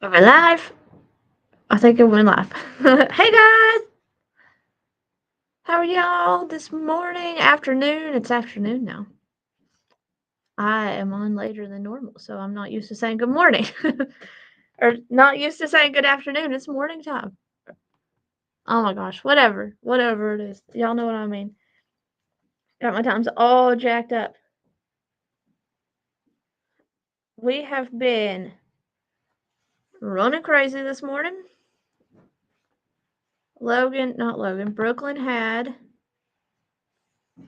Am I live? I think it went live. Hey guys! How are y'all this morning? Afternoon? It's afternoon now. I am on later than normal, so I'm not used to saying good morning. Or not used to saying good afternoon. It's morning time. Oh my gosh, whatever. Whatever it is. Y'all know what I mean. Got my times all jacked up. We have been running crazy this morning. Brooklyn had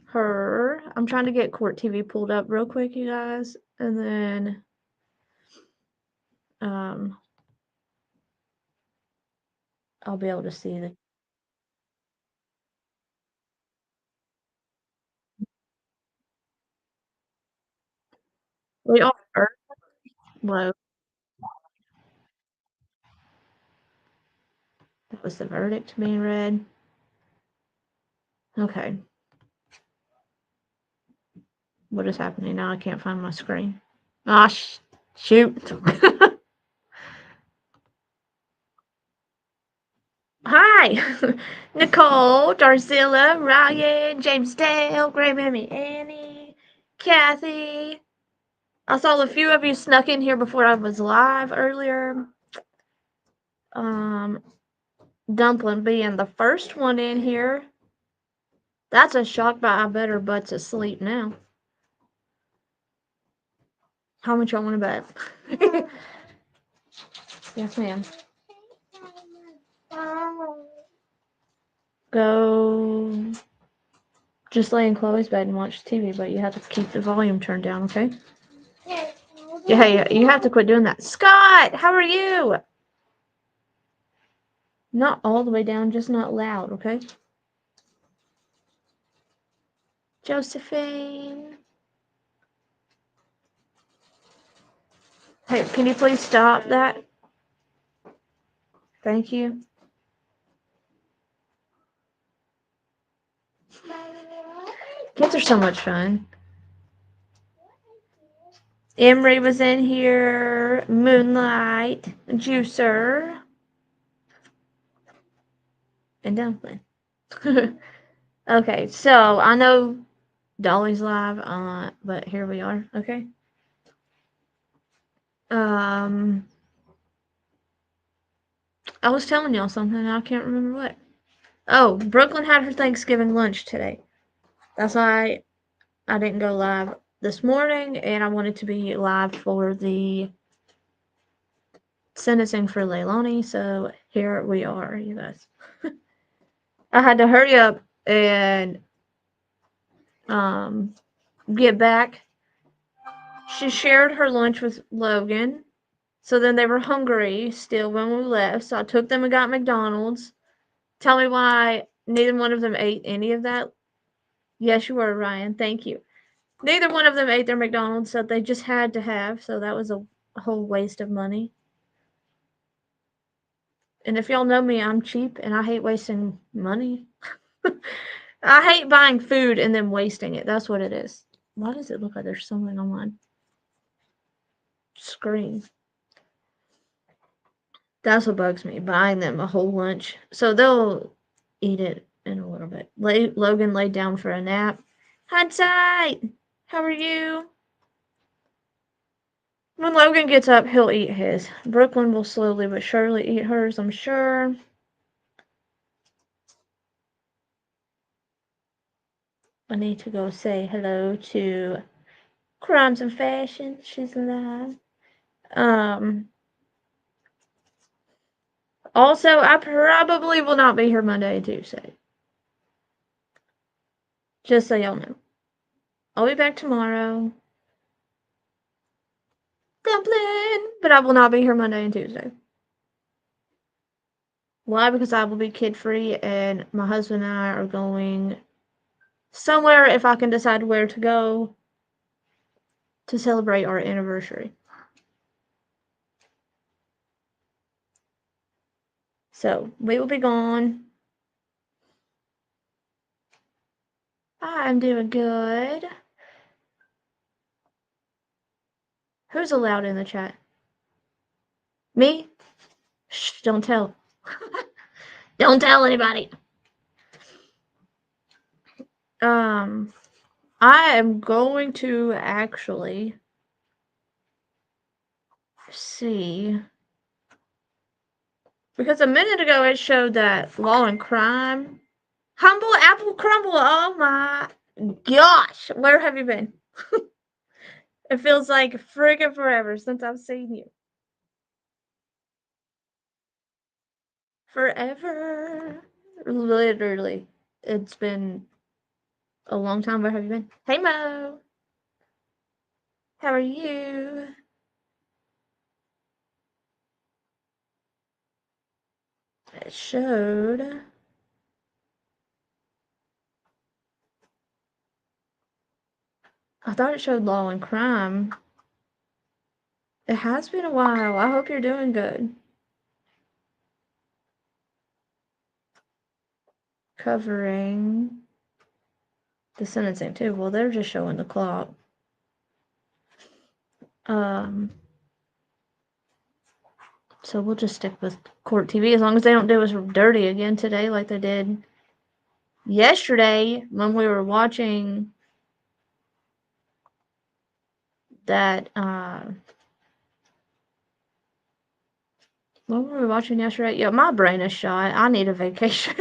her. I'm trying to get Court TV pulled up real quick, you guys. And then I'll be able to see the. We are low. That was the verdict being read. Okay. What is happening now? I can't find my screen. Ah, shoot. Hi, Nicole, Darcilla, Ryan, James Dale, Gray Mammy Annie, Kathy. I saw a few of you snuck in here before I was live earlier. Dumpling being the first one in here. That's a shock, but I bet her butt's asleep now. How much y'all want to bet? Yes, ma'am. Go. Just lay in Chloe's bed and watch TV, but you have to keep the volume turned down, okay? Yeah, you have to quit doing that. Scott, how are you? Not all the way down, just not loud, okay? Josephine. Hey, can you please stop that? Thank you. Kids are so much fun. Emery was in here. Moonlight. Juicer. And Dumpling. Okay, so I know Dolly's live, but here we are, okay? I was telling y'all something, I can't remember what. Oh, Brooklyn had her Thanksgiving lunch today. That's why I didn't go live this morning, and I wanted to be live for the sentencing for Leilani, so here we are, you guys. I had to hurry up and get back. She shared her lunch with Logan, so then they were hungry still when we left, so I took them and got McDonald's. Tell me why neither one of them ate any of that. Yes, you were, Ryan. Thank you. Neither one of them ate their McDonald's, so they just had to have, so that was a whole waste of money. And if y'all know me, I'm cheap and I hate wasting money. I hate buying food and then wasting it. That's what it is. Why does it look like there's something on my screen? That's what bugs me, buying them a whole lunch. So they'll eat it in a little bit. Logan laid down for a nap. Hindsight! How are you? When Logan gets up, he'll eat his. Brooklyn will slowly but surely eat hers, I'm sure. I need to go say hello to Crimes and Fashion. She's alive. Also, I probably will not be here Monday and Tuesday. Just so y'all know. I'll be back tomorrow. Dumpling! But I will not be here Monday and Tuesday. Why? Because I will be kid-free and my husband and I are going somewhere, if I can decide where to go, to celebrate our anniversary. So, we will be gone. I'm doing good. Who's allowed in the chat? Me? Shh, don't tell. Don't tell anybody. I am going to actually see, because a minute ago it showed that Law and Crime. Humble Apple Crumble. Oh my gosh. Where have you been? It feels like friggin' forever since I've seen you. Forever. Literally. It's been a long time. Where have you been? Hey Mo. How are you? It showed. I thought it showed Law and Crime. It has been a while. I hope you're doing good. Covering the sentencing too. Well, they're just showing the clock. So we'll just stick with court TV as long as they don't do us dirty again today like they did yesterday when we were watching that. What were we watching yesterday? Yeah, my brain is shot. I need a vacation.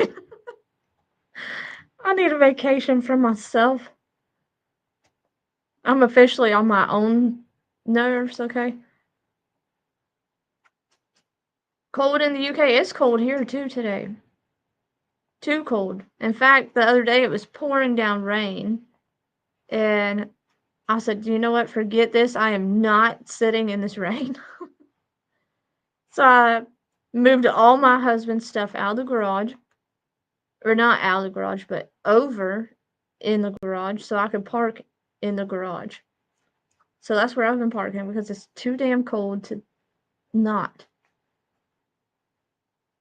I need a vacation from myself. I'm officially on my own nerves, okay? Cold in the UK. It's cold here too today. Too cold. In fact, the other day it was pouring down rain. And I said, you know what? Forget this. I am not sitting in this rain. So I moved all my husband's stuff out of the garage. Or not out of the garage, but over in the garage so I could park in the garage. So that's where I've been parking because it's too damn cold to not.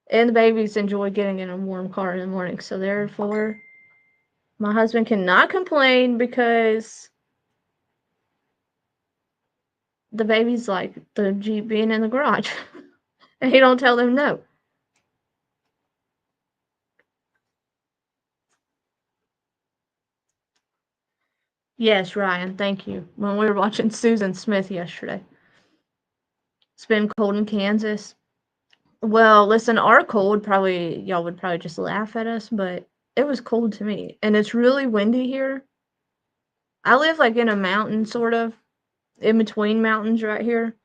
And the babies enjoy getting in a warm car in the morning. So therefore, my husband cannot complain because the babies like the Jeep being in the garage. And he don't tell them no. Yes, Ryan, thank you. When we were watching Susan Smith yesterday. It's been cold in Kansas. Well, listen, our cold probably y'all would probably just laugh at us, but it was cold to me. And it's really windy here. I live like in a mountain sort of, in between mountains right here.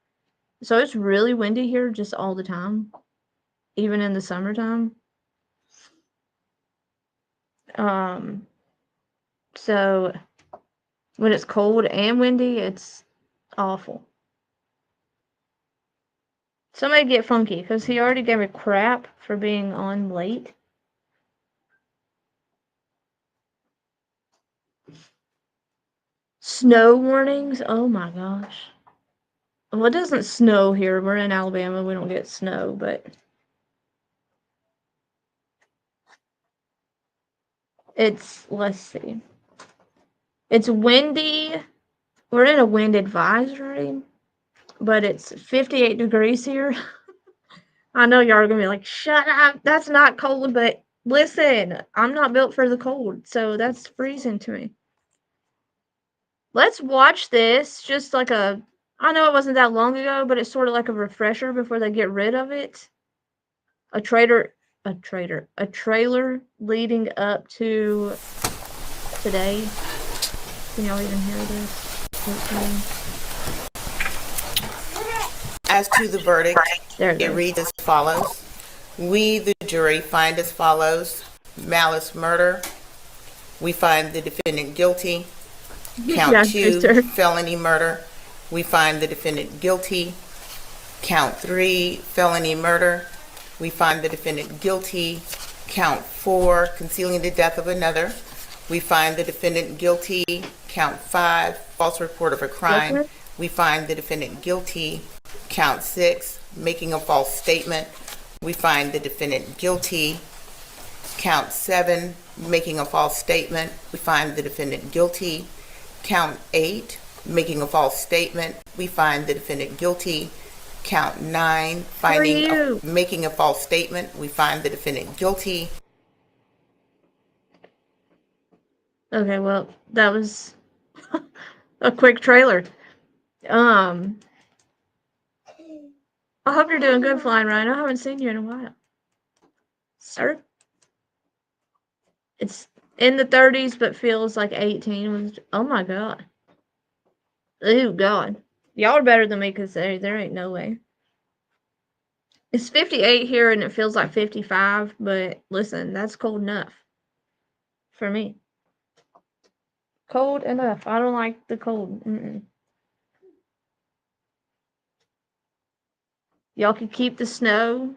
So it's really windy here just all the time, even in the summertime. So when it's cold and windy, it's awful. Somebody get Funky, because he already gave me crap for being on late. Snow warnings? Oh my gosh. Well, it doesn't snow here. We're in Alabama. We don't get snow, but it's, let's see. It's windy. We're in a wind advisory, but it's 58 degrees here. I know y'all are going to be like, shut up. That's not cold, but listen, I'm not built for the cold, so that's freezing to me. Let's watch this, just like I know it wasn't that long ago, but it's sort of like a refresher before they get rid of it. A trailer leading up to today. Can y'all even hear this? As to the verdict, it reads as follows. We, the jury, find as follows. Malice murder. We find the defendant guilty. Count 2, felony murder. We find the defendant guilty. Count 3, felony murder. We find the defendant guilty. Count 4, concealing the death of another. We find the defendant guilty. Count 5, false report of a crime. We find the defendant guilty. Count 6, making a false statement. We find the defendant guilty. Count 7, making a false statement. We find the defendant guilty. Count 8, making a false statement. We find the defendant guilty. Count 9, making a false statement. We find the defendant guilty. Okay, well, that was a quick trailer. I hope you're doing good, Flying Ryan. I haven't seen you in a while. Sir? It's in the 30s, but feels like 18. Oh my god. Oh god. Y'all are better than me, because there ain't no way. It's 58 here, and it feels like 55, but listen, that's cold enough. For me. Cold enough. I don't like the cold. Y'all could keep the snow.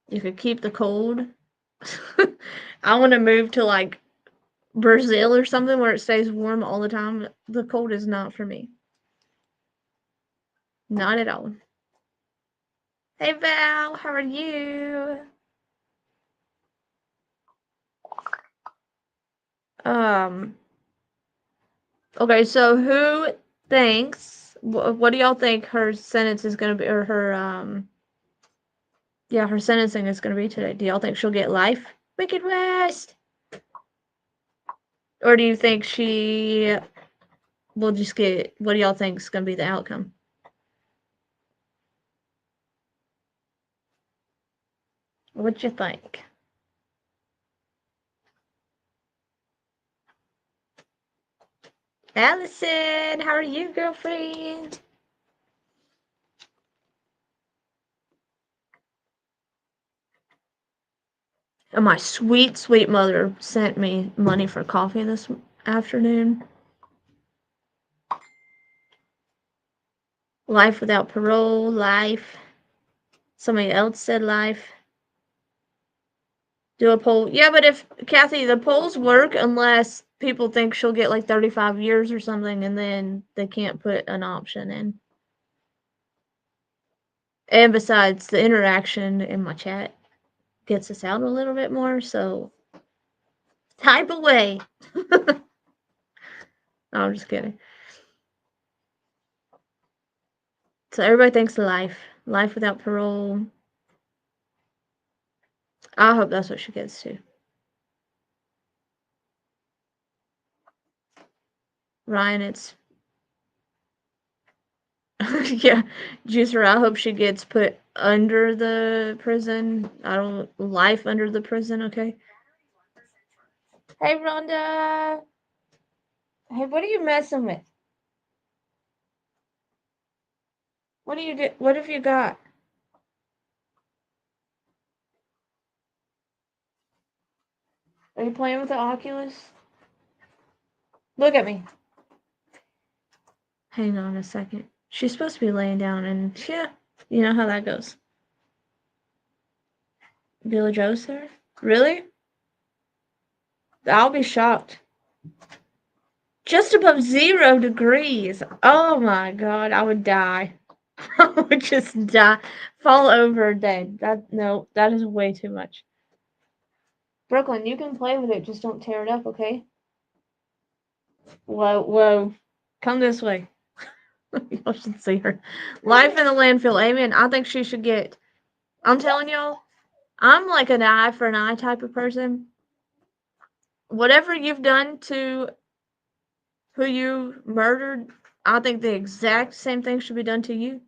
You could keep the cold. I want to move to like Brazil or something where it stays warm all the time. The cold is not for me. Not at all. Hey Val, how are you? Okay, so who thinks, what do y'all think her sentence is gonna be, or her, yeah, her sentencing is gonna be today? Do y'all think she'll get life? Wicked West! Or do you think she will just get, what do y'all think is gonna be the outcome? What you think? Allison, how are you, girlfriend? And my sweet, sweet mother sent me money for coffee this afternoon. Life without parole, life. Somebody else said life. Do a poll. Yeah, but if, Kathy, the polls work unless people think she'll get like 35 years or something, and then they can't put an option in. And besides, the interaction in my chat gets us out a little bit more, so type away. No, I'm just kidding. So everybody thinks life. Life without parole. I hope that's what she gets to. Ryan, it's yeah, Juicer, I hope she gets put under the prison. I don't life under the prison, okay? Hey Rhonda. Hey, what are you messing with? What do you do? What have you got? Are you playing with the Oculus? Look at me. Hang on a second. She's supposed to be laying down, and yeah, you know how that goes. Billy Joe's there? Really? I'll be shocked. Just above 0 degrees. Oh my god, I would die. I would just die. Fall over dead. No, that is way too much. Brooklyn, you can play with it, just don't tear it up, okay? Whoa, whoa. Come this way. Y'all should see her. Life in the landfill. Amen. I think she should get. I'm telling y'all, I'm like an eye for an eye type of person. Whatever you've done to who you murdered, I think the exact same thing should be done to you.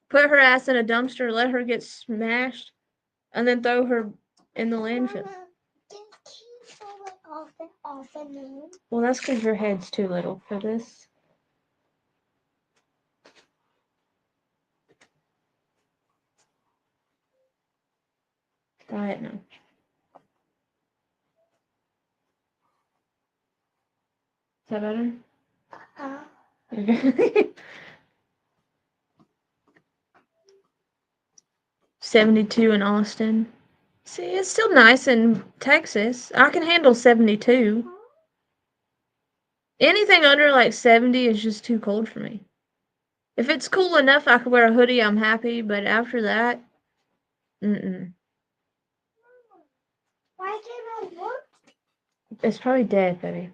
Put her ass in a dumpster, let her get smashed, and then throw her in the landfill. Well, that's because your head's too little for this. Try it now. Is that better? Okay. 72 in Austin. See, it's still nice in Texas. I can handle 72. Anything under like 70 is just too cold for me. If it's cool enough I could wear a hoodie, I'm happy, but after that, mm-mm. Why can't I work? It's probably dead, baby.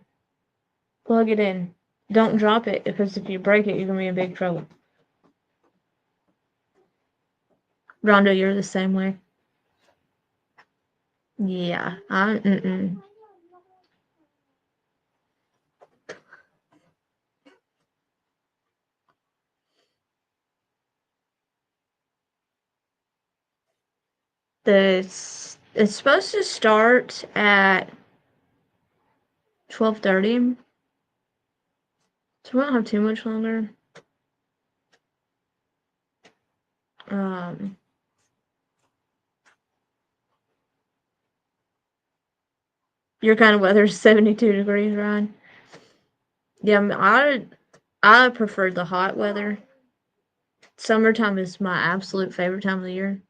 Plug it in. Don't drop it, because if you break it, you're gonna be in big trouble. Rhonda, you're the same way. Yeah, mm-mm. It's supposed to start at 12:30, so we don't have too much longer. Your kind of weather is 72 degrees, Ryan. Yeah, I prefer the hot weather. Summertime is my absolute favorite time of the year.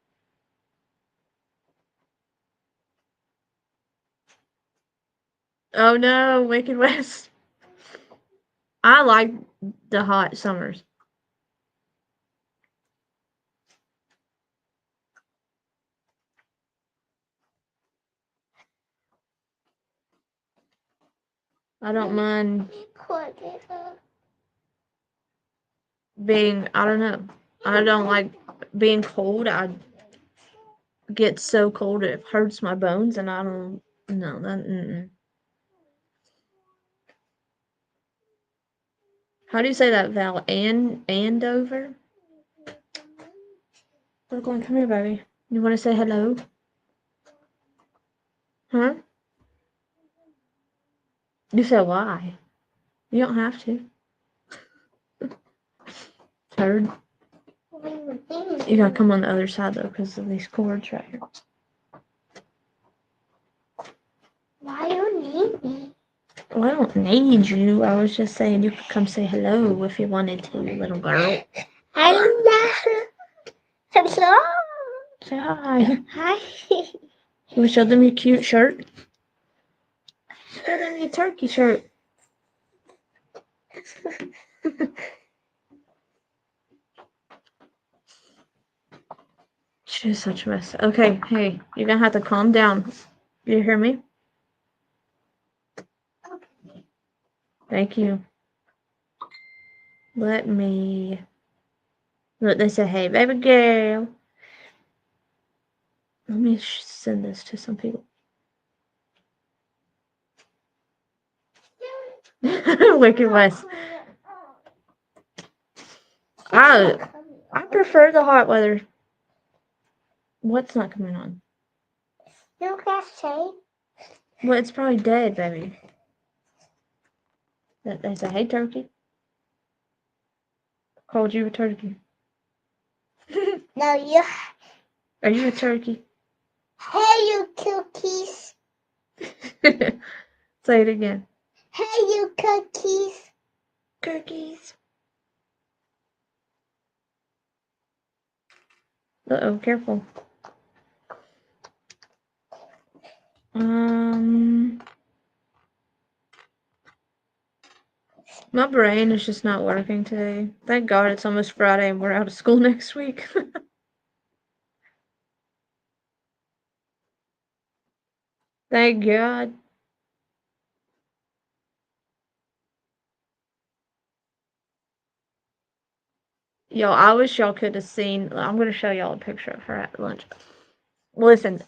Oh no, Wicked West. I like the hot summers. I don't mind being, I don't know. I don't like being cold. I get so cold it hurts my bones, and I don't, no, that, mm-mm. How do you say that, Val? Andover? Brooklyn, come here, baby. You want to say hello? Huh? You said why? You don't have to. Turd. You gotta come on the other side, though, because of these cords right here. Why do you need me? Well, I don't need you. I was just saying you could come say hello if you wanted to, little girl. Hello. Hello. Say hi. Hi. You want to show them your cute shirt? Show them your turkey shirt. She's such a mess. Okay, hey, you're gonna have to calm down. You hear me? Thank you. Let me. Look, they say, hey, baby girl. Let me send this to some people. Wicked West. I prefer the hot weather. What's not coming on? You can say. Well, it's probably dead, baby. They say, hey, turkey. Called you a turkey. No, you. Are you a turkey? Hey, you cookies. Say it again. Hey, you cookies. Cookies. Uh-oh, careful. My brain is just not working today. Thank God it's almost Friday and we're out of school next week. Thank God. Yo, I wish y'all could have seen. I'm going to show y'all a picture of her at lunch. Listen,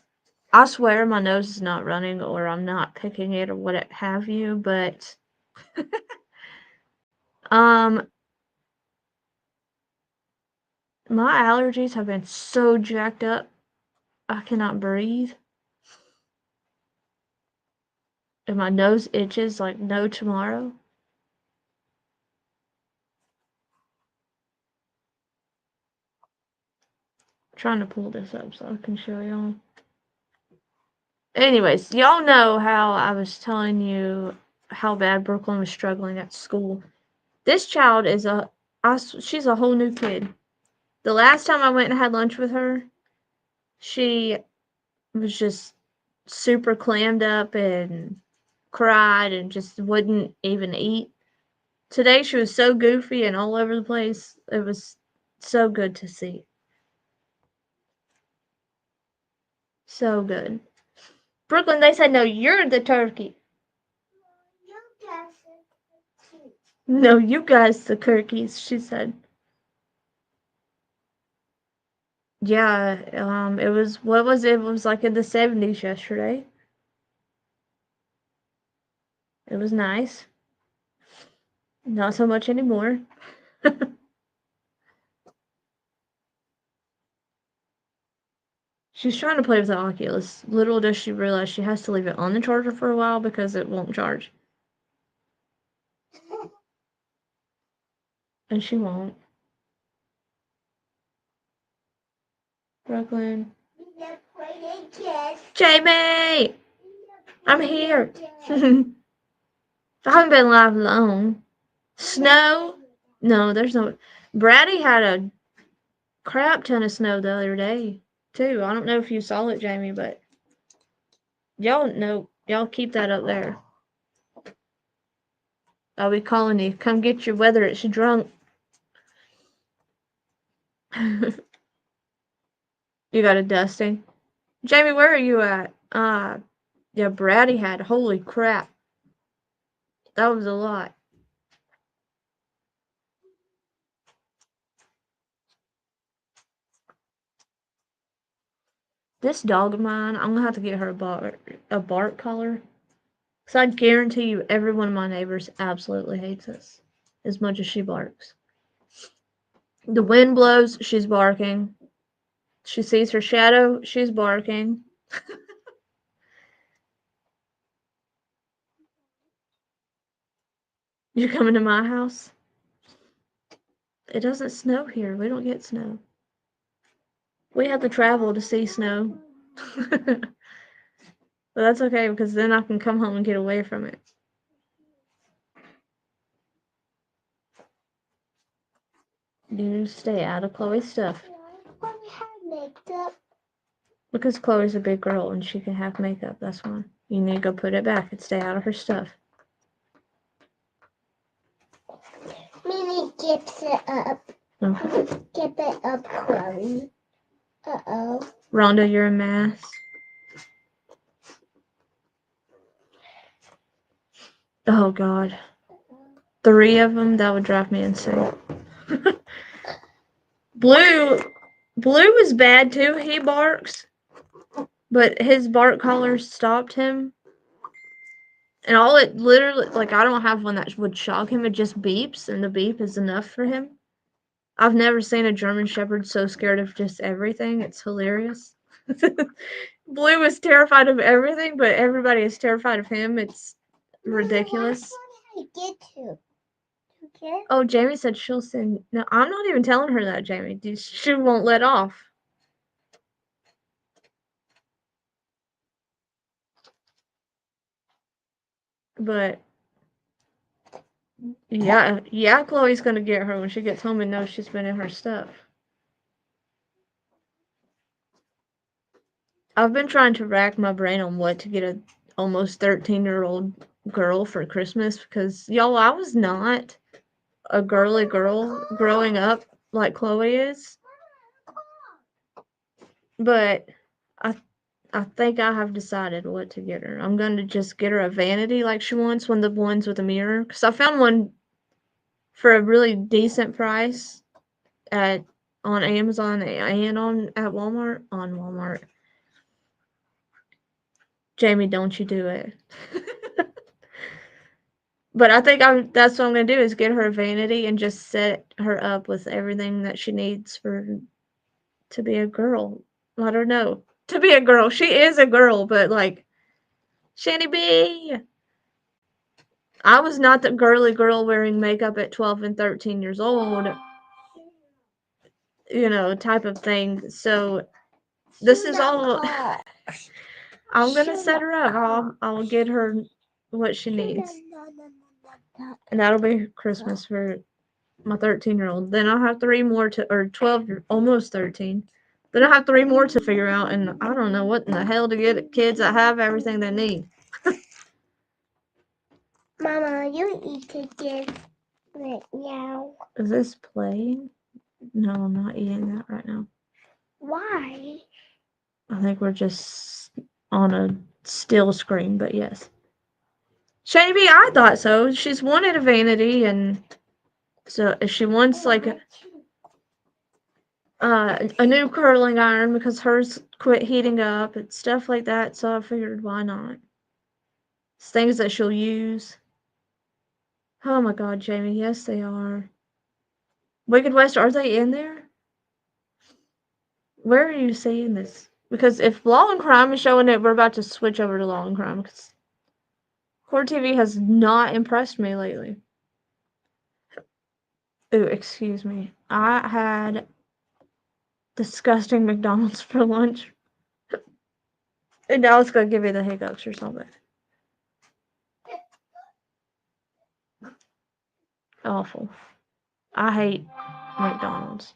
I swear my nose is not running or I'm not picking it or what have you, but my allergies have been so jacked up. I cannot breathe. And my nose itches like no tomorrow. I'm trying to pull this up so I can show y'all. Anyways, y'all know how I was telling you how bad Brooklyn was struggling at school. This child is she's a whole new kid. The last time I went and had lunch with her, she was just super clammed up and cried and just wouldn't even eat. Today she was so goofy and all over the place. It was so good to see. So good. Brooklyn, they said, no, you're the turkey. No, you guys the turkeys, she said. Yeah, it was, what was it? It was like in the 70s yesterday. It was nice. Not so much anymore. She's trying to play with the Oculus. Little does she realize she has to leave it on the charger for a while because it won't charge. And she won't. Brooklyn. Jamie! I'm here. I haven't been live long. Snow? No, there's no. Braddy had a crap ton of snow the other day, too. I don't know if you saw it, Jamie, but y'all know. Y'all keep that up there. I'll be calling you. Come get your whether it's drunk. You got a dusting? Jamie, where are you at? Yeah, Braddy had. Holy crap. That was a lot. This dog of mine, I'm gonna have to get her a bark collar. Because I guarantee you every one of my neighbors absolutely hates us as much as she barks. The wind blows, she's barking. She sees her shadow, she's barking. You're coming to my house? It doesn't snow here. We don't get snow. We have to travel to see snow. But that's okay because then I can come home and get away from it. You stay out of Chloe's stuff. Why we have makeup? Because Chloe's a big girl and she can have makeup. That's why. You need to go put it back and stay out of her stuff. Minnie gets it up. Okay. Get it up, Chloe. Uh-oh. Rhonda, you're a mess. Oh, God. 3 of them? That would drive me insane. Blue is bad, too. He barks. But his bark collar stopped him. And all it literally, like, I don't have one that would shock him. It just beeps, and the beep is enough for him. I've never seen a German Shepherd so scared of just everything. It's hilarious. Blue is terrified of everything, but everybody is terrified of him. It's ridiculous. How to get to? Okay. Oh, Jamie said she'll send. No, I'm not even telling her that, Jamie. She won't let off. But yeah, Chloe's gonna get her when she gets home and knows she's been in her stuff. I've been trying to rack my brain on what to get a almost 13-year-old girl for Christmas because y'all, I was not a girly girl growing up like Chloe is. But I think I have decided what to get her. I'm going to just get her a vanity like she wants, one of the ones with a mirror. Because I found one for a really decent price on Amazon and at Walmart. On Walmart. Jamie, don't you do it. But I think that's what I'm going to do is get her a vanity and just set her up with everything that she needs to be a girl. I don't know. To be a girl. She is a girl, but like, Shanny B. I was not the girly girl wearing makeup at 12 and 13 years old, type of thing. So this is all. I'm gonna set her up. I'll get her what she needs, and that'll be Christmas for my 13-year-old. Then I'll have 3 more or 12, almost 13. Then I'll have 3 more to figure out, and I don't know what in the hell to get kids that have everything they need. Mama, you eat to give right now. Is this playing? No, I'm not eating that right now. Why? I think we're just on a still screen, but yes. Shavy, I thought so. She's wanted a vanity, and so if she wants like a new curling iron because hers quit heating up and stuff like that. So I figured, why not? It's things that she'll use. Oh my God, Jamie, yes they are. Wicked West, are they in there? Where are you seeing this? Because if Law and Crime is showing it, we're about to switch over to Law and Crime because Core TV has not impressed me lately. Ooh, excuse me. I had disgusting McDonald's for lunch. And now it's gonna give me the hiccups or something. Awful. I hate McDonald's.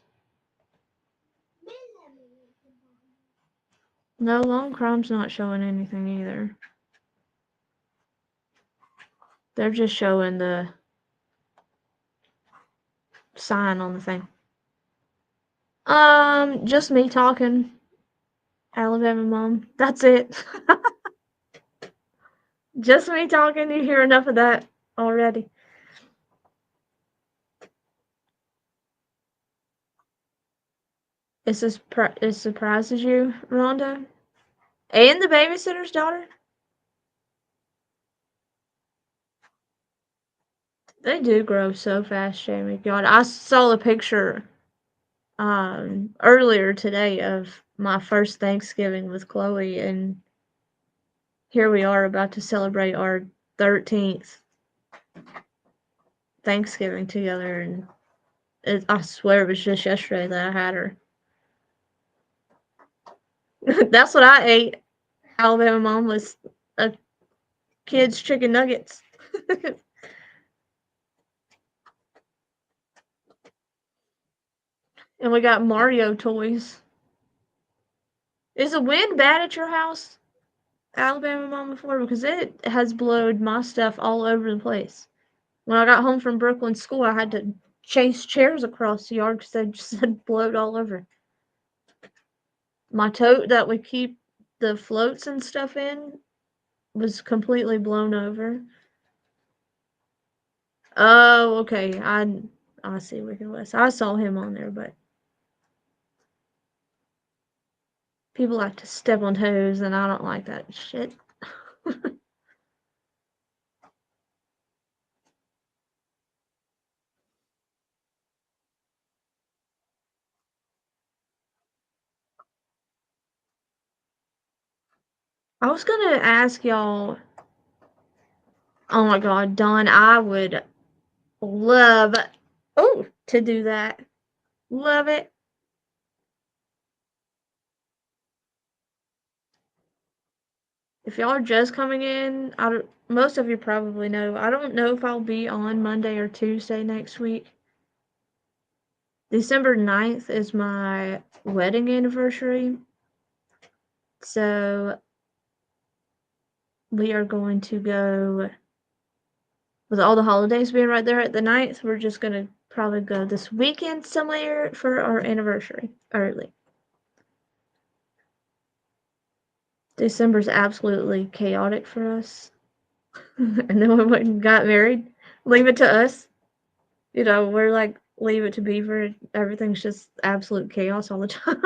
No, Law and Crime's not showing anything either. They're just showing the sign on the thing. Just me talking. Alabama mom. That's it. Just me talking. You hear enough of that already. It surprises you, Rhonda? And the babysitter's daughter? They do grow so fast, Jamie. God, I saw a picture earlier today of my first Thanksgiving with Chloe, and here we are about to celebrate our 13th Thanksgiving together, and I swear it was just yesterday that I had her. That's what I ate. Alabama mom was a kid's chicken nuggets. And we got Mario toys. Is the wind bad at your house, Alabama mom, before? Because it has blowed my stuff all over the place. When I got home from Brooklyn school, I had to chase chairs across the yard because they just had blowed all over. My tote that we keep the floats and stuff in was completely blown over. Oh, okay. I see Wicked West. I saw him on there, but people like to step on toes, and I don't like that shit. I was gonna ask y'all. Oh my God, Dawn, I would love to do that. Love it. If y'all are just coming in, most of you probably know. I don't know if I'll be on Monday or Tuesday next week. December 9th is my wedding anniversary. So we are going to go, with all the holidays being right there at the 9th, we're just going to probably go this weekend somewhere for our anniversary early. December's absolutely chaotic for us. And then we went and got married. Leave it to us. We're like, leave it to Beaver. Everything's just absolute chaos all the time.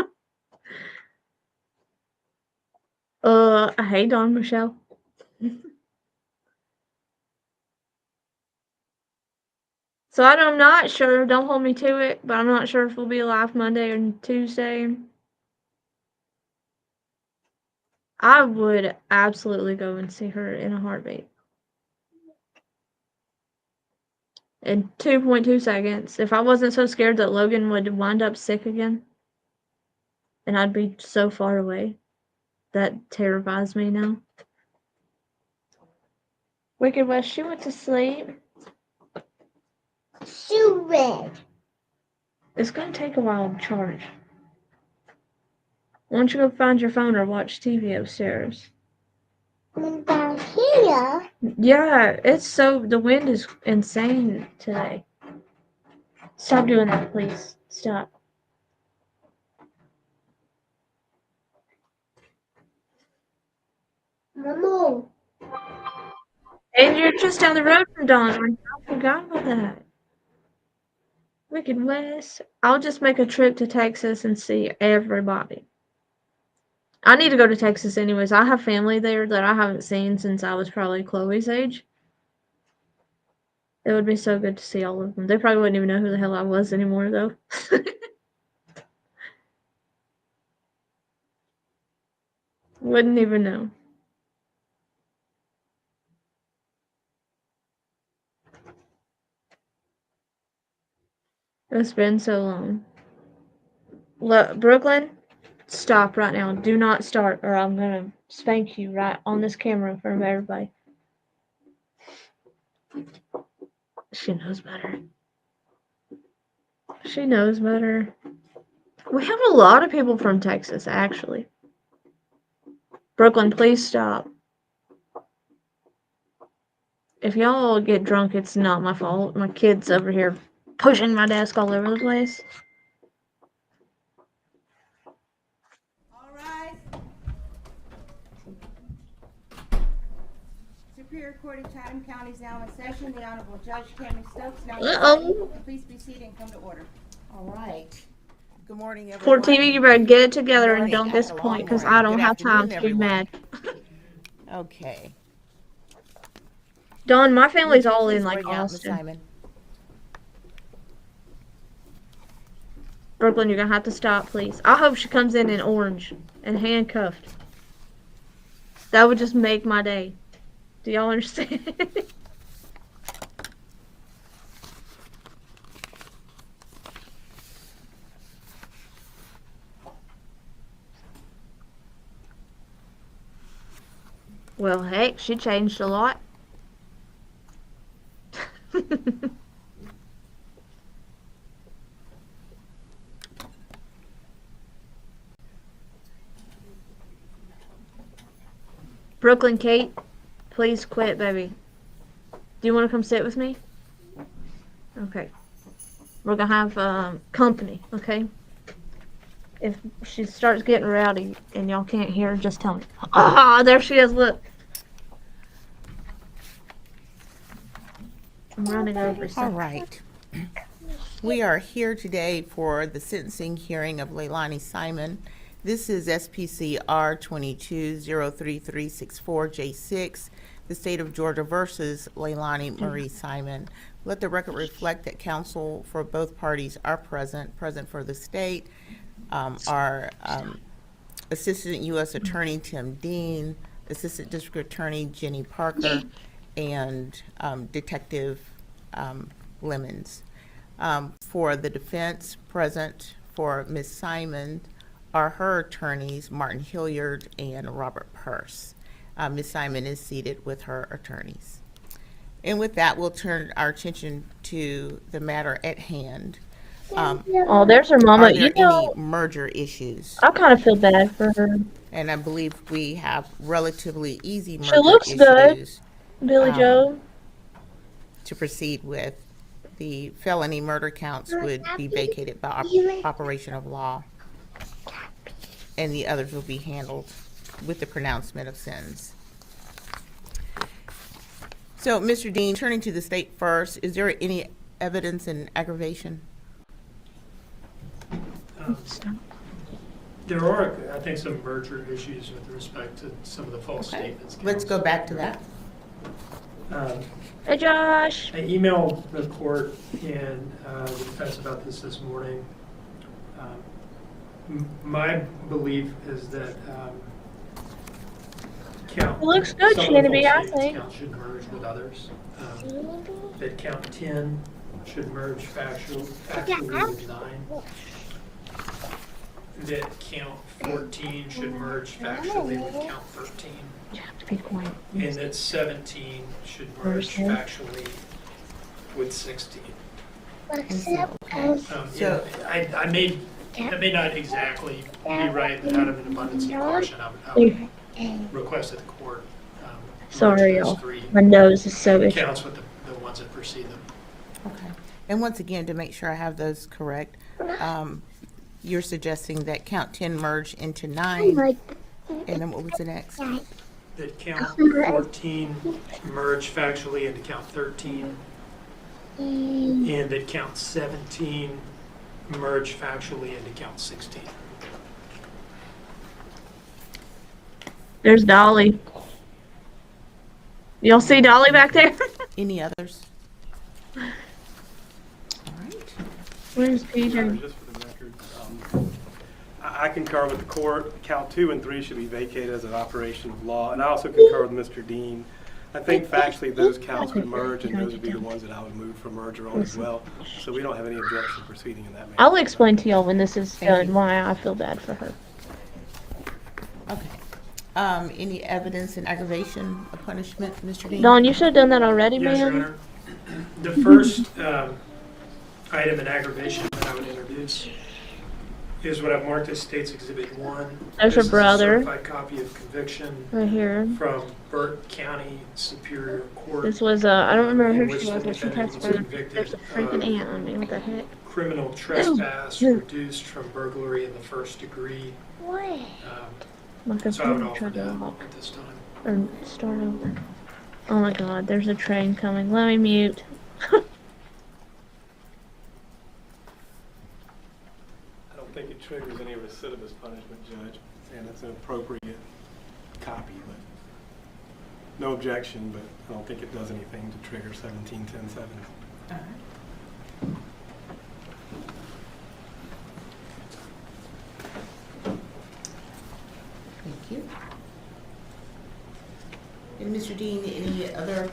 Hey, Dawn Michelle. So I'm not sure. Don't hold me to it, but I'm not sure if we'll be live Monday or Tuesday. I would absolutely go and see her in a heartbeat. In 2.2 seconds. If I wasn't so scared that Logan would wind up sick again, and I'd be so far away, that terrifies me now. Wicked West, she went to sleep. She read. It's gonna take a while to charge. Why don't you go find your phone or watch TV upstairs? Down here. Yeah, the wind is insane today. Stop doing that, please. Stop. Mama. And you're just down the road from Dawn. I forgot about that. Wicked West. I'll just make a trip to Texas and see everybody. I need to go to Texas anyways. I have family there that I haven't seen since I was probably Chloe's age. It would be so good to see all of them. They probably wouldn't even know who the hell I was anymore, though. Wouldn't even know. It's been so long. Look, Brooklyn, stop right now. Do not start, or I'm gonna spank you right on this camera in front of everybody. She knows better. She knows better. We have a lot of people from Texas, actually. Brooklyn, please stop. If y'all get drunk, it's not my fault. My kid's over here pushing my desk all over the place. All right. Superior Court of Chatham County is now in session. The Honorable Judge Tammy Stokes now presiding. Please be seated and come to order. All right. Good morning, For everyone. TV, you better get it together and Morning. don't I had a long disappoint, because morning. I don't Good have time afternoon, to be mad. Okay. Dawn, my family's Would you all in please like bring out Ms. Austin. Simon? Brooklyn, you're gonna have to stop, please. I hope she comes in orange and handcuffed. That would just make my day. Do y'all understand? Well, heck, she changed a lot. Brooklyn Kate, please quit, baby. Do you want to come sit with me? Okay. We're gonna have company, okay? If she starts getting rowdy and y'all can't hear her, just tell me. Ah, there she is, look. I'm running over. All right. We are here today for the sentencing hearing of Leilani Simon. This is SPC R22-03364J6, the State of Georgia versus Leilani Marie Simon. Let the record reflect that counsel for both parties are present for the state. Our Assistant U.S. Attorney Tim Dean, Assistant District Attorney Jenny Parker, and Detective Lemons. For the defense, present for Ms. Simon are her attorneys, Martin Hilliard and Robert Purse. Ms. Simon is seated with her attorneys. And with that, we'll turn our attention to the matter at hand. Oh, there's her mama. Are there You know, any merger issues? I kind of feel bad for her. And I believe we have relatively easy She merger looks good, issues Billy Joe. to proceed with. The felony murder counts would be vacated by operation of law, and the others will be handled with the pronouncement of sentence. So, Mr. Dean, turning to the state first, is there any evidence in aggravation? There are, I think, some merger issues with respect to some of the false statements. Let's go back to that. Hey, Josh. I emailed the court and the defense about this morning. My belief is that It looks good, some of the Shannon, false I statements think. count should merge with others. That count 10 should merge factually with 9. That count 14 should merge factually with count 13. You have to be quiet. And that 17 should merge factually with 16. So- I may not exactly be right, but out of an abundance of caution, I would request that the court Sorry, merge those y'all. three My nose is so itchy. counts with the ones that precede them. Okay. And once again, to make sure I have those correct, you're suggesting that count 10 merge into 9, and then what was the next? That count 14 merge factually into count 13, and that count 17 merged factually into count 16. There's Dolly. Y'all see Dolly back there? Any others? All right. Where's Just PJ? for the record, I concur with the court. Count 2 and 3 should be vacated as an operation of law, and I also concur with Mr. Dean. I think factually those counts would merge, and those would be the ones that I would move for merger on as well. So we don't have any objection proceeding in that manner. I'll explain to y'all when this is Thank done you. why I feel bad for her. Okay. Any evidence in aggravation of punishment, Mr. Dean? Dawn, you should have done that already, Yes, Your man. Honor. The first item in aggravation that I would introduce is what I've marked as State's Exhibit 1. There's her This is a brother. certified copy of conviction Right here. from Burke County Superior Court. This was, I don't remember in who which she was, the but she defendant passed was for there's a freaking convicted ant on me. What the heck? criminal trespass Ooh. reduced from burglary in the first degree. What? My So I would computer offer tried to that lock at this time. or start over. Oh my god, there's a train coming. Let me mute. I don't think it triggers any recidivist punishment, Judge, and it's an appropriate copy, but no objection, but I don't think it does anything to trigger 1710-7. All right. Thank you. And Mr. Dean, any other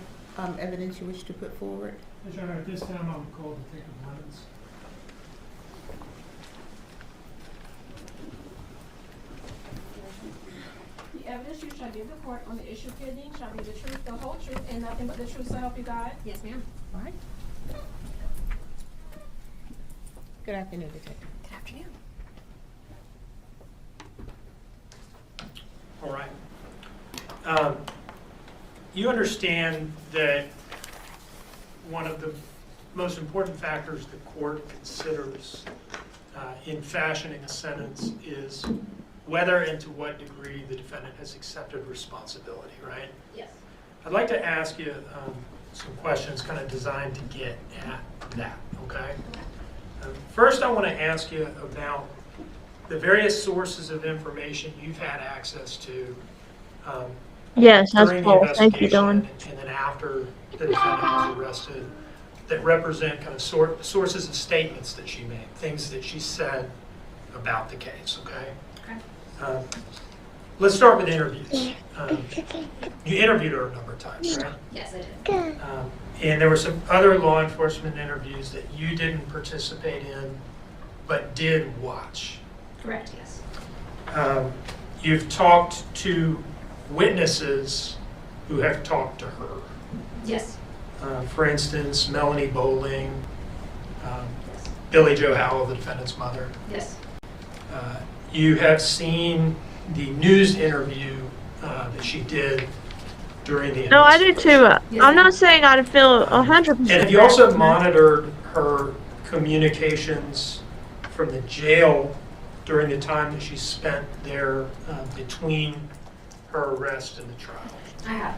evidence you wish to put forward? Yes, Your Honor, at this time I would call Detective Lemons. The evidence you shall give the court on the issue pending shall be the truth, the whole truth, and nothing but the truth, so help you God? Yes, ma'am. All right. Good afternoon, Detective. Good afternoon. All right. You understand that one of the most important factors the court considers in fashioning a sentence is whether and to what degree the defendant has accepted responsibility, right? Yes. I'd like to ask you some questions kind of designed to get at that, okay? First, I want to ask you about the various sources of information you've had access to Yes, that's during the false. Thank you, investigation Dawn. and then after the defendant was arrested that represent kind of sources of statements that she made, things that she said about the case, okay? Okay. Let's start with interviews. You interviewed her a number of times, right? Yes, I did. Good. And there were some other law enforcement interviews that you didn't participate in, but did watch. Correct, yes. You've talked to witnesses who have talked to her. Yes. For instance, Melanie Bowling, Billy Joe Howell, the defendant's mother. Yes. You have seen the news interview that she did during the No, I did too. Yes. I'm not saying I feel 100%. And have you also monitored her communications from the jail during the time that she spent there between her arrest and the trial? I have.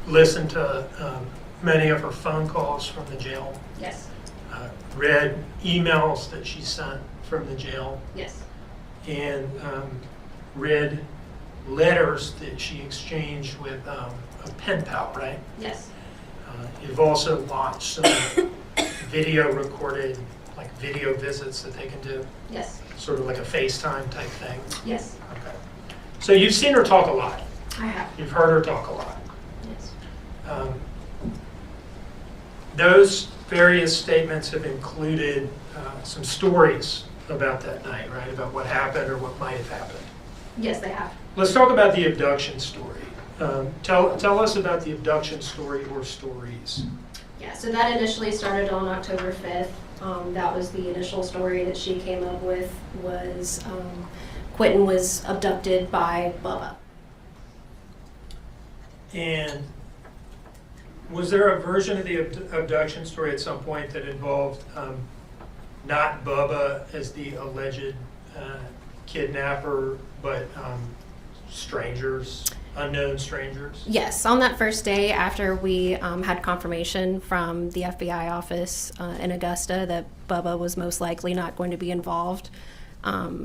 Listened to many of her phone calls from the jail, Yes. read emails that she sent from the jail, Yes. and read letters that she exchanged with a pen pal, right? Yes. You've also watched some video recorded, like video visits that they can do, Yes. sort of like a FaceTime type thing. Yes. Okay. So you've seen her talk a lot. I have. You've heard her talk a lot. Yes. Those various statements have included some stories about that night, right? About what happened or what might have happened. Yes, they have. Let's talk about the abduction story. Tell us about the abduction story or stories. Yeah, so that initially started on October 5th. That was the initial story that she came up with was Quentin was abducted by Bubba. And was there a version of the abduction story at some point that involved not Bubba as the alleged kidnapper, but strangers? unknown strangers? Yes, on that first day after we had confirmation from the FBI office in Augusta that Bubba was most likely not going to be involved,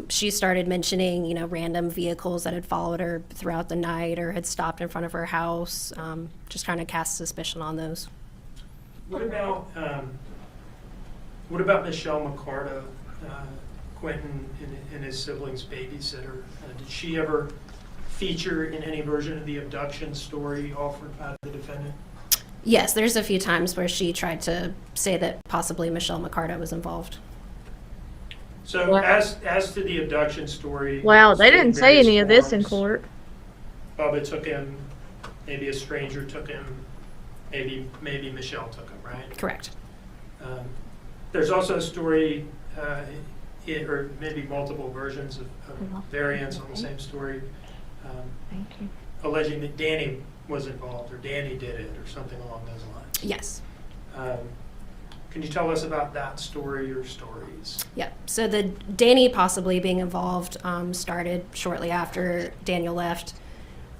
she started mentioning, you know, random vehicles that had followed her throughout the night or had stopped in front of her house, just kind of cast suspicion on those. What about Michelle McCarta, Quentin and his siblings' babysitter? Did she ever feature in any version of the abduction story offered by the defendant? Yes, there's a few times where she tried to say that possibly Michelle McCarta was involved. So Wow. as to the abduction story. Wow, they didn't say various any of this in forms, court. Bubba took him, maybe a stranger took him, maybe Michelle took him, right? Correct. There's also a story, or maybe multiple versions of variants on the same story, Thank you. alleging that Danny was involved, or Danny did it, or something along those lines. Yes. Can you tell us about that story or stories? Yeah. So the Danny possibly being involved started shortly after Daniel left.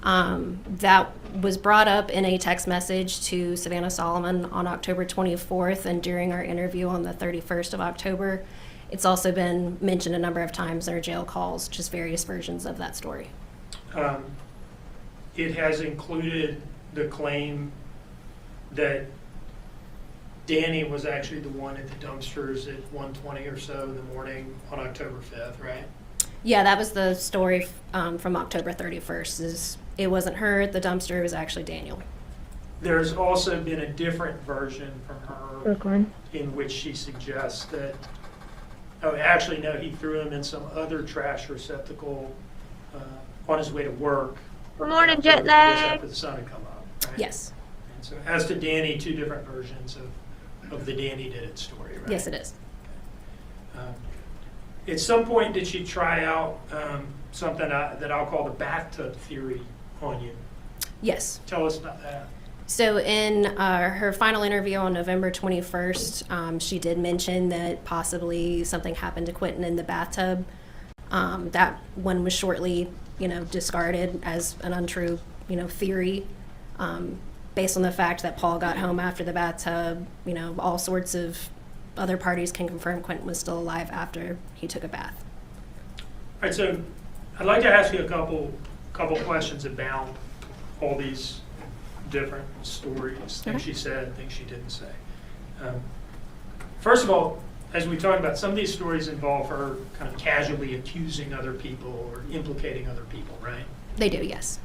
That was brought up in a text message to Savannah Solomon on October 24th, and during our interview on the 31st of October. It's also been mentioned a number of times in our jail calls, just various versions of that story. It has included the claim that Danny was actually the one at the dumpsters at 1:20 or so in the morning on October 5th, right? Yeah, that was the story from October 31st. Is it wasn't her at the dumpster, it was actually Daniel. There's also been a different version from her Brooklyn. in which she suggests that, oh, actually, no, he threw him in some other trash receptacle on his way to work. Good morning, jet Just lag. after the sun had come up, right? Yes. And so as to Danny, two different versions of the Danny did it story, right? Yes, it is. At some point, did she try out something that I'll call the bathtub theory on you? Yes. Tell us about that. So in her final interview on November 21st, she did mention that possibly something happened to Quentin in the bathtub. That one was shortly, discarded as an untrue, theory, based on the fact that Paul got home after the bathtub. All sorts of other parties can confirm Quentin was still alive after he took a bath. All right, so I'd like to ask you a couple questions about all these different stories, things she said, things she didn't say. First of all, as we talked about, some of these stories involve her kind of casually accusing other people or implicating other people, right? They do, yes.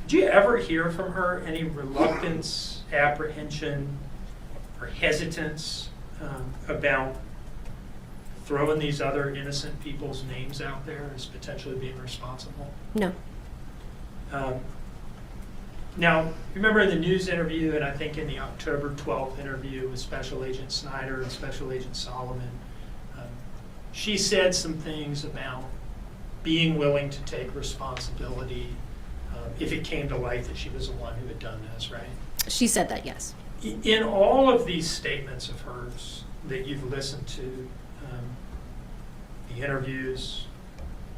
Did you ever hear from her any reluctance, apprehension, or hesitance about throwing these other innocent people's names out there as potentially being responsible? No. Now, remember in the news interview, and I think in the October 12th interview with Special Agent Snyder and Special Agent Solomon, she said some things about being willing to take responsibility if it came to light that she was the one who had done this, right? She said that, yes. In all of these statements of hers that you've listened to, the interviews,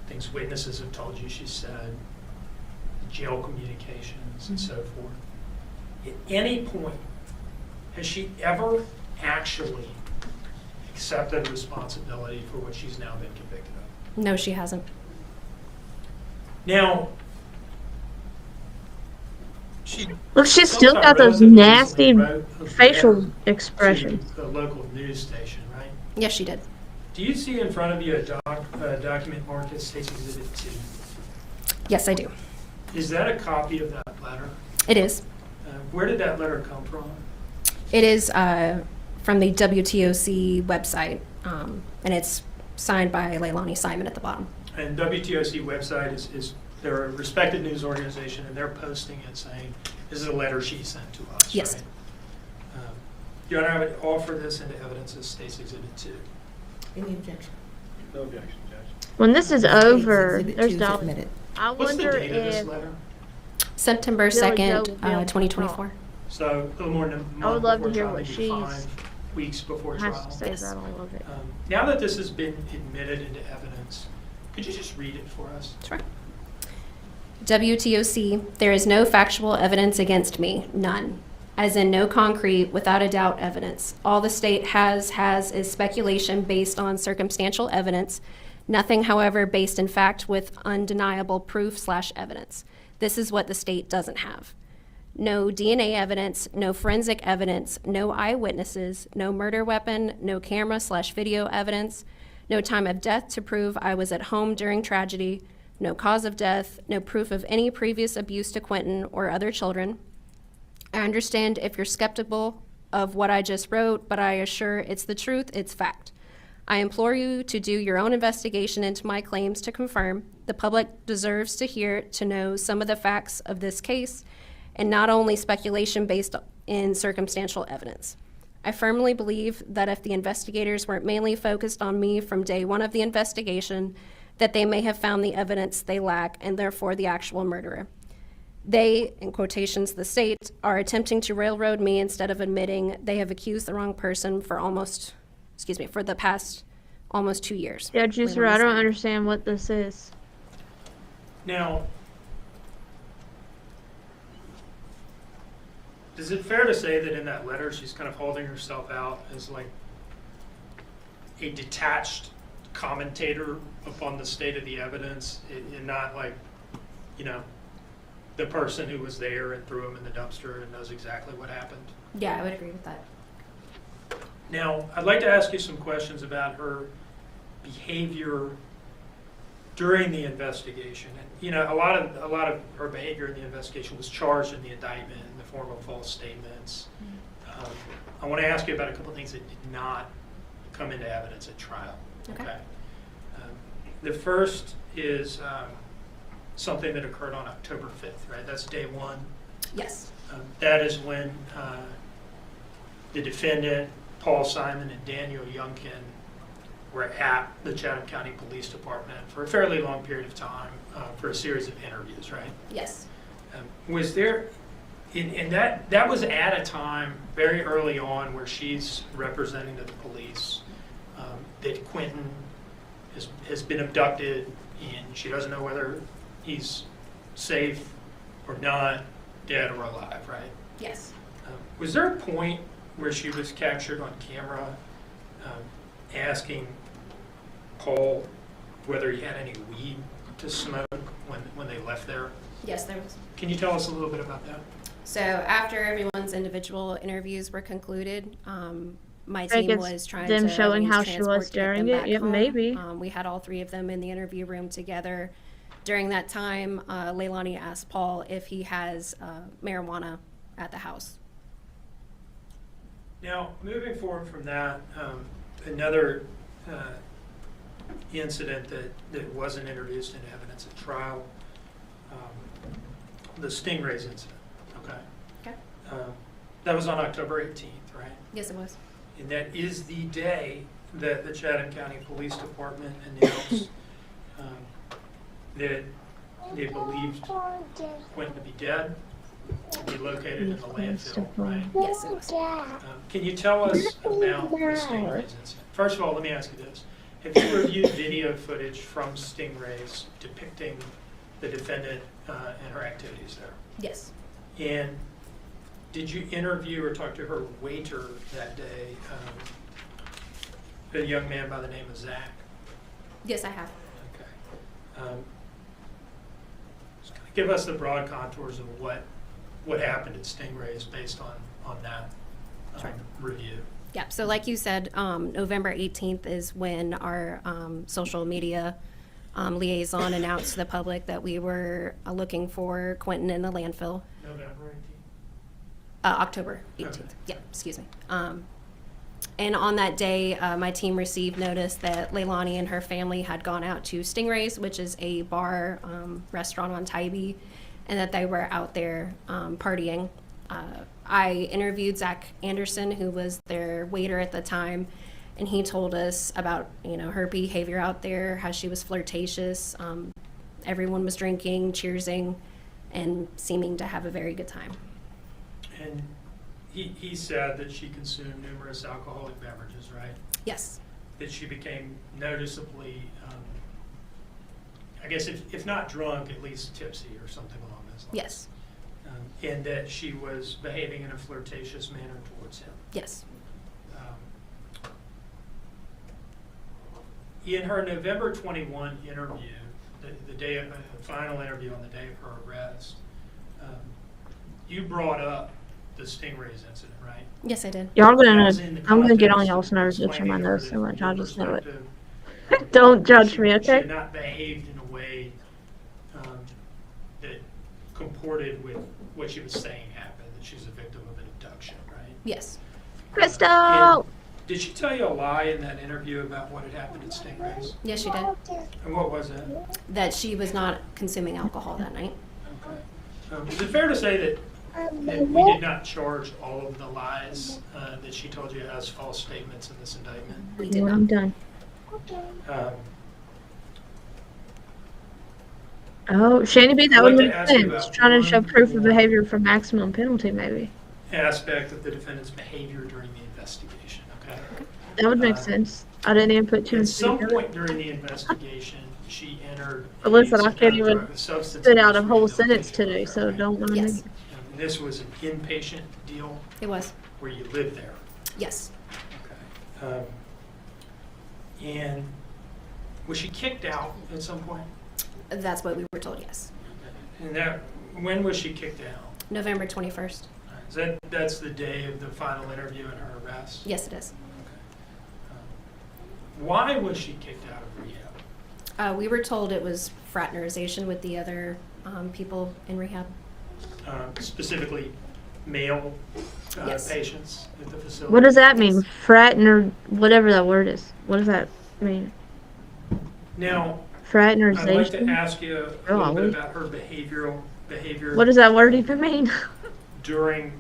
things witnesses have told you she said, jail communications and so forth, at any point, has she ever actually accepted responsibility for what she's now been convicted of? No, she hasn't. Now, Look, she's still sometime got those relatively nasty recently wrote a facial letter expressions. to the local news station, right? Yes, she did. Do you see in front of you a document marked as State's Exhibit 2? Yes, I do. Is that a copy of that letter? It is. Where did that letter come from? It is from the WTOC website, and it's signed by Leilani Simon at the bottom. And WTOC website is they're a respected news organization, and they're posting it saying, this is a letter she sent to us, Yes. right? Your Honor, I would offer this into evidence as State's Exhibit 2. Any objection? No objection, Judge. When this is over, Exhibit there's 2 is dollars. admitted. I What's the wonder date of this if letter? September Billy 2nd, Joe will 2024. So a little more than a month I would love to before hear trial, what maybe she's 5 weeks before has trial. to say about all of it. Now that this has been admitted into evidence, could you just read it for us? Sure. WTOC, there is no factual evidence against me, none. As in no concrete, without a doubt evidence. All the state has is speculation based on circumstantial evidence, nothing, however, based in fact with undeniable proof/evidence. This is what the state doesn't have. No DNA evidence, no forensic evidence, no eyewitnesses, no murder weapon, no camera/video evidence, no time of death to prove I was at home during tragedy, no cause of death, no proof of any previous abuse to Quentin or other children. I understand if you're skeptical of what I just wrote, but I assure it's the truth, it's fact. I implore you to do your own investigation into my claims to confirm. The public deserves to hear, to know some of the facts of this case, and not only speculation based in circumstantial evidence. I firmly believe that if the investigators weren't mainly focused on me from day one of the investigation, that they may have found the evidence they lack and therefore the actual murderer. They, in quotations, the state, are attempting to railroad me instead of admitting they have accused the wrong person for for the past almost 2 years. Yeah, Juicer, I don't understand what this is. Now, is it fair to say that in that letter she's kind of holding herself out as like a detached commentator upon the state of the evidence and not like, you know, the person who was there and threw him in the dumpster and knows exactly what happened? Yeah, I would agree with that. Now, I'd like to ask you some questions about her behavior during the investigation. And, you know, a lot of her behavior in the investigation was charged in the indictment in the form of false statements. I want to ask you about a couple things that did not come into evidence at trial. Okay. The first is something that occurred on October 5th, right? That's day one. Yes. That is when the defendant, Paul Simon and Daniel Youngkin, were at the Chatham County Police Department for a fairly long period of time for a series of interviews, right? Yes. Was there, and that was at a time very early on where she's representing to the police that Quentin has been abducted and she doesn't know whether he's safe or not, dead or alive, right? Yes. Was there a point where she was captured on camera asking Paul whether he had any weed to smoke when they left there? Yes, there was. Can you tell us a little bit about that? So after everyone's individual interviews were concluded, my Like team it's was trying them to showing arrange how she transport was to get them during it? back Yeah, home. maybe. We had all three of them in the interview room together. During that time, Leilani asked Paul if he has marijuana at the house. Now, moving forward from that, another incident that wasn't introduced into evidence at trial, the Stingrays incident, okay? Okay. That was on October 18th, right? Yes, it was. And that is the day that the Chatham County Police Department announced that they believed Quentin to be dead, to be located in the landfill, right? Yes, it was. Can you tell us about the Stingrays incident? First of all, let me ask you this. Have you reviewed video footage from Stingrays depicting the defendant and her activities there? Yes. And did you interview or talk to her waiter that day, a young man by the name of Zach? Yes, I have. Okay. Just kind of give us the broad contours of what happened at Stingrays based on that Sure. review. Yeah, so like you said, November 18th is when our social media liaison announced to the public that we were looking for Quentin in the landfill. November 18th. October 18th. Okay. Yeah, excuse me. And on that day, my team received notice that Leilani and her family had gone out to Stingrays, which is a bar restaurant on Tybee, and that they were out there partying. I interviewed Zach Anderson, who was their waiter at the time, and he told us about, you know, her behavior out there, how she was flirtatious. Everyone was drinking, cheersing, and seeming to have a very good time. And he said that she consumed numerous alcoholic beverages, right? Yes. That she became noticeably I guess if not drunk, at least tipsy or something along those lines. Yes. And that she was behaving in a flirtatious manner towards him. Yes. In her November 21 interview, the day of the final interview on the day of her arrest, you brought up the Stingrays incident, right? Yes, I did. Y'all That gonna, was in the I'm gonna get on context y'all's of nerves if explaining someone to her knows that so much. from I'll your just know it. perspective, Don't judge me, She okay? had not behaved in a way that comported with what she was saying happened, that she's a victim of an abduction, right? Yes. Crystal! And did she tell you a lie in that interview about what had happened at Stingrays? Yes, she did. And what was it? That she was not consuming alcohol that night. Okay. Is it fair to say that we did not charge all of the lies that she told you as false statements in this indictment? We did I'm not. done. Um, Oh, Shani B, that I'd would like to make ask you sense. about Trying to show one proof of more- behavior for maximum penalty, maybe. Aspect of the defendant's behavior during the investigation, okay? That would make Uh, sense. I didn't even put two At and two some together. point during the investigation, she entered. But listen, some I kind can't of even drug- substance spit out a abuse whole sentence rehabilitation today, so program, don't mind Yes. me. And this was an inpatient deal It was. where you lived there. Yes. Okay. And was she kicked out at some point? That's what we were told, yes. And when was she kicked out? November 21st. That's the day of the final interview and her arrest? Yes, it is. Why was she kicked out of rehab? We were told it was fraternization with the other people in rehab. Specifically male Yes. patients at the facility? What does that mean? Yes. Fratin or whatever that word is. What does that mean? Now, I'd like to Fraternization? ask you a little bit Golly. about her behavior What does that word even mean? during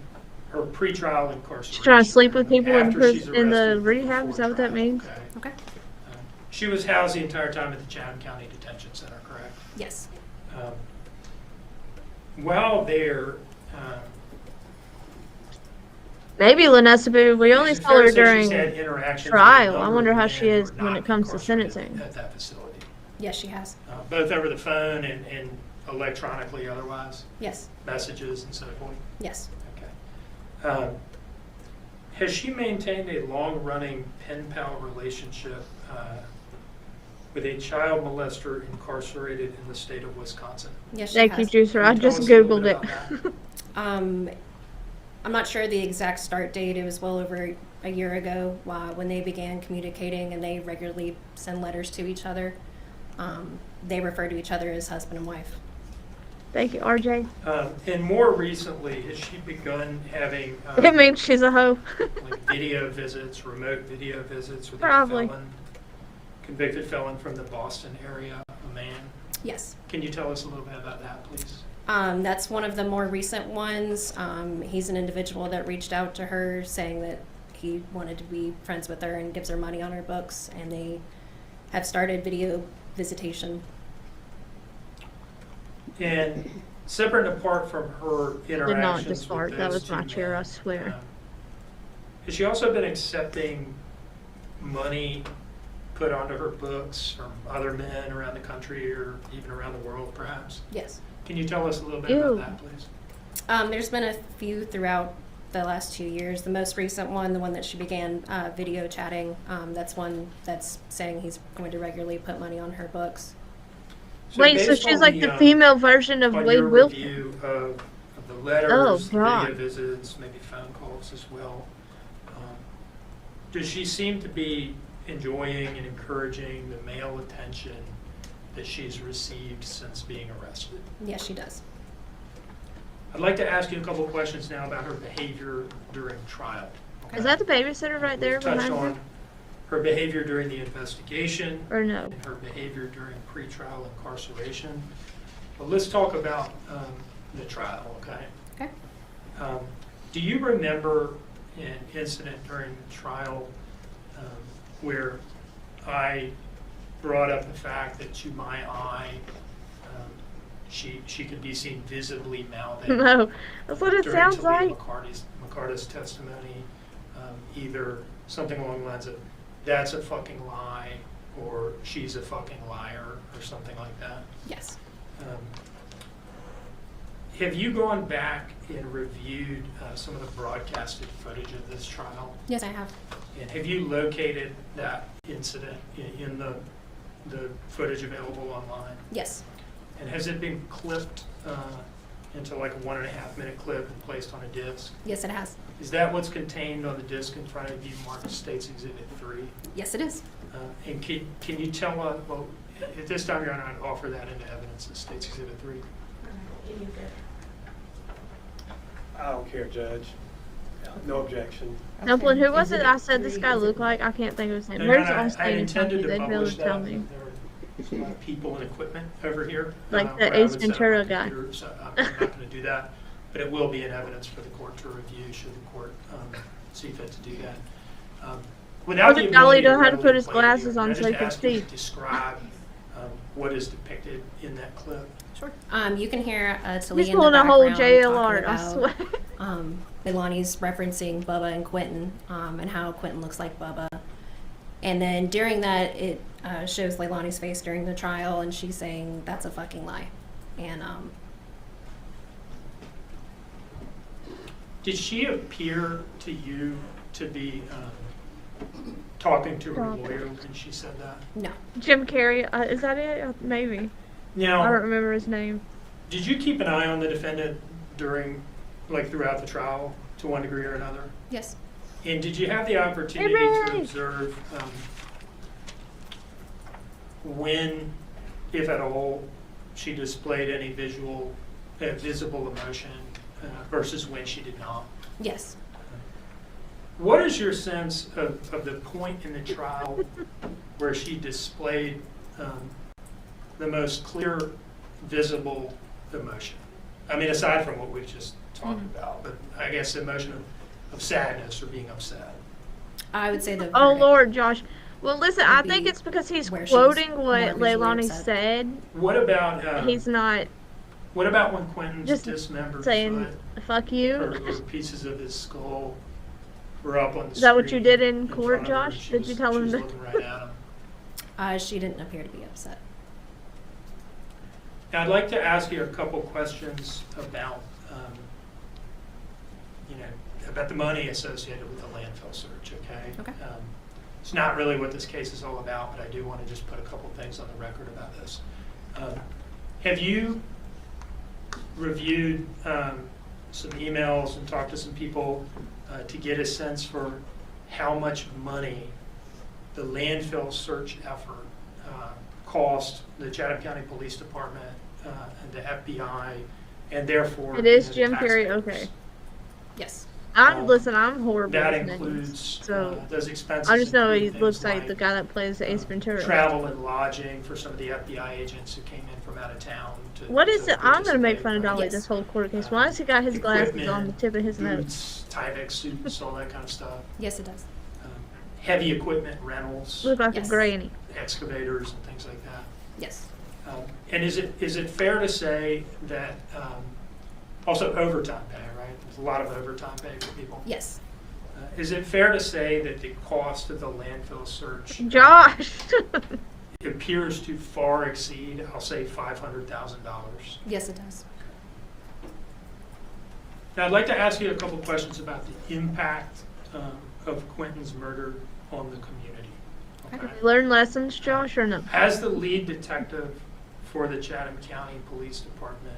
her pretrial incarceration. She's trying to sleep with people in, After she's in the arrested rehab? Is before that what that trial, means? okay? Okay. She was housed the entire time at the Chatham County Detention Center, correct? Yes. While there, Maybe Linesabu, we only is it saw fair her to say she's during had interactions with a trial. I number wonder of how men she who is are when not it comes to incarcerated sentencing. at that facility, Yes, she has. both over the phone and electronically otherwise, Yes. messages and so forth? Yes. Okay. Has she maintained a long-running pen pal relationship with a child molester incarcerated in the state of Wisconsin? Yes, she Thank you, has. Juicer. Can I you tell just us a little Googled bit it. about that? I'm not sure the exact start date. It was well over a year ago when they began communicating, and they regularly send letters to each other. They refer to each other as husband and wife. Thank you, RJ. And more recently, has she begun having It means she's a hoe. like video visits, remote video visits with Probably. a felon, convicted felon from the Boston area, a man? Yes. Can you tell us a little bit about that, please? That's one of the more recent ones. He's an individual that reached out to her saying that he wanted to be friends with her and gives her money on her books, and they have started video visitation. And separate and apart from her Did not interactions just with fart. That those was my two chair, men, I swear. has she also been accepting money put onto her books from other men around the country or even around the world, perhaps? Yes. Can you tell us a little bit Ew. about that, please? There's been a few throughout the last 2 years. The most recent one, the one that she began video chatting, that's one that's saying he's going to regularly put money on her books. Wait, so based she's on like the um, female version of on Wade your Wilson. review of the letters, Oh, the God. video visits, maybe phone calls as well, does she seem to be enjoying and encouraging the male attention that she's received since being arrested? Yes, she does. I'd like to ask you a couple questions now about her behavior during trial. Is that the babysitter right there We've touched behind on her? her behavior during the investigation, Or no? and her behavior during pretrial incarceration. But let's talk about the trial, okay? Okay. Do you remember an incident during the trial where I brought up the fact that to my eye, she could be seen visibly mouthing No. That's what it during sounds Talia like. McCarty's testimony, either something along the lines of, "That's a fucking lie," or she's a fucking liar or something like that. Yes. Um, Have you gone back and reviewed some of the broadcasted footage of this trial? Yes, I have. And have you located that incident in the footage available online? Yes. And has it been clipped into like a 1.5 minute clip and placed on a disc? Yes, it has. Is that what's contained on the disc in front of you, marked State's Exhibit 3? Yes, it is. And can you tell us, well, at this time, Your Honor, I'd offer that into evidence as State's Exhibit 3. I don't care, Judge. No objection. Dumpling, who was it I said this guy looked like? I can't think of his name. No, Where's Your Honor, on I stage in front of intended you? to They'd be able publish to tell that. me. There's a lot of people and equipment over here. Like the where I Ace would set up Ventura my guy. computer, so I'm not going to do that. But it will be in evidence for the court to review should the court see fit to do that. Without the Wasn't Dolly ability to know how to put his play it glasses here, on can I so he just could ask you see? to describe what is depicted in that clip? Sure. You can hear He's Talia in the pulling a whole background jail talking art, I about, swear. Leilani's referencing Bubba and Quentin, and how Quentin looks like Bubba. And then during that, it shows Leilani's face during the trial, and she's saying, "That's a fucking lie." And Did she appear to you to be talking to her lawyer when she said that? no. Jim Carrey, is that it? Maybe. I don't Now, remember his name. did you keep an eye on the defendant throughout the trial to one degree or another? Yes. And did you have the opportunity Hey, to Ray! observe when, if at all, she displayed any visible emotion versus when she did not? Yes. What is your sense of the point in the trial where she displayed the most clear, visible emotion? I mean, aside from what we've just talked about, but I guess the emotion of sadness or being upset. I would say the Oh verdict. Lord, Josh. Well, listen, I Would think be it's because he's where she was quoting more what visually Leilani upset. said. What about He's not what about when Quentin's just dismembered saying foot "fuck you." or pieces of his skull were up on the Is that what you screen did in front court, of her, and Josh? she Did was- you tell she him was to- looking right at him? She didn't appear to be upset. Now, I'd like to ask you a couple questions about, about the money associated with the landfill search, okay? Okay. It's not really what this case is all about, but I do want to just put a couple things on the record about this. Have you reviewed some emails and talked to some people to get a sense for how much money the landfill search effort cost the Chatham County Police Department and the FBI, and therefore It is the Jim Carrey. taxpayers? Okay. Yes. Listen, I'm horrible. That with names, includes so those expenses. I just know he include looks things like the guy that plays Ace Ventura. travel and lodging for some of the FBI agents who came in from out of town. What is to it? I'm gonna make fun of participate, Dolly Yes. this whole court case. Why has he got his glasses Equipment, on the tip of his nose? boots, Tyvek suits, all that kind of stuff. Yes, it does. Heavy equipment rentals, Look like Yes. a granny. excavators and things like that. Yes. And is it fair to say that, also overtime pay, right? There's a lot of overtime pay for people. Yes. Is it fair to say that the cost of the landfill search Josh. appears to far exceed, I'll say, $500,000? Yes, it does. Now, I'd like to ask you a couple questions about the impact of Quentin's murder on the community. Okay? Learn lessons, Josh, or no? As the lead detective for the Chatham County Police Department,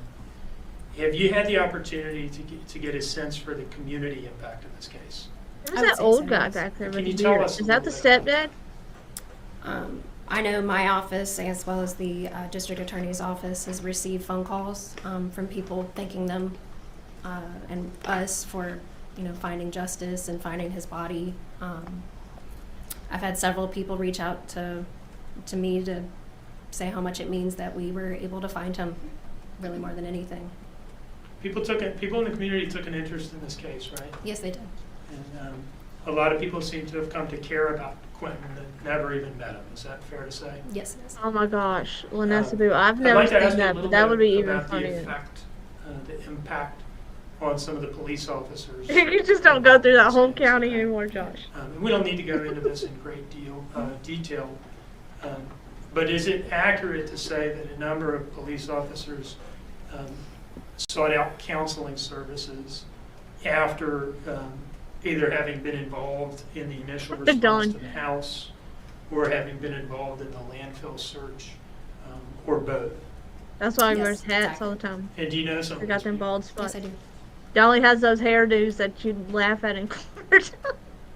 have you had the opportunity to get a sense for the community impact of this case? Who's I would that say old so, guy yes. back there Can with you the tell beard? us a Is that the little bit stepdad? I know my office, as well as the district attorney's office, has received phone calls from people thanking them and us for, finding justice and finding his body. I've had several people reach out to me to say how much it means that we were able to find him, really more than anything. People in the community took an interest in this case, right? Yes, they did. And a lot of people seem to have come to care about Quentin that never even met him. Is that fair to say? Yes, it is. Oh my gosh, Lanessa Boo. I've I'd never like to ask seen you a that, little but that bit would be even about the funnier. effect, the impact on some of the police officers. You just don't go through that whole county anymore, Josh. And we don't need to go into this in great detail. But is it accurate to say that a number of police officers sought out counseling services after either having been involved in the initial response to the house or having been involved in the landfill search, or both? That's why he Yes, wears hats exactly. all the time. And do you know some They of got these them people? bald spots. Yes, I do. Dolly has those hairdos that you'd laugh at in court.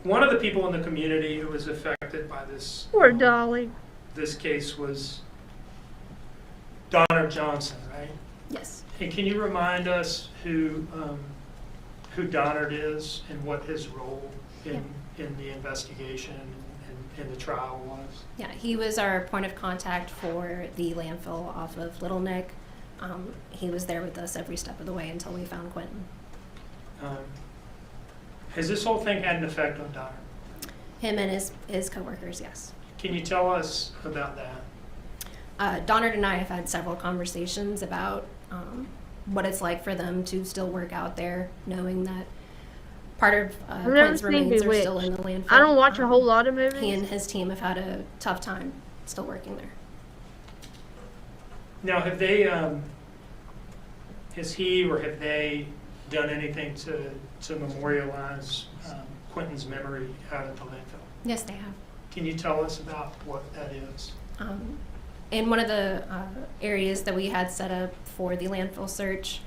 One of the people in the community who was affected by this Poor Dolly. this case was Donner Johnson, right? Yes. And can you remind us who Donner is and what his role in the investigation and the trial was? Yeah, he was our point of contact for the landfill off of Little Neck. He was there with us every step of the way until we found Quentin. Has this whole thing had an effect on Donner? Him and his coworkers, yes. Can you tell us about that? Donard and I have had several conversations about what it's like for them to still work out there, knowing that part of never Quentin's seen remains are still Bewitched. in the landfill. I don't watch a whole lot of He movies. and his team have had a tough time still working there. Now, have they, has he or have they done anything to memorialize Quentin's memory out at the landfill? Yes, they have. Can you tell us about what that is? In one of the areas that we had set up for the landfill search,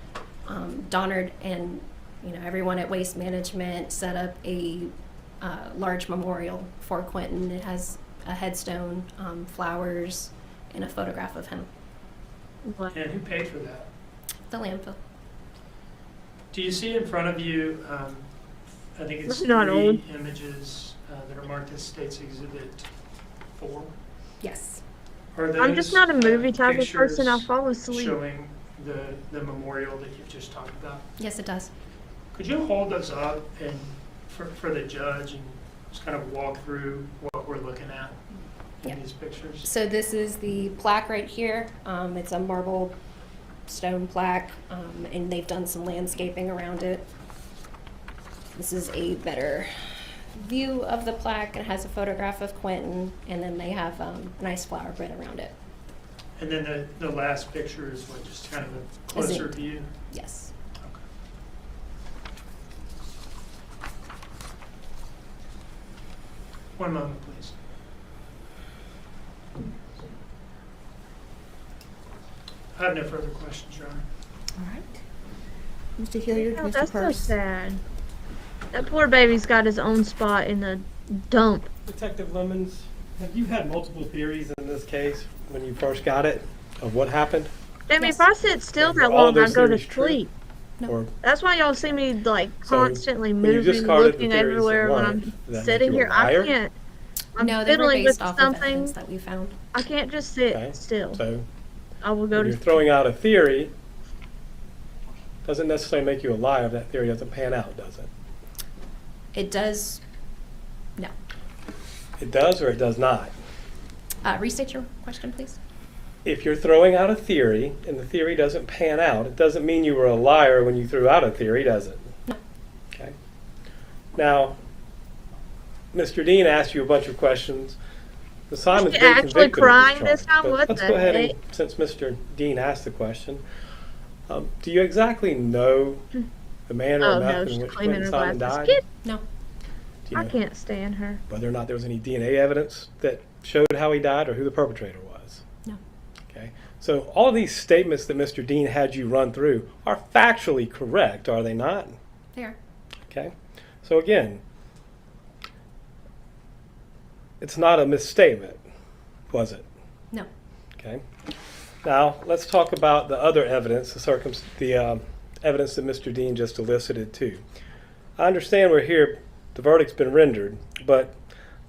Donard and everyone at Waste Management set up a large memorial for Quentin. It has a headstone, flowers, and a photograph of him. What? And who paid for that? The landfill. Do you see in front of you, I think it's That's not three old. images that are marked as State's Exhibit 4? Yes. Are I'm just those, not a movie type of pictures person. I'll fall asleep. showing the memorial that you've just talked about? Yes, it does. Could you hold those up and for the judge and just kind of walk through what we're looking at in Yeah. these pictures? So this is the plaque right here. It's a marble stone plaque, and they've done some landscaping around it. This is a better view of the plaque. It has a photograph of Quentin, and then they have a nice flower bed around it. And then the last picture is what, just kind of a closer it? view? Yes. One moment, please. I have no further questions, Your Honor. All right. Mr. Hilliard, Oh, Mr. that's so Purse. sad. That poor baby's got his own spot in the dump. Detective Lemons, have you had multiple theories in this case when you first got it of what happened? Jamie, Yes. if I sit still Were that all long, I those go to theories true? sleep. No. Or That's why y'all see me like So, constantly when you moving, discarded the looking theories that everywhere when weren't, I'm does that sitting make you a here. I liar? can't. I'm No, they were fiddling based with off of something. evidence that we found. I can't just sit Okay. still. so I will go when to you're throwing out a theory, doesn't necessarily make you a liar if that theory doesn't pan out, does it? It does. No. It does or it does not? Restate your question, please. If you're throwing out a theory and the theory doesn't pan out, it doesn't mean you were a liar when you threw out a theory, does it? No. Okay. Now, Mr. Dean asked you a bunch of questions. The Simon's she been actually convicted of crying charge, this time? but What let's the go ahead heck? and, since Mr. Dean asked the question, do you exactly know the manner Oh or no, method in she's which cleaning Quentin her Simon glasses. died? Get, No. Do you I know can't stand her. whether or not there was any DNA evidence that showed how he died or who the perpetrator was? No. Okay. So all of these statements that Mr. Dean had you run through are factually correct, are they not? There. Okay. So again, it's not a misstatement, was it? No. Okay. Now let's talk about the other evidence, the evidence that Mr. Dean just elicited too. I understand we're here, the verdict's been rendered, but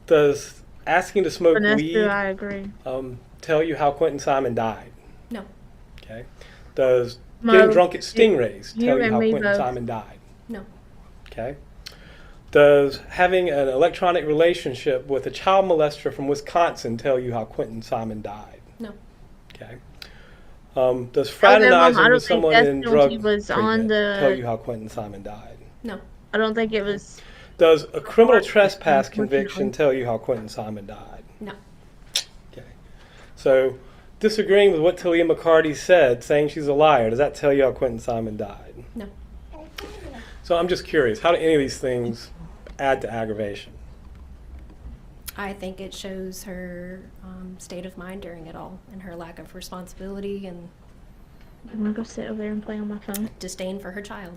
does asking to smoke Vanessa, weed I agree. tell you how Quentin Simon died? No. Okay. Does Mo, getting drunk at Stingrays you tell you and how me Quentin both. Simon died? No. Okay. Does having an electronic relationship with a child molester from Wisconsin tell you how Quentin Simon died? No. Okay. Does Mom, I fraternizing don't with think someone that's in when drug he was on treatment the- tell you how Quentin Simon died? No. I don't think it was. Does a criminal trespass Unfortunately. conviction tell you how Quentin Simon died? No. Okay. So, disagreeing with what Talia McCarty said, saying she's a liar, does that tell you how Quentin Simon died? No. So I'm just curious, how do any of these things add to aggravation? I think it shows her state of mind during it all and her lack of responsibility and I'm gonna go sit over there and play on my phone. disdain for her child.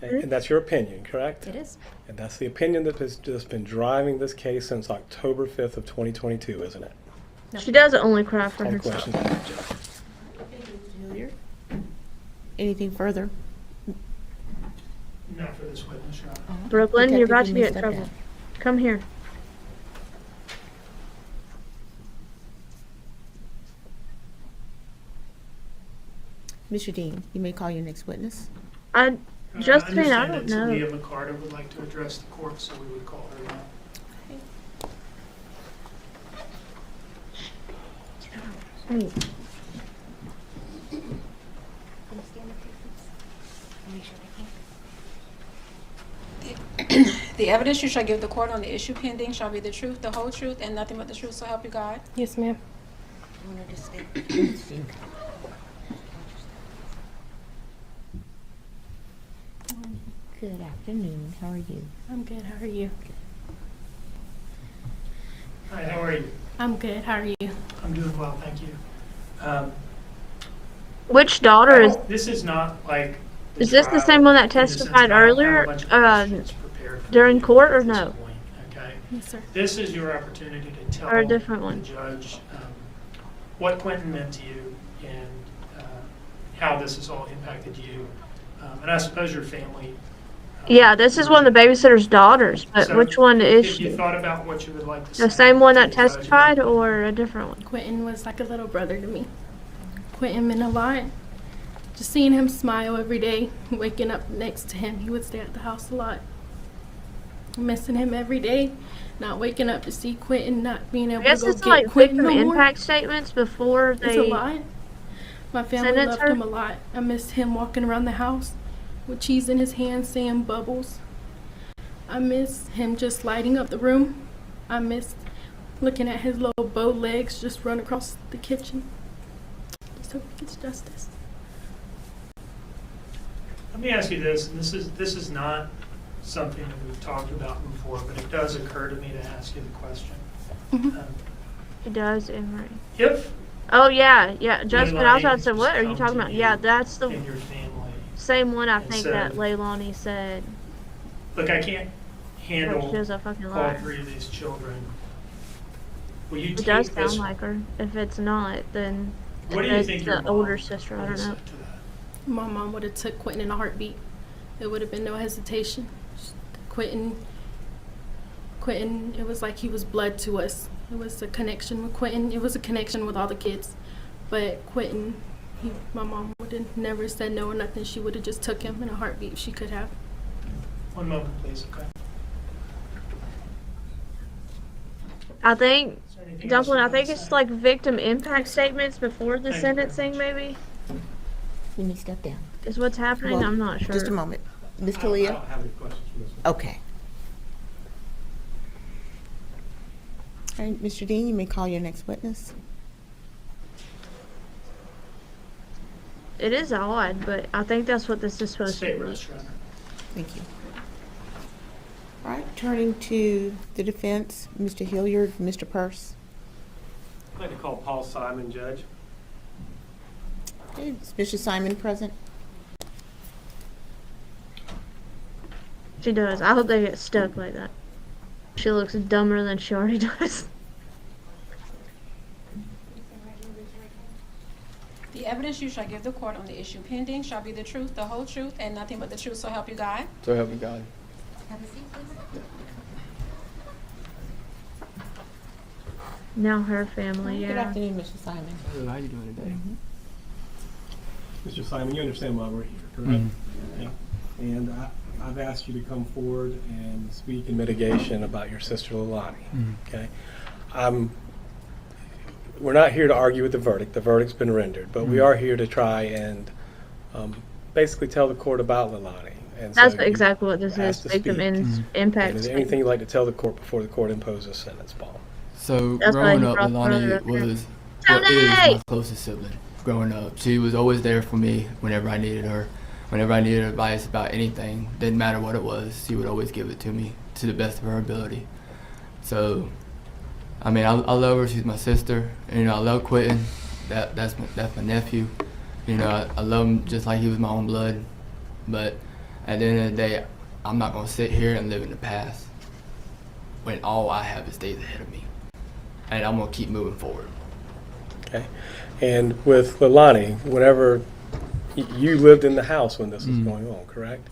Okay, and that's your opinion, correct? It is. And that's the opinion that has just been driving this case since October 5th of 2022, isn't it? No. She doesn't only cry for All the herself. questions. Anything further? Not for this witness, Your Honor. Brooklyn, you're about to Detective, get you in may trouble. step Come here. Mr. Dean, you may call your next witness. Josephine, I understand don't that know. Talia McCarter would like to address the court, so we would call her now. Hey, The evidence you shall give the court on the issue pending shall be the truth, the whole truth, and nothing but the truth, so help you God. Yes, ma'am. Good afternoon. How are you? I'm good. How are you? Hi, how are you? I'm good. How are you? I'm doing well, thank you. which daughter is? This is not like. Is this the trial same one that in the sense testified that I have a earlier, bunch of questions prepared for during you court, or at this no? point, Okay. Yes, sir. This is your opportunity to tell Or a different one? the judge what Quentin meant to you and how this has all impacted you. And I suppose your family. Yeah, this is one of the babysitter's daughters, but So, which one is If you she? thought about what you would like to say. The same one to that the judge testified, about- or a different one? Quentin was like a little brother to me. Quentin meant a lot. Just seeing him smile every day, waking up next to him, he would stay at the house a lot. Missing him every day, not waking up to see Quentin, not being able I guess to go it's get like Quentin victim no more. impact statements before It's a they. lot. My family sentence loved her? him a lot. I missed him walking around the house with cheese in his hand, saying bubbles. I miss him just lighting up the room. I miss looking at his little bow legs just run across the kitchen. Just hope he gets justice. Let me ask you this, and this is not something that we've talked about before, but it does occur to me to ask you the question. Mhm. It does, Emery. If Oh yeah, yeah. Josephine, I was about to say, Leilani what are you just talking come about? to Yeah, you that's the in your family, same one I and think said- that Leilani said. look, I can't She handle was a fucking all liar. three of these children. Will you It take does this? sound like her. If it's not, then What do you it's think your the mom older sister. I would don't have know. said to that? My mom would have took Quentin in a heartbeat. There would have been no hesitation. Quentin, it was like he was blood to us. It was a connection with Quentin. It was a connection with all the kids. But Quentin, my mom would have never said no or nothing. She would have just took him in a heartbeat if she could have. One moment, please, okay? I think, Is there anything else Dumpling, you'd I like think to it's say? like victim impact statements before the Thank you very sentencing, much. maybe, You may step down. is what's happening. Well, I'm not sure. Just a moment. Ms. I Talia? don't have any questions for this one. Okay. All right, Mr. Dean, you may call your next witness. It is odd, but I think that's what this is supposed State to be. restaurant. Thank you. All right, turning to the defense, Mr. Hilliard, Mr. Purse. I'd like to call Paul Simon, Judge. Okay, is Mr. Simon present? She does. I hope they get stuck like that. She looks dumber than she already does. The evidence you shall give the court on the issue pending shall be the truth, the whole truth, and nothing but the truth, so help you God. So help me God. Now her family, Good yeah. afternoon, Mr. Simon. Hello, how you doing today? Mr. Simon, you understand why we're here, correct? Yeah. And I've asked you to come forward and speak in mitigation about your sister Leilani, okay? We're not here to argue with the verdict. The verdict's been rendered, but we are here to try and basically tell the court about Leilani. And so That's you exactly what this is. asked to Victim speak. impact. And is there anything you'd like to tell the court before the court imposes a sentence, Paul? So That's why growing he up, brought the brother Leilani up here. was Tony! my closest sibling growing up. She was always there for me whenever I needed her. Whenever I needed advice about anything, didn't matter what it was, she would always give it to me to the best of her ability. So, I mean, I love her. She's my sister. And, I love Quentin. That's my nephew. I love him just like he was my own blood. But at the end of the day, I'm not going to sit here and live in the past when all I have is days ahead of me. And I'm going to keep moving forward. Okay. And with Leilani, whenever you lived in the house when this was going on, correct?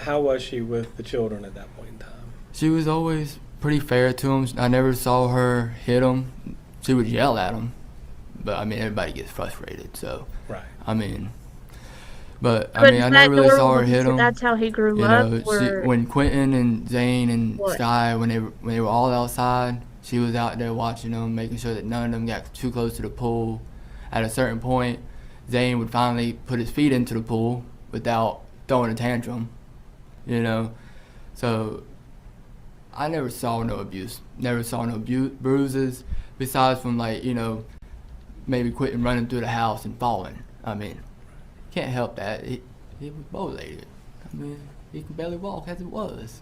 How was she with the children at that point in time? She was always pretty fair to them. I never saw her hit them. She would yell at them. But, I mean, everybody gets frustrated, so. Right. I mean, I never really saw her hit them. That's how he grew up? When Quentin and Zane and Sky, when they were all outside, she was out there watching them, making sure that none of them got too close to the pool. At a certain point, Zane would finally put his feet into the pool without throwing a tantrum, So I never saw no abuse, never saw no bruises, besides from maybe Quentin running through the house and falling. I mean, can't help that. He was bow-legged. I mean, he can barely walk as it was.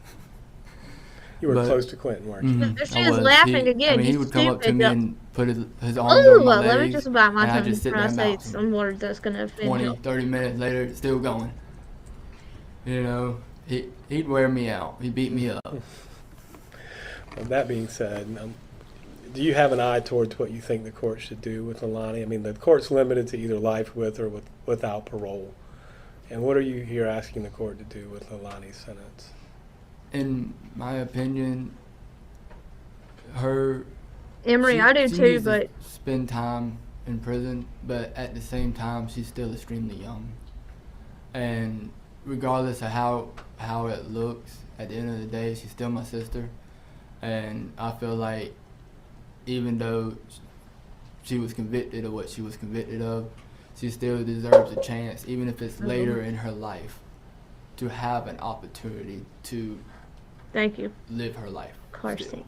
You were close to Quentin, weren't you? She was laughing again. He would come up to me and put his arms on my legs. Let me just bite my tongue before I say some words that's going to offend 20, 30 minutes later, still going. He'd wear me out. He'd beat me up. Well, that being said, do you have an eye towards what you think the court should do with Leilani? I mean, the court's limited to either life with or without parole. And what are you here asking the court to do with Leilani's sentence? In my opinion, Emery, I do she too, needs but to spend time in prison, but at the same time, she's still extremely young. And regardless of how it looks, at the end of the day, she's still my sister. And I feel like even though she was convicted of what she was convicted of, she still deserves a chance, even if it's later in her life, to have an opportunity to thank you. Live her life. Of course. Still.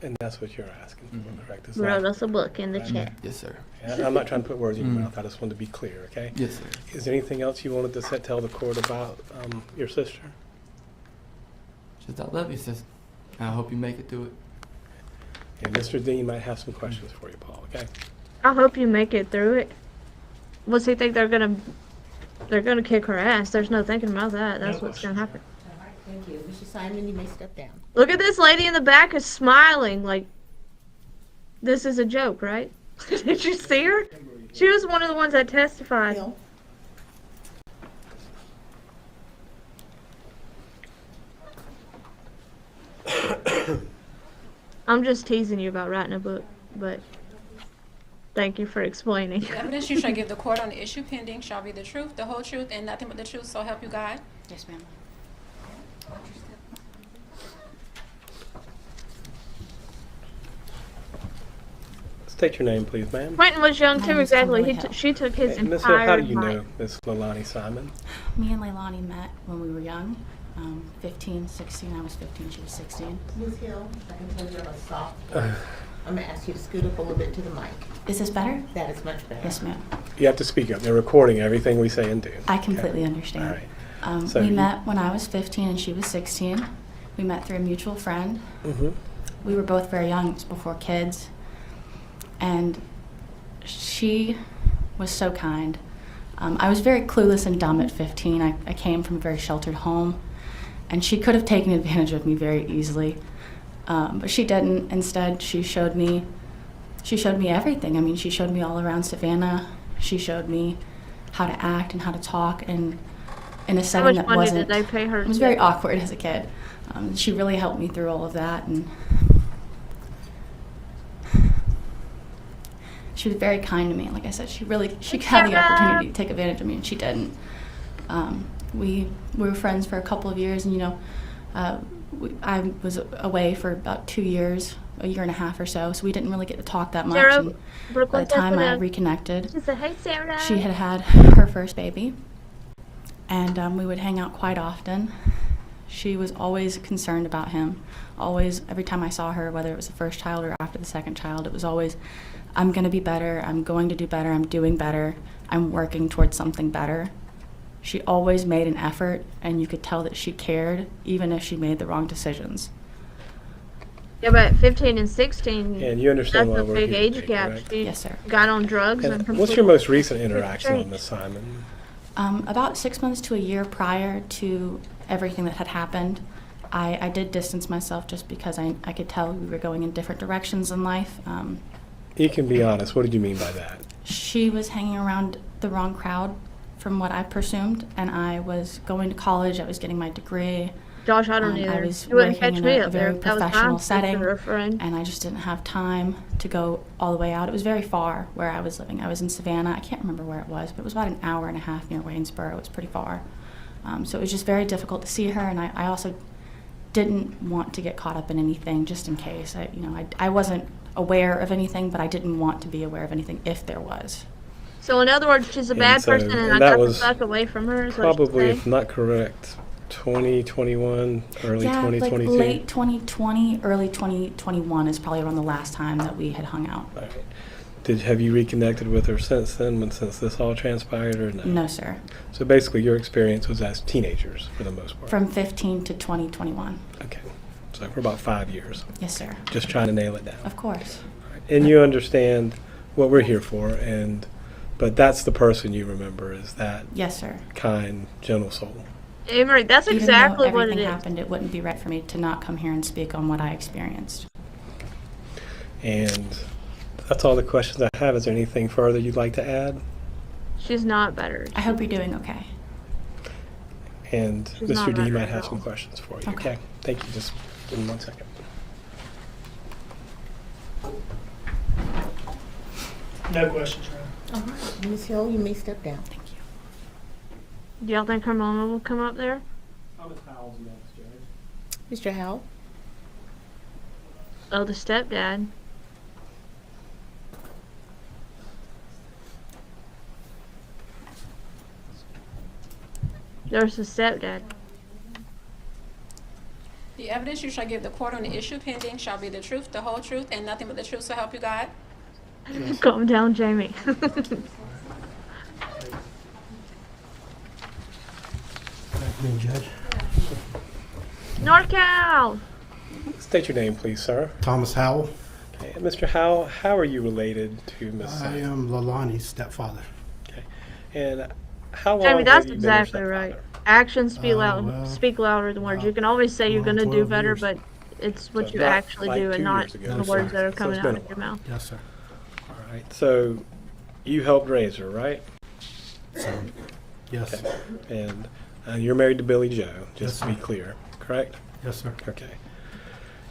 And that's what you're asking for, correct? Wrote us a book in the chat. Yes, sir. I'm not trying to put words in your mouth. I just wanted to be clear, okay? Yes, sir. Is there anything else you wanted to tell the court about your sister? Just I love you, sister. I hope you make it through it. And Mr. Dean might have some questions for you, Paul, okay? I hope you make it through it. What's he think they're gonna kick her ass? There's no thinking about that. That's what's gonna happen. All right, thank you. Mr. Simon, you may step down. Look at this lady in the back is smiling like this is a joke, right? Did you see her? She was one of the ones that testified. Bill? I'm just teasing you about writing a book, but thank you for explaining. The evidence you shall give the court on the issue pending shall be the truth, the whole truth, and nothing but the truth, so help you God. Yes, ma'am. State your name, please, ma'am. Quentin was young My too, name's exactly. Kimberly Hill. She took his Hey, Miss entire Hill, how do you life. know Miss Leilani Simon? Me and Leilani met when we were young, 15, 16. I was 15, she was 16. Ms. Hill, I can tell you have a soft voice. I'm going to ask you to scoot up a little bit to the mic. Is this better? That is much better. Yes, ma'am. You have to speak up. They're recording everything we say and do. I completely All understand. right. So We you- met when I was 15 and she was 16. We met through a mutual friend. Mhm. We were both very young, it was before kids. And she was so kind. I was very clueless and dumb at 15. I came from a very sheltered home, and she could have taken advantage of me very easily. But she didn't. Instead, she showed me everything. I mean, she showed me all around Savannah. She showed me how to act and how to talk in a How setting much that money wasn't. did they pay her? It was very awkward as a kid. She really helped me through all of that, and she was very kind to me. Like I said, she had the opportunity to take advantage of me, and she didn't. We were friends for a couple of years, and I was away for about 2 years, a year and a half or so we didn't really get to talk that much. Sarah, And by Brooklyn the time I President. reconnected, She said, "Hey, Sarah." she had her first baby, and we would hang out quite often. She was always concerned about him. Always, every time I saw her, whether it was the first child or after the second child, it was always, I'm going to be better. I'm going to do better. I'm doing better. I'm working towards something better. She always made an effort, and you could tell that she cared, even if she made the wrong decisions. Yeah, but 15 and 16, And you understand that's why a we're big here age today, gap. correct? She Yes, sir. got on drugs and And completely. what's your most recent interaction on this, Simon? About 6 months to a year prior to everything that had happened, I did distance myself just because I could tell we were going in different directions in life. You can be honest. What did you mean by that? She was hanging around the wrong crowd from what I presumed, and I was going to college. I was getting my degree. Josh, I don't either. I was You wouldn't working catch in me a up there. very That was professional fine. setting, Her friend. and I just didn't have time to go all the way out. It was very far where I was living. I was in Savannah. I can't remember where it was, but it was about an hour and a half near Waynesboro. It was pretty far. So it was just very difficult to see her, and I also didn't want to get caught up in anything just in case. I wasn't aware of anything, but I didn't want to be aware of anything if there was. So in other words, she's a bad person, and I that got the was fuck away from her. Is probably, what if not correct, 2021, early Yeah, 2022. like late 2020, early 2021 is probably around the last time that we had hung out. All right. Have you reconnected with her since then, since this all transpired, or no? No, sir. So basically, your experience was as teenagers for the most part. From 15 to 2021. Okay. So for about 5 years. Yes, sir. Just trying to nail it down. Of course. And you understand what we're here for, but that's the person you remember, is that Yes, sir. kind, gentle soul. Amory, that's Even exactly though what it everything is. happened, it wouldn't be right for me to not come here and speak on what I experienced. And that's all the questions I have. Is there anything further you'd like to add? She's not better. I hope you're doing okay. And She's not Mr. D better might at have all. some questions for you. Okay. Thank you. Just give me 1 second. No questions, Ron. All right, Ms. Hill, you may step down. Thank you. Do y'all think her mama will come up there? Thomas Howell's next, Judge. Mr. Howell? Oh, the stepdad. There's the stepdad. The evidence you shall give the court on the issue pending shall be the truth, the whole truth, and nothing but the truth, so help you God. Calm down, Jamie. Afternoon, Judge. NorCal! State your name, please, sir. Thomas Howell. Okay. And Mr. Howell, how are you related to Miss I Simon? am Leilani's stepfather. Okay. And how long Jamie, have that's you been her exactly right. stepfather? Actions speak well, speak louder than words. You can always say you're going to do 12 better, years. but it's what So you not actually like do 2 and not years ago. the No, words sir. that are So coming it's out been of a your while. mouth. Yes, sir. All right. So you helped raise her, right? So, yes. Okay. And you're married to Billy Joe, just Yes, to be sir. clear, correct? Yes, sir. Okay.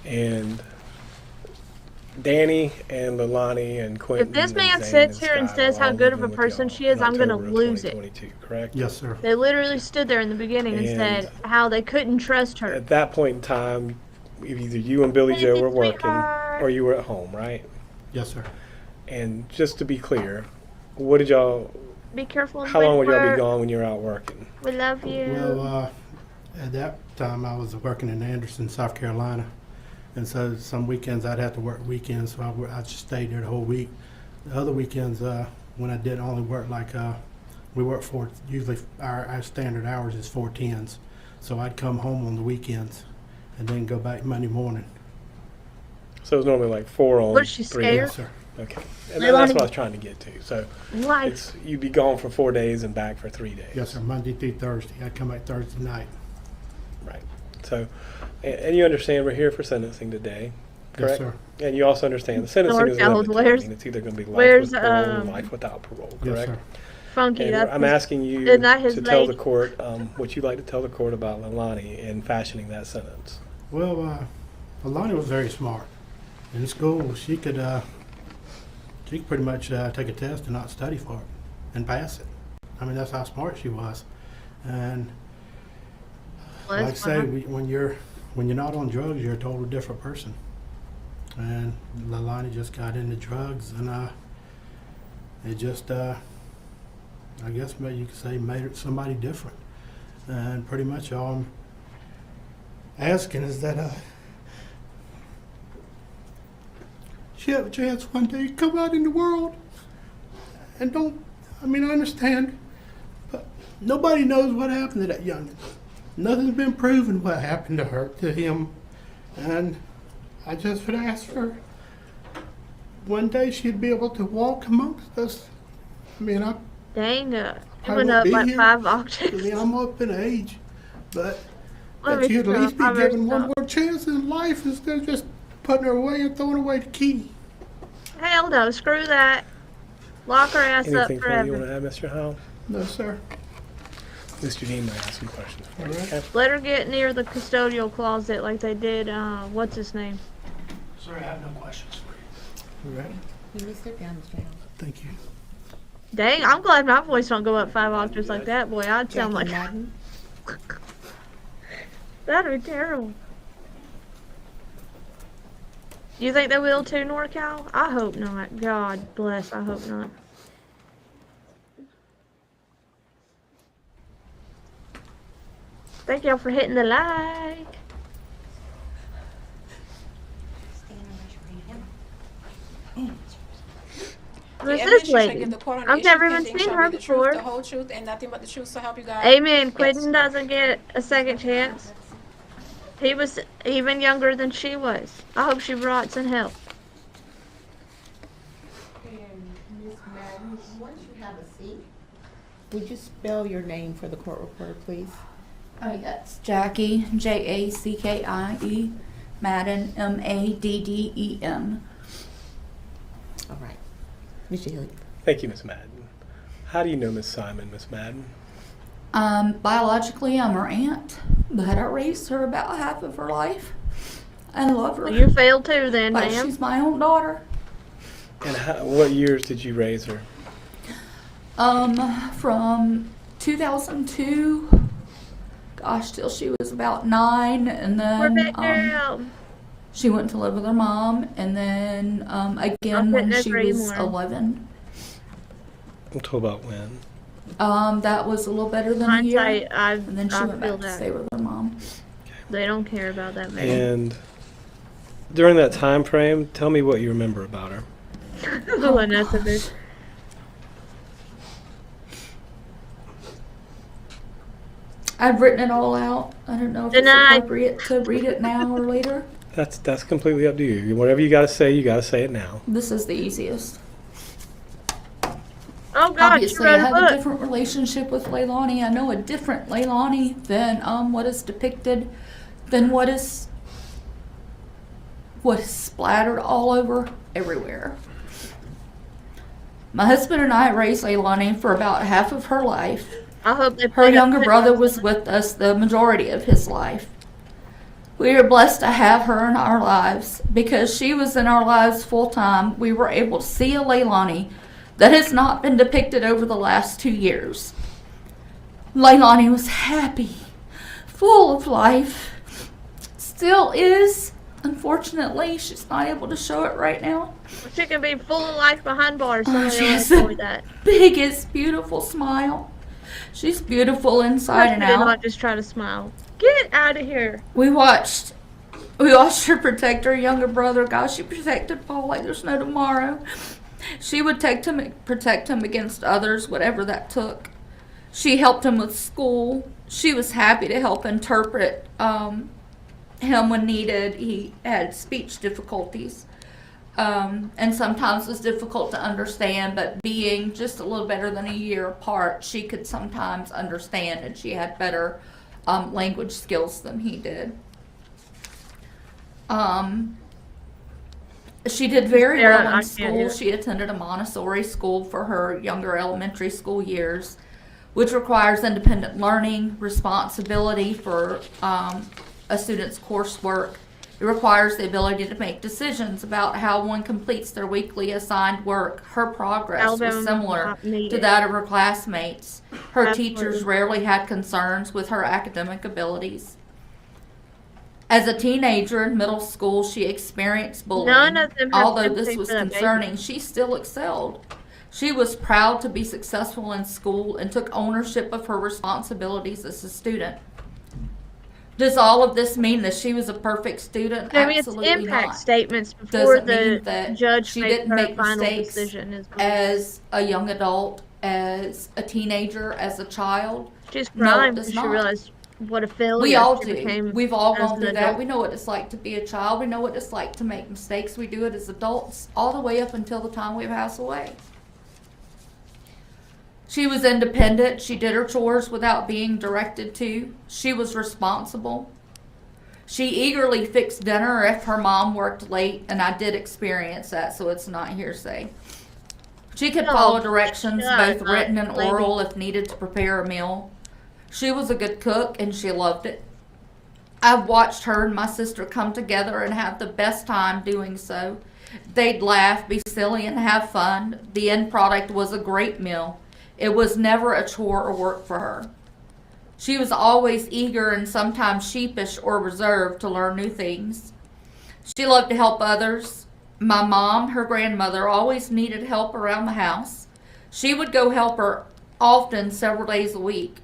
And Danny and Leilani and Quentin. If this and man Zane sits and here and Skylar says how all good of a living with person y'all she is, in I'm going to October of lose it. 2022, correct? Yes, sir. They literally stood there in the beginning and And- said how they couldn't trust her. At that point in time, either you and Billy Joe were working Sweetheart. or you were at home, right? Yes, sir. And just to be clear, what did y'all? Be careful. How long would y'all be work. gone when you were out working? We love you. Well, at that time, I was working in Anderson, South Carolina. And so some weekends I'd have to work weekends, so I just stayed there the whole week. The other weekends, when I did only work we work usually our standard hours is 4 10s. So I'd come home on the weekends and then go back Monday morning. So it was normally like 4 on, Was she 3 scared? off. Yes, sir. Okay. And that's what I was trying to get to. So Life. you'd be gone for 4 days and back for 3 days. Yes, sir. Monday through Thursday. I'd come back Thursday night. Right. So, and you understand we're here for sentencing today, correct? Yes, sir. And you also understand the sentencing is North, limited. where's- I mean, it's either going to be life where's, with parole or um, life without parole, Yes, correct? sir. Funky. And That's I'm his- asking you isn't that his to tell lady? the court what you'd like to tell the court about Leilani in fashioning that sentence. Well, Leilani was very smart. In school, she could pretty much take a test and not study for it and pass it. I mean, that's how smart she was. And Well, like I that's say, fine. when you're not on drugs, you're a totally different person. And Leilani just got into drugs, and it just, I guess you could say, made her somebody different. And pretty much all I'm asking is that she have a chance one day to come out in the world. And I understand, but nobody knows what happened to that youngin'. Nothing's been proven what happened to him. And I just would ask her, one day she'd be able to walk amongst us. Dang, it I went won't up be like here. 5 octaves. I'm up in age, but Let that me you'd at least be stop. given one more chance in life instead of just putting her away and throwing away the key. Hell no, screw that. Lock her ass up Anything further you want forever. to add, Mr. Howell? No, sir. Mr. Dean might ask some questions for you. All right. Okay? Let her get near the custodial closet like they did, what's his name? Sir, I have no questions for you. You ready? You may sit down, Mr. Howell. Thank you. Dang, I'm glad my voice don't go up 5 octaves like that. Boy, I'd sound like... Madden. That'd be terrible. You think they will too, NorCal? I hope not. God bless, I hope not. Thank y'all for hitting the like. Who's this lady? I've never even seen her before. The whole truth and nothing but the truth, so help you God. Amen. Quentin doesn't get a second chance. He was even younger than she was. I hope she brought some help. And Miss Madden, once you have a seat, would you spell your name for the court reporter, please? Oh, yes. Jackie, Jackie, Madden, Madden. All right. Mr. Healy. Thank you, Miss Madden. How do you know Miss Simon, Miss Madden? Biologically, I'm her aunt, but I raised her about half of her life. I love her. You failed too then, But ma'am. she's my own daughter. And what years did you raise her? From 2002, gosh, till she was about 9, and We're then back now. she went to live with her mom, and then again I'm when couldn't she agree was more. 11. We'll talk about when. That was a little better than a year, Hindsight, and then she I went feel back to that. stay with her mom. They don't care about that man. And during that time frame, tell me what you remember about her. Vanessa, bitch. I've written it all out. I don't know if Denied. it's appropriate to read it now or later. That's completely up to you. Whatever you got to say it now. This is the easiest. Oh God, Obviously, you I wrote a have a book. different relationship with Leilani. I know a different Leilani than what is depicted, than what is splattered all over everywhere. My husband and I raised Leilani for about half of her life. I hope they Her played younger up- brother was with us the majority of his life. We are blessed to have her in our lives. Because she was in our lives full time, we were able to see a Leilani that has not been depicted over the last 2 years. Leilani was happy, full of life, still is. Unfortunately, she's not able to show it right now. She can be full of life behind bars. Somebody She will has enjoy the that. biggest, beautiful smile. She's beautiful inside and Did out. not just try to smile. Get out of here. We watched her protect her younger brother. Gosh, she protected Paul like there's no tomorrow. She would protect him against others, whatever that took. She helped him with school. She was happy to help interpret him when needed. He had speech difficulties. And sometimes was difficult to understand, but being just a little better than a year apart, she could sometimes understand, and she had better language skills than he did. She did very Yeah, well I in can't school. hear. She attended a Montessori school for her younger elementary school years, which requires independent learning, responsibility for a student's coursework. It requires the ability to make decisions about how one completes their weekly assigned work. Her progress Alabama was similar not needed. to that of her classmates. Her Absolutely. teachers rarely had concerns with her academic abilities. As a teenager in middle school, she experienced bullying. None of them have Although this sympathy was for that baby. concerning, she still excelled. She was proud to be successful in school and took ownership of her responsibilities as a student. Does all of this mean that she was a perfect student? Jamie, it's Absolutely impact not. statements before Doesn't the mean that judge she makes didn't her make final mistakes decision. as a young adult, as a teenager, as a child. She's No, crying it because does she not. realized what a failure We all she do. became We've all as gone an through that. adult. We know what it's like to be a child. We know what it's like to make mistakes. We do it as adults all the way up until the time we pass away. She was independent. She did her chores without being directed to. She was responsible. She eagerly fixed dinner if her mom worked late, and I did experience that, so it's not hearsay. She could follow directions, both written and oral, if needed to prepare a meal. She was a good cook, and she loved it. I've watched her and my sister come together and have the best time doing so. They'd laugh, be silly, and have fun. The end product was a great meal. It was never a chore or work for her. She was always eager and sometimes sheepish or reserved to learn new things. She loved to help others. My mom, her grandmother, always needed help around the house. She would go help her often, several days a week.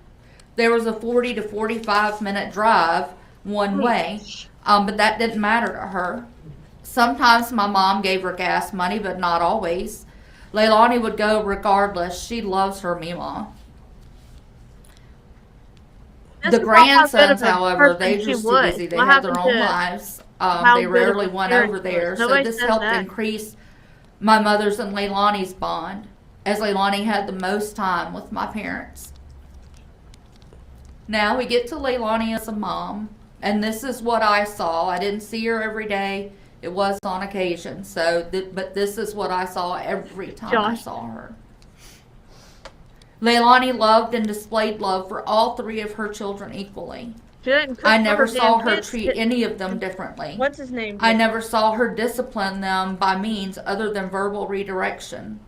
There was a 40 to 45-minute drive one way, but that didn't matter to her. Sometimes my mom gave her gas money, but not always. Leilani would go regardless. She loves her Mima. The grandsons, however, they just too busy. They have their own lives. They rarely went over there, so this helped increase my mother's and Leilani's bond, as Leilani had the most time with my parents. Now we get to Leilani as a mom, and this is what I saw. I didn't see her every day. It was on occasion, but this is what I saw every time I saw her. Leilani loved and displayed love for all three of her children equally. I never saw her treat any of them differently. What's his name? I never saw her discipline them by means other than verbal redirection.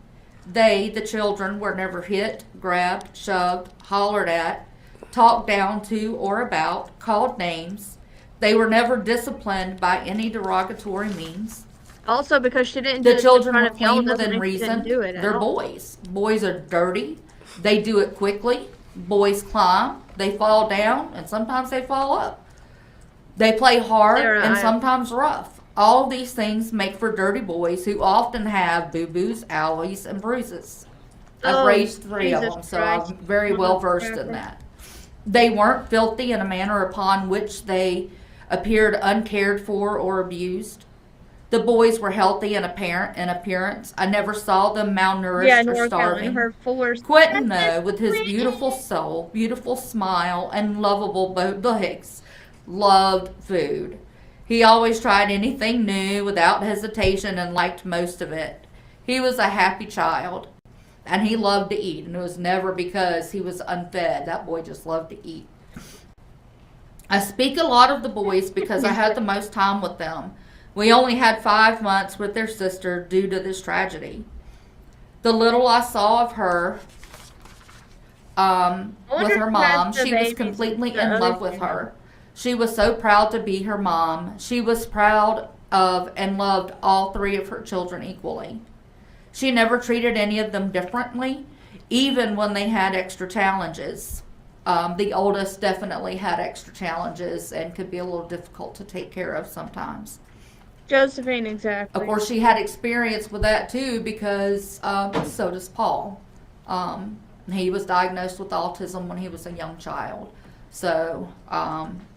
They, the children, were never hit, grabbed, shoved, hollered at, talked down to or about, called names. They were never disciplined by any derogatory means. Also, because she didn't. The children were clean within reason. They're boys. Boys are dirty. They do it quickly. Boys climb. They fall down, and sometimes they fall up. They play hard and sometimes rough. All of these things make for dirty boys who often have boo-boos, owies, and bruises. I've raised three of them, so I'm very well versed in that. They weren't filthy in a manner upon which they appeared uncared for or abused. The boys were healthy in appearance. I never saw them malnourished or starving. Quentin, though, with his beautiful soul, beautiful smile, and lovable legs, loved food. He always tried anything new without hesitation and liked most of it. He was a happy child, and he loved to eat, and it was never because he was unfed. That boy just loved to eat. I speak a lot of the boys because I had the most time with them. We only had 5 months with their sister due to this tragedy. The little I saw of her with her mom, she was completely in love with her. She was so proud to be her mom. She was proud of and loved all three of her children equally. She never treated any of them differently, even when they had extra challenges. The oldest definitely had extra challenges and could be a little difficult to take care of sometimes. Josephine, exactly. Of course, she had experience with that too because so does Paul. He was diagnosed with autism when he was a young child. So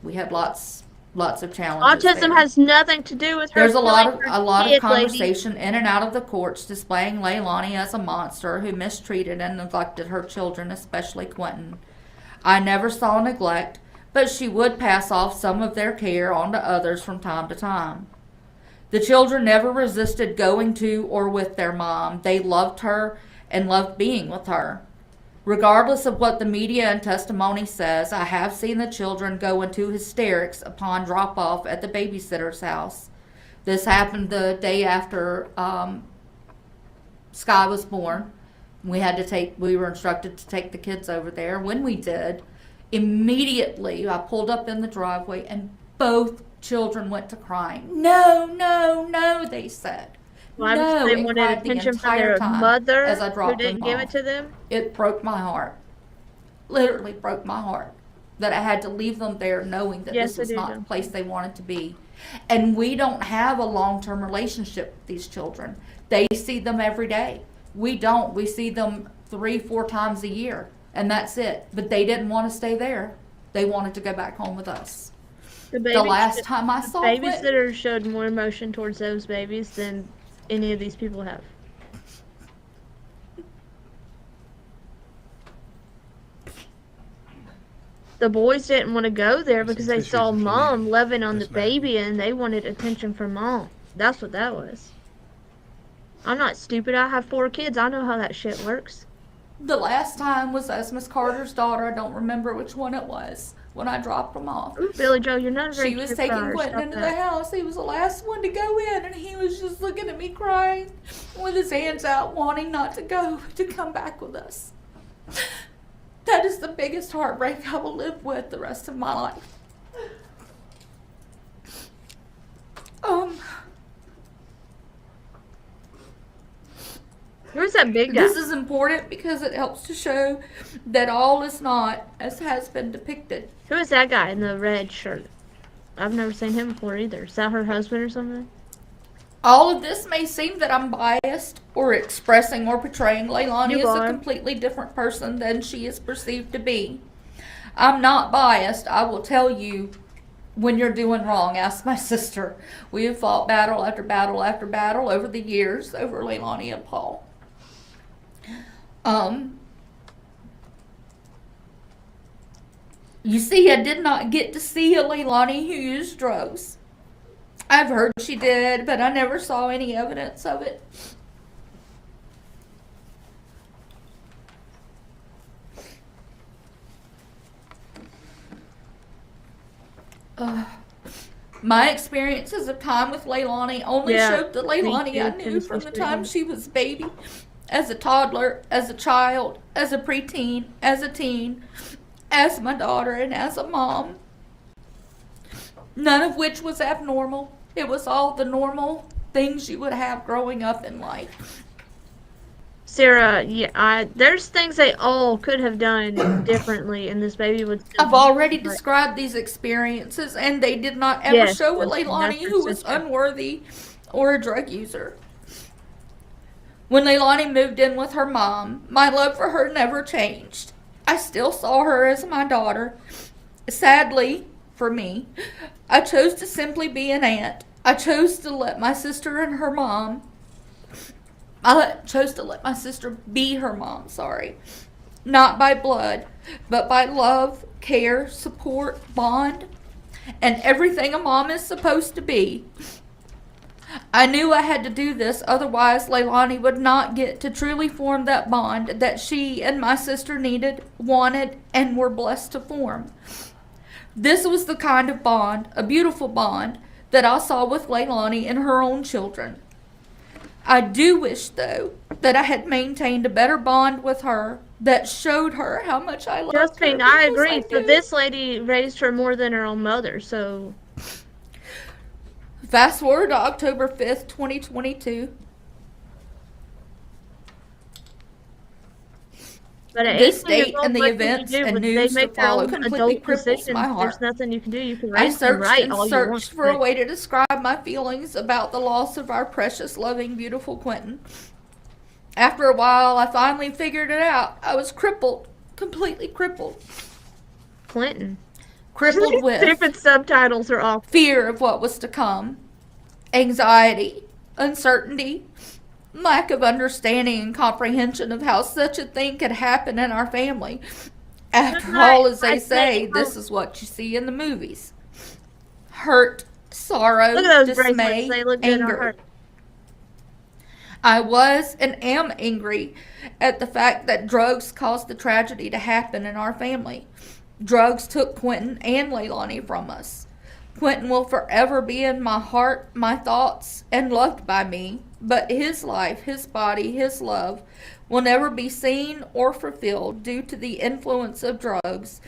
we had lots of challenges. Autism has nothing to do with her. There's a lot of conversation in and out of the courts displaying Leilani as a monster who mistreated and neglected her children, especially Quentin. I never saw neglect, but she would pass off some of their care on to others from time to time. The children never resisted going to or with their mom. They loved her and loved being with her. Regardless of what the media and testimony says, I have seen the children go into hysterics upon drop-off at the babysitter's house. This happened the day after Sky was born. We were instructed to take the kids over there. When we did, immediately I pulled up in the driveway and both children went to crying. No, no, no, they said. Well, no, they wanted attention from their mother as I dropped who didn't give it to them. It broke my heart. Literally broke my heart. that I had to leave them there knowing that Yes, this was I do, not the don't place they wanted to be. And we don't have a long-term relationship with these children. They see them every day. We don't. We see them 3-4 times a year, and that's it. But they didn't want to stay there. They wanted to go back home with us. The last time I saw Quentin, babysitter showed more emotion towards those babies than any of these people have. The boys didn't want to go there because they saw mom loving on the baby and they wanted attention from mom. That's what that was. I'm not stupid. I have 4 kids. I know how that shit works. the last time was as Miss Carter's daughter. I don't remember which one it was. When I dropped them off. Ooh, Billy Joe, you're not a very She was good taking father. Quentin Stop into that. the house. He was the last one to go in, and he was just looking at me crying with his hands out, wanting not to go, to come back with us. That is the biggest heartbreak I will live with the rest of my life. Who's that big guy? This is important because it helps to show that all is not as has been depicted. Who is that guy in the red shirt? I've never seen him before either. Is that her husband or something? All of this may seem that I'm biased or expressing or portraying Leilani You as are. a completely different person than she is perceived to be. I'm not biased. I will tell you when you're doing wrong. Ask my sister. We have fought battle after battle after battle over the years over Leilani and Paul. You see, I did not get to see a Leilani who used drugs. I've heard she did, but I never saw any evidence of it. My experiences of time with Leilani only showed the Leilani I knew from the time she was a baby, as a toddler, as a child, as a preteen, as a teen, as my daughter, and as a mom. None of which was abnormal. It was all the normal things you would have growing up in life. Sarah, yeah, there's things they all could have done differently, and this baby would. I've already described these experiences, and they did not ever show a Leilani who was unworthy or a drug user. When Leilani moved in with her mom, my love for her never changed. I still saw her as my daughter. Sadly, for me, I chose to simply be an aunt. I chose to let my sister and her mom chose to let my sister be her mom, not by blood, but by love, care, support, bond, and everything a mom is supposed to be. I knew I had to do this, otherwise Leilani would not get to truly form that bond that she and my sister needed, wanted, and were blessed to form. This was the kind of bond, a beautiful bond, that I saw with Leilani and her own children. I do wish, though, that I had maintained a better bond with her that showed her how much I loved her. Josephine, I agree. So this lady raised her more than her own mother, so... Fast forward to October 5th, 2022. But at This 18 years date old, and the what can you events do? and When they news to make their follow own completely adult cripples decisions, my heart. there's nothing you can do. You can I raise them searched right and all you want. searched for a way to describe my feelings about the loss of our precious, loving, beautiful Quentin. After a while, I finally figured it out. I was crippled, completely crippled. Clinton. Crippled with stupid subtitles are off. Fear of what was to come, anxiety, uncertainty, lack of understanding and comprehension of how such a thing could happen in our family. After all, as they say, this is what you see in the movies. Hurt, sorrow, Look at those dismay, bracelets. They look good on anger. her. I was and am angry at the fact that drugs caused the tragedy to happen in our family. Drugs took Quentin and Leilani from us. Quentin will forever be in my heart, my thoughts, and loved by me, but his life, his body, his love will never be seen or fulfilled due to the influence of drugs.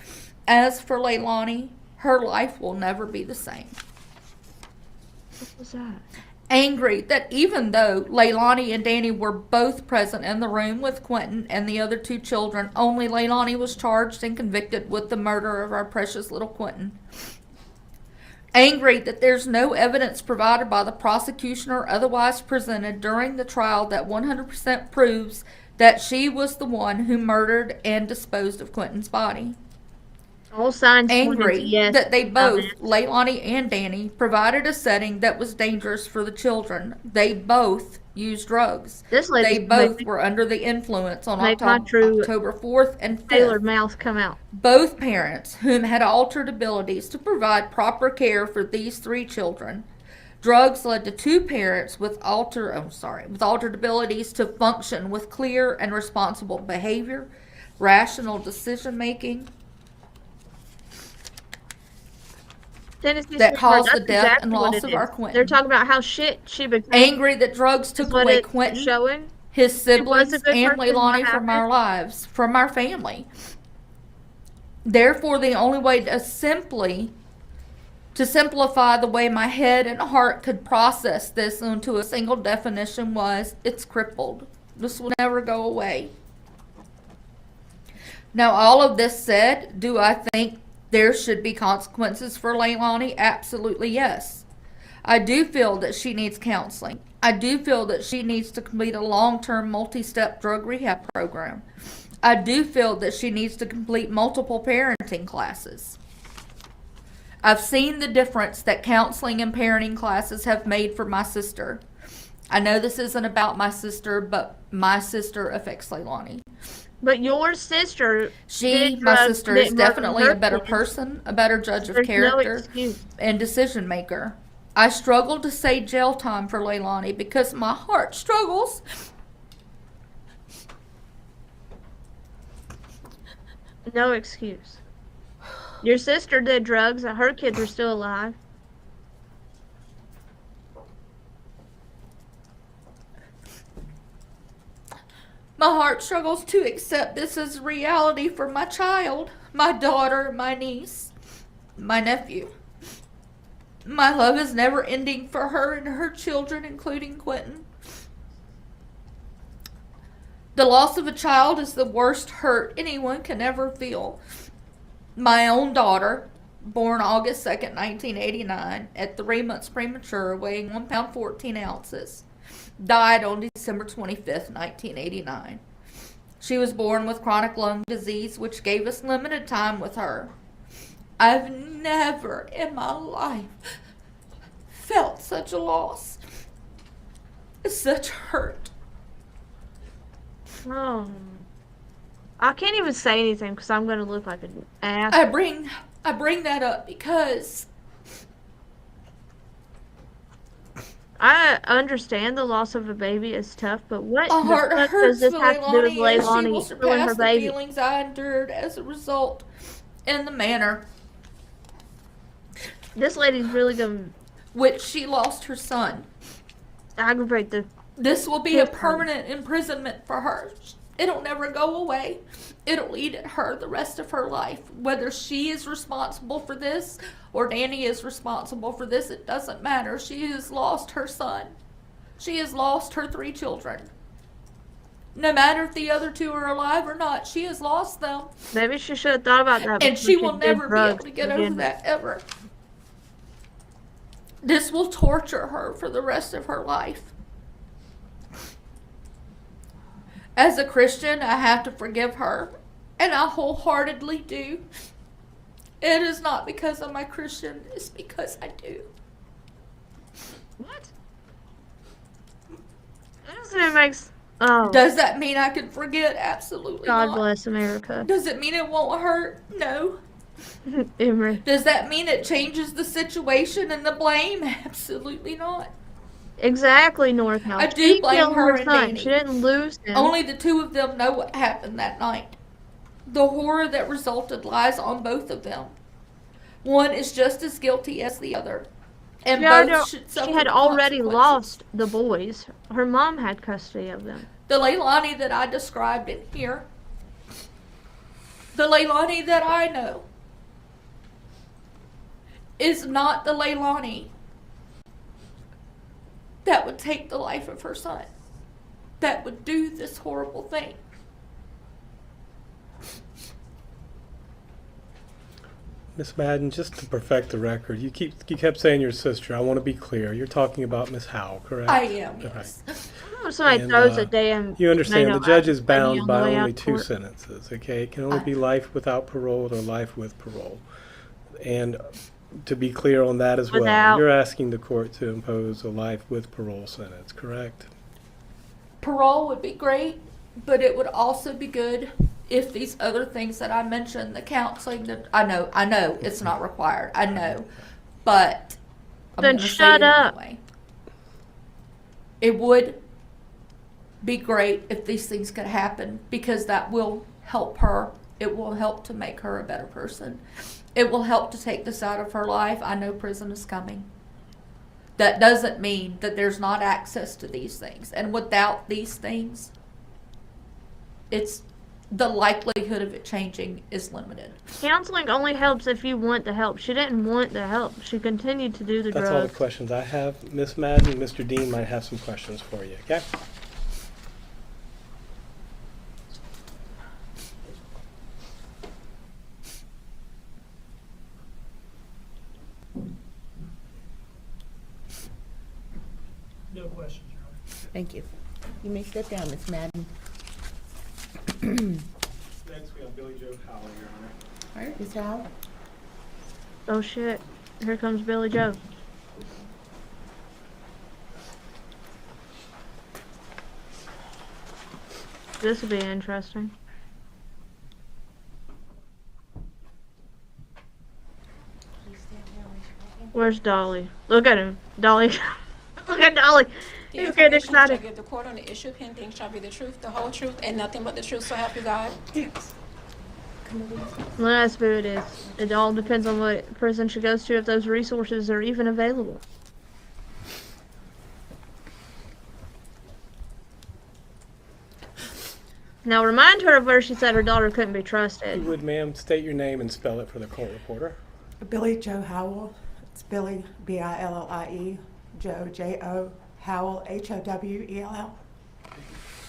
As for Leilani, her life will never be the same. What was that? Angry that even though Leilani and Danny were both present in the room with Quentin and the other 2 children, only Leilani was charged and convicted with the murder of our precious little Quentin. Angry that there's no evidence provided by the prosecution or otherwise presented during the trial that 100% proves that she was the one who murdered and disposed of Quentin's body. All signs pointed to Angry yes. that they both, Leilani and Danny, provided a setting that was dangerous for the children. They both used drugs. They both were under the influence on October 4th and 5th. Taylor mouth come out. Both parents, whom had altered abilities to provide proper care for these 3 children. Drugs led to 2 parents with altered abilities to function with clear and responsible behavior, rational decision making, that caused the death and loss of our Quentin. They're talking about how shit she became. Angry that drugs took away Quentin, his siblings, and Leilani from our lives, from our family. Therefore, the only way to simplify the way my head and heart could process this into a single definition was, it's crippled. This will never go away. Now, all of this said, do I think there should be consequences for Leilani? Absolutely yes. I do feel that she needs counseling. I do feel that she needs to complete a long-term multi-step drug rehab program. I do feel that she needs to complete multiple parenting classes. I've seen the difference that counseling and parenting classes have made for my sister. I know this isn't about my sister, but my sister affects Leilani. But your sister, my sister is definitely a better person, a better judge of character, and decision maker. I struggle to say jail time for Leilani because my heart struggles. No excuse. Your sister did drugs, and her kids are still alive. My heart struggles to accept this as reality for my child, my daughter, my niece, my nephew. My love is never ending for her and her children, including Quentin. The loss of a child is the worst hurt anyone can ever feel. My own daughter, born August 2nd, 1989, at 3 months premature, weighing 1 pound 14 ounces, died on December 25th, 1989. She was born with chronic lung disease, which gave us limited time with her. I've never in my life felt such a loss, such hurt. Oh, I can't even say anything because I'm going to look like an ass. I bring that up because I understand the loss of a baby is tough, but what my heart hurts does this have to do with Leilani, and she will Leilani killing her surpass the baby? feelings I endured as a result in the manner This lady's really going which she lost her son. to aggravate the... This will be a permanent imprisonment for her. It'll never go away. It'll eat at her the rest of her life. Whether she is responsible for this or Danny is responsible for this, it doesn't matter. She has lost her son. She has lost her 3 children. No matter if the other 2 are alive or not, she has lost them. Maybe she should have thought about that. And she will never be able to get over that ever. This will torture her for the rest of her life. As a Christian, I have to forgive her, and I wholeheartedly do. It is not because I'm a Christian, it's because I do. What? That doesn't even make sense. Oh. Does that mean I can forget? Absolutely not. God bless America. Does it mean it won't hurt? No. Emery. Does that mean it changes the situation and the blame? Absolutely not. Exactly, Northhouse. I do blame her and son. Danny. She didn't lose him. Only the 2 of them know what happened that night. The horror that resulted lies on both of them. One is just as guilty as the other. And both should suffer She had already consequences. lost the boys. Her mom had custody of them. The Leilani that I described in here, the Leilani that I know, is not the Leilani that would take the life of her son, that would do this horrible thing. Miss Madden, just to perfect the record, you kept saying your sister. I want to be clear. You're talking about Miss Howell, correct? I am, Okay. yes. Somebody throws a damn. You understand the judge is bound by way out only of 2 court. sentences, okay? It can only be life without parole or life with parole. And to be clear on that as well, Without. you're asking the court to impose a life with parole sentence, correct? Parole would be great, but it would also be good if these other things that I mentioned, the counseling, that I know it's not required, I know, but I'm Then gonna say shut it up. anyway. It would be great if these things could happen, because that will help her. It will help to make her a better person. It will help to take this out of her life. I know prison is coming. That doesn't mean that there's not access to these things. And without these things, it's the likelihood of it changing is limited. Counseling only helps if you want the help. She didn't want the help. She continued to do the That's all the drugs. questions I have. Miss Madden, Mr. Dean might have some questions for you, okay? No questions, Your Honor. Thank you. You may sit down, Miss Madden. Next, we have Billy Joe Howell, Your Honor. All right, Miss Howell. Oh shit. Here comes Billy Joe. This will be interesting. Where's Dolly? Look at him. Dolly. Look at Dolly. The He's getting information you shall excited. give the court on the issue pending shall be the truth, the whole truth, and nothing but the truth, so help you God. Yes. Well, that's who it is. It all depends on what prison she goes to, if those resources are even available. Now remind her of where she said her daughter couldn't be If you trusted. would, ma'am, state your name and spell it for the court reporter. Billy Joe Howell. It's Billy, Billie, Joe, J-O, Howell, Howell.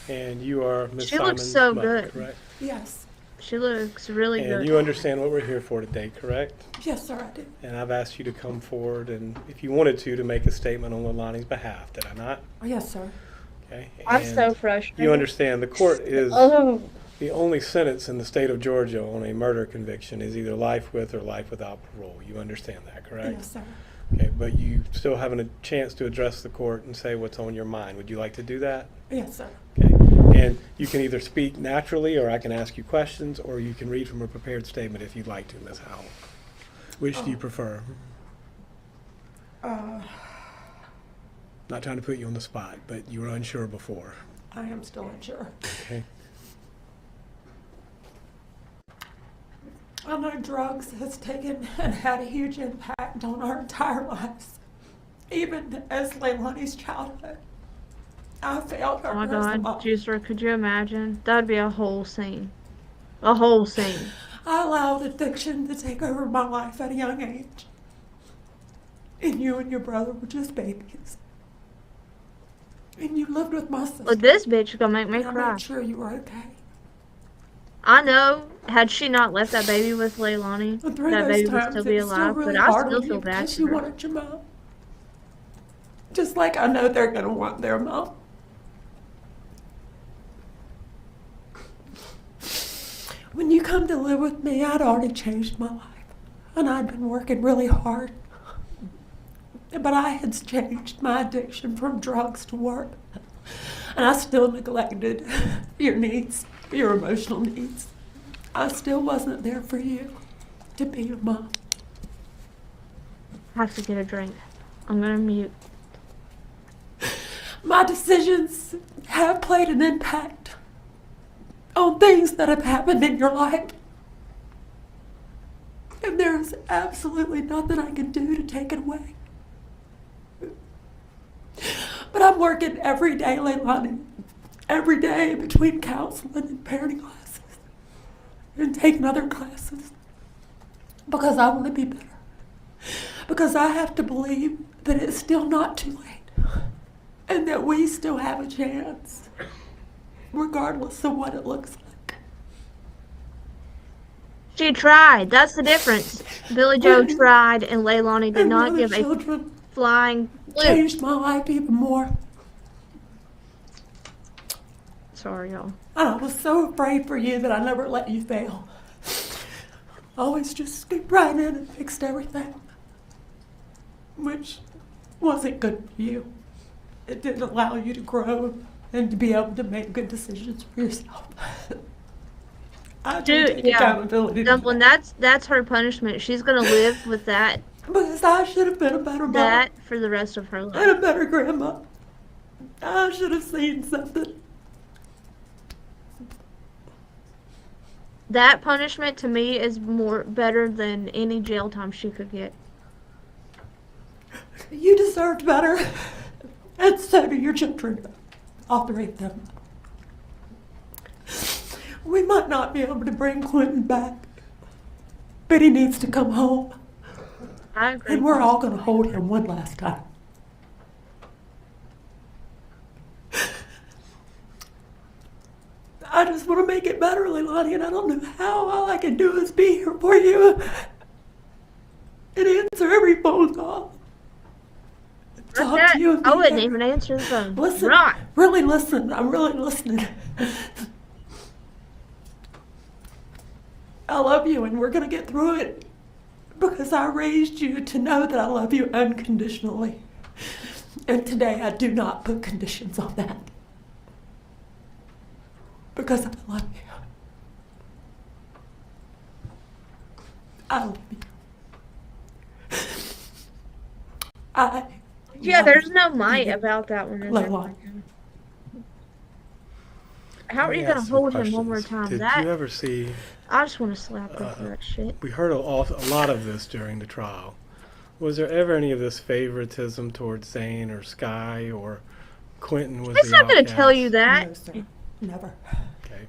And you are Miss She looks Simon's so mother, good. correct? Yes. She looks really And good. you understand what we're here for today, correct? Yes, sir, I do. And I've asked you to come forward and, if you wanted to make a statement on Leilani's behalf, did I not? Oh, yes, sir. Okay. I'm And so frustrated. you understand the court is Oh, the only sentence in the state of Georgia on a murder conviction is either life with or life without parole. You understand that, correct? Yes, sir. Okay, but you still having a chance to address the court and say what's on your mind. Would you like to do that? Yes, sir. Okay. And you can either speak naturally, or I can ask you questions, or you can read from a prepared statement if you'd like to, Ms. Howell. Which do you prefer? Not trying to put you on the spot, but you were unsure before. I am still unsure. Okay. I know drugs has taken and had a huge impact on our entire lives. Even as Leilani's childhood, I failed her. oh my as a God, mom. Juicer, could you imagine? That'd be a whole scene. A whole scene. I allowed addiction to take over my life at a young age. And you and your brother were just babies. And you lived with my sister. But this bitch is gonna make me and I cry. made sure you were okay. I know, had she not left that baby with Leilani, And through that those baby would times, still it be was still alive, really but I hard still on feel you bad because for you her. wanted your mom. Just like I know they're gonna want their mom. When you come to live with me, I'd already changed my life. And I'd been working really hard. But I had changed my addiction from drugs to work. And I still neglected your needs, your emotional needs. I still wasn't there for you to be your mom. I have to get a drink. I'm gonna mute. My decisions have played an impact on things that have happened in your life. And there is absolutely nothing I can do to take it away. But I'm working every day, Leilani. Every day between counseling and parenting classes. And taking other classes. Because I want to be better. Because I have to believe that it's still not too late. and that we still have a chance, regardless of what it looks like. She tried. That's the difference. Billy Joe tried, and Leilani did And not other give a children flying flip. changed my life even more. Sorry, y'all. And I was so afraid for you that I never let you fail. I always just scooped right in and fixed everything, which wasn't good for you. It didn't allow you to grow and to be able to make good decisions for yourself. I do take accountability. Dumpling, that's her punishment. She's gonna live with that. Because I should have been a better mom. That for the rest of her life. And a better grandma. I should have seen something. That punishment to me is more better than any jail time she could get. You deserved better. And so do your children. All three of them. We might not be able to bring Quentin back, but he needs to come home. I agree. And we're all going to hold him one last time. I just want to make it better, Leilani, and I don't know how. All I can do is be here for you and answer every phone call. Talk to you. I wouldn't even answer the phone. Listen, Right. really listen. I'm really listening. I love you, and we're going to get through it because I raised you to know that I love you unconditionally. And today I do not put conditions on that because I love you. I love you. Yeah, there's no might about that one. Leilani. How are you going to hold him one more time? Did you ever see... I just want to slap her for that shit. We heard a lot of this during the trial. Was there ever any of this favoritism towards Zane or Sky or Quentin was It's the not going to outcast? tell you that. No, sir. Never. Okay.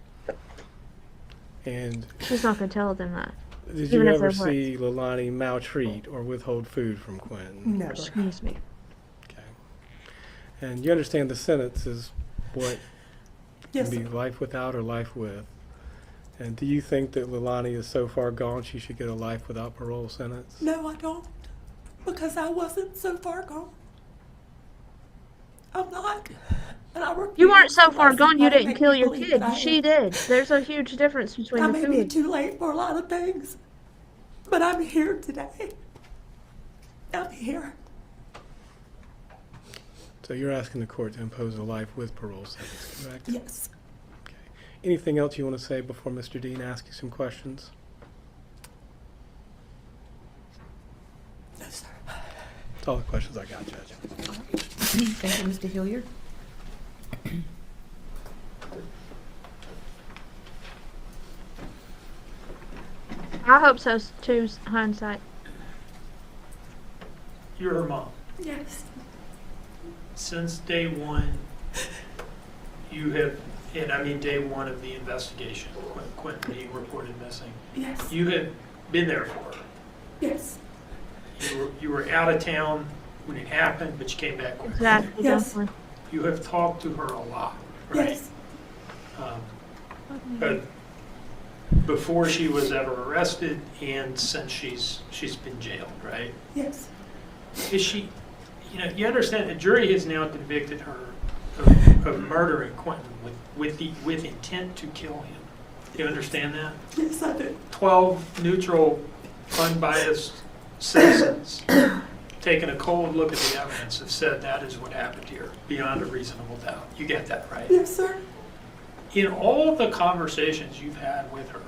And She's not going to tell them that. did even you if ever there was. see Leilani maltreat or withhold food from Quentin? Never. Excuse me. Okay. And you understand the sentence is what Yes, can be sir. life without or life with. And do you think that Leilani is so far gone she should get a life without parole sentence? No, I don't. Because I wasn't so far gone. I'm not. And I You weren't refuse so to far let gone, you somebody didn't make kill me your believe kid. that I She am. did. There's a huge difference between I the may two be of you. too late for a lot of things, but I'm here today. I'm here. So you're asking the court to impose a life with parole sentence, correct? Yes. Okay. Anything else you want to say before Mr. Dean asks you some questions? No, sir. That's all the questions I got, Judge. Thank you, Mr. Hilliard. I hope so too, hindsight. You're her mom. Yes. Since day one, you have, and I mean day one of the investigation, when Quentin being reported missing, Yes. you have been there for her. Yes. You were out of town when it happened, but you came back quickly. Exactly. Yes. Definitely. You have talked to her a lot, right? Yes. But before she was ever arrested and since she's been jailed, right? Yes. Is she, you understand the jury has now convicted her of murdering Quentin with intent to kill him. Do you understand that? Yes, I do. 12 neutral, unbiased citizens taking a cold look at the evidence have said that is what happened here, beyond a reasonable doubt. You get that, right? Yes, sir. In all of the conversations you've had with her,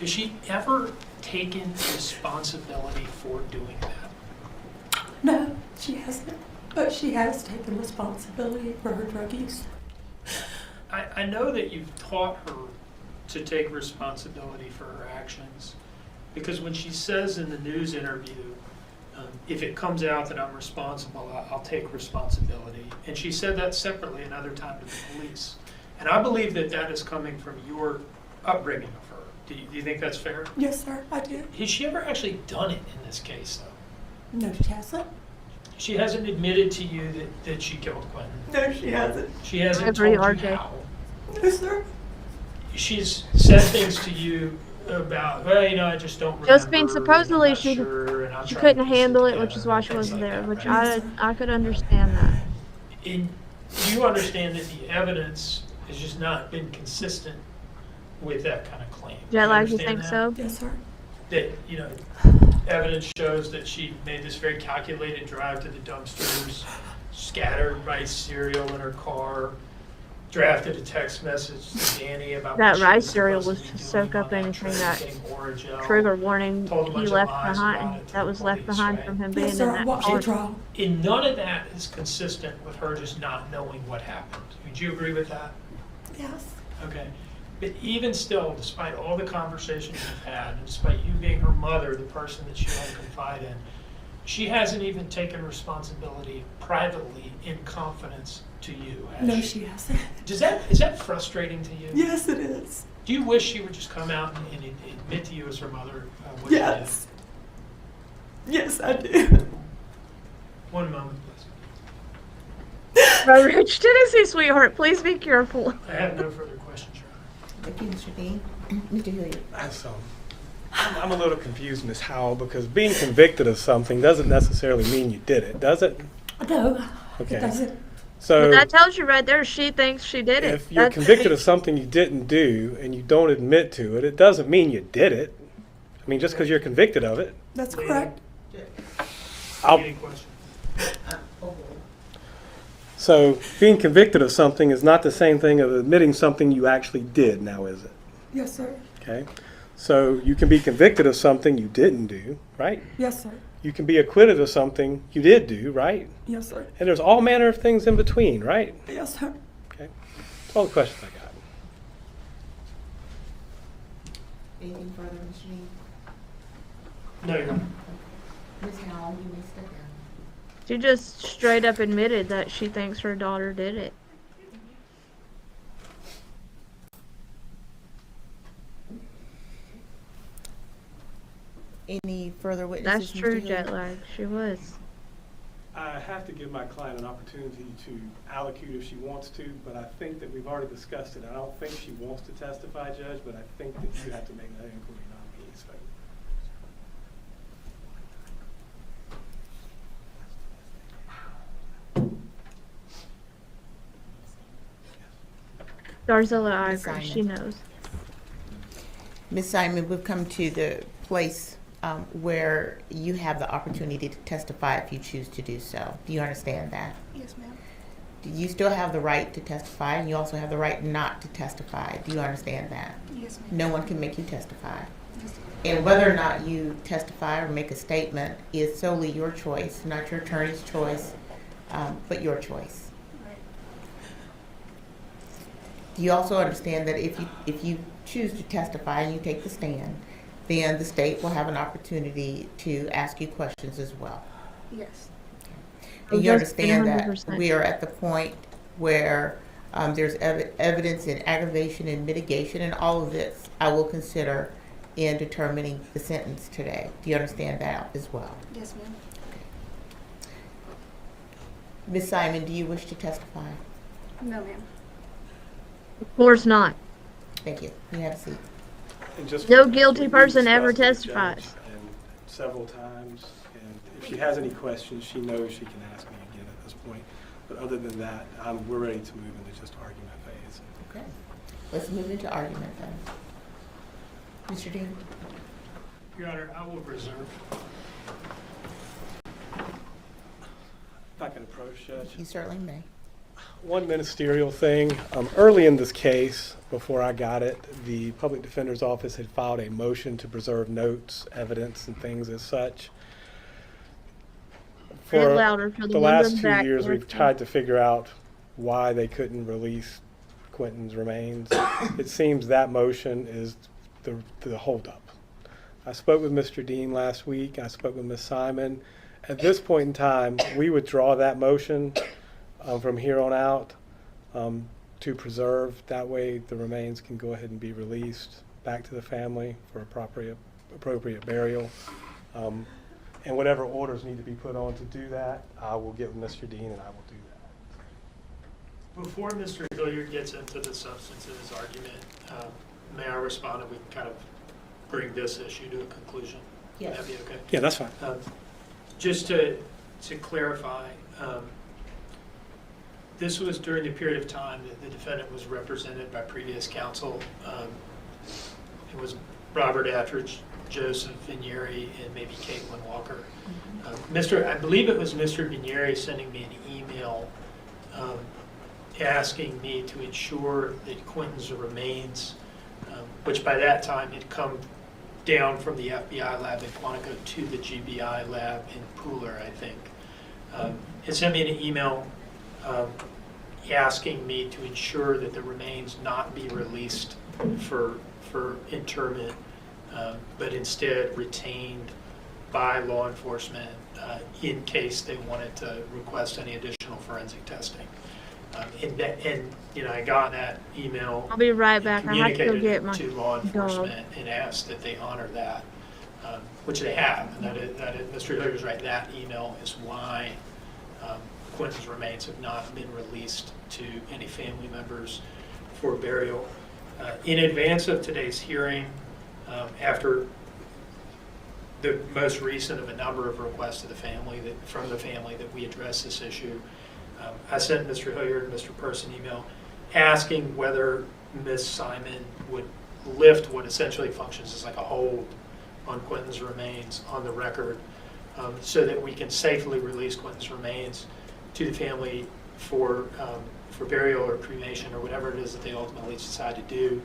has she ever taken responsibility for doing that? No, she hasn't. But she has taken responsibility for her drug use. I know that you've taught her to take responsibility for her actions, because when she says in the news interview, if it comes out that I'm responsible, I'll take responsibility. And she said that separately another time to the police. And I believe that that is coming from your upbringing of her. Do you think that's fair? Yes, sir, I do. Has she ever actually done it in this case, though? No, she hasn't. She hasn't admitted to you that she killed Quentin. No, she hasn't. She hasn't Every told you RJ. how. No, sir. She's said things to you about, well, I just don't remember. Just being and I'm supposedly not she sure, and I'm she trying to couldn't piece handle it, together which is why she and things wasn't like there. that, Which right? I could understand that. Do you understand that the evidence has just not been consistent with that kind of claim? Do Jet lag, you understand think that? so? Yes, sir. That, evidence shows that she made this very calculated drive to the dumpsters, scattered rice cereal in her car, drafted a text message to Danny about That what she rice was cereal supposed was to to be soak doing up on anything trip, that getting Orajel, trigger warning told a he bunch of left lies about behind. it to That the was left police, behind right? from him being Yes, sir. in I that watched car. the trial. And none of that is consistent with her just not knowing what happened. Would you agree with that? Yes. Okay. But even still, despite all the conversations you've had, and despite you being her mother, the person that she had confide in, she hasn't even taken responsibility privately in confidence to you, has No, she hasn't. Is that frustrating to you? Yes, it is. Do you wish she would just come out and admit to you as her mother what she Yes. Yes, I do. did? One moment, please. My rich Tennessee sweetheart, please be careful. I have no further questions, Your Honor. Thank you, Mr. Dean. Mr. Hilliard. I'm a little confused, Ms. Howell, because being convicted of something doesn't necessarily mean you did it, does it? No, Okay. it doesn't. So But that tells you right there she thinks she did it. if you're That's- convicted of something you didn't do and you don't admit to it, it doesn't mean you did it. I mean, just because you're convicted of it. That's correct. Any questions? So being convicted of something is not the same thing as admitting something you actually did, now is it? Yes, sir. Okay. So you can be convicted of something you didn't do, right? Yes, sir. You can be acquitted of something you did do, right? Yes, sir. And there's all manner of things in between, right? Yes, sir. Okay. That's all the questions I got. Anything further, Mr. Dean? No, Your Honor. Ms. Howell, you may step down. She just straight up admitted that she thinks her daughter did it. Any further witnesses? That's true, Mr. jet Hilliard? lag. She was. I have to give my client an opportunity to allocute if she wants to, but I think that we've already discussed it. I don't think she wants to testify, Judge, but I think that you have to make that inquiry, not me. So. Darzilla, I Miss agree. Simon. She knows. Ms. Simon, we've come to the place where you have the opportunity to testify if you choose to do so. Do you understand that? Yes, ma'am. Do you still have the right to testify, and you also have the right not to testify? Do you understand that? Yes, ma'am. No one can make you testify. Yes, And whether or not you testify or make a statement is solely your choice, not your attorney's choice, but your choice. Right. Do you also understand that if you choose to testify and you take the stand, then the state will have an opportunity to ask you questions as well? Yes. And you Yes, understand that 100%. we are at the point where there's evidence in aggravation and mitigation, and all of this I will consider in determining the sentence today. Do you understand that as well? Yes, ma'am. Ms. Simon, do you wish to testify? No, ma'am. Of course not. Thank you. You have a seat. And just No guilty we've person ever discussed it, Judge, testifies. and several times, and if she has any questions, she knows she can ask me again at this point. But other than that, we're ready to move into just argument phase. Okay. Let's move into argument then. Mr. Dean? Your Honor, I will reserve. If I can approach, Judge. You certainly may. One ministerial thing. Early in this case, before I got it, the Public Defender's Office had filed a motion to preserve notes, evidence, and things as such. Say it For louder for the the ones last in the 2 back. years, we've tried to figure out why they couldn't release Quentin's remains. It seems that motion is the holdup. I spoke with Mr. Dean last week. I spoke with Ms. Simon. At this point in time, we withdraw that motion from here on out to preserve. That way the remains can go ahead and be released back to the family for appropriate burial. And whatever orders need to be put on to do that, I will get with Mr. Dean and I will do that. Before Mr. Hilliard gets into the substance of his argument, may I respond and we can kind of bring this issue to a conclusion? Yes. That'd be okay? Yeah, that's fine. Just to clarify, this was during the period of time that the defendant was represented by previous counsel. It was Robert Attridge, Joseph Vinieri, and maybe Caitlin Walker. I believe it was Mr. Vinieri sending me an email asking me to ensure that Quentin's remains, which by that time had come down from the FBI lab in Quantico to the GBI lab in Pooler, I think. It sent me an email asking me to ensure that the remains not be released for interment, but instead retained by law enforcement in case they wanted to request any additional forensic testing. And you know, I got that email. I'll be right back. I have to go Communicated get it my to law dog. enforcement and asked that they honor that, which they have. And that is, Mr. Hilliard's right. That email is why Quentin's remains have not been released to any family members for burial. In advance of today's hearing, after the most recent of a number of requests to the family from the family that we address this issue, I sent Mr. Hilliard and Mr. Peirce an email asking whether Ms. Simon would lift what essentially functions as like a hold on Quentin's remains on the record, so that we can safely release Quentin's remains to the family for burial or cremation or whatever it is that they ultimately decide to do.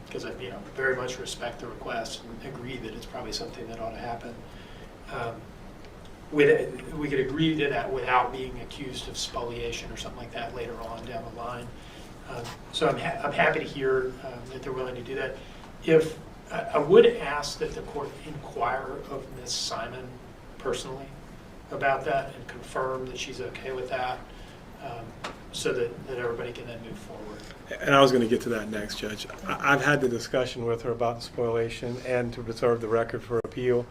Because I very much respect the request and agree that it's probably something that ought to happen. We could agree to that without being accused of spoliation or something like that later on down the line. So I'm happy to hear that they're willing to do that. If I would ask that the court inquire of Ms. Simon personally about that and confirm that she's okay with that, so that everybody can then move forward. And I was going to get to that next, Judge. I've had the discussion with her about the spoliation and to preserve the record for appeal.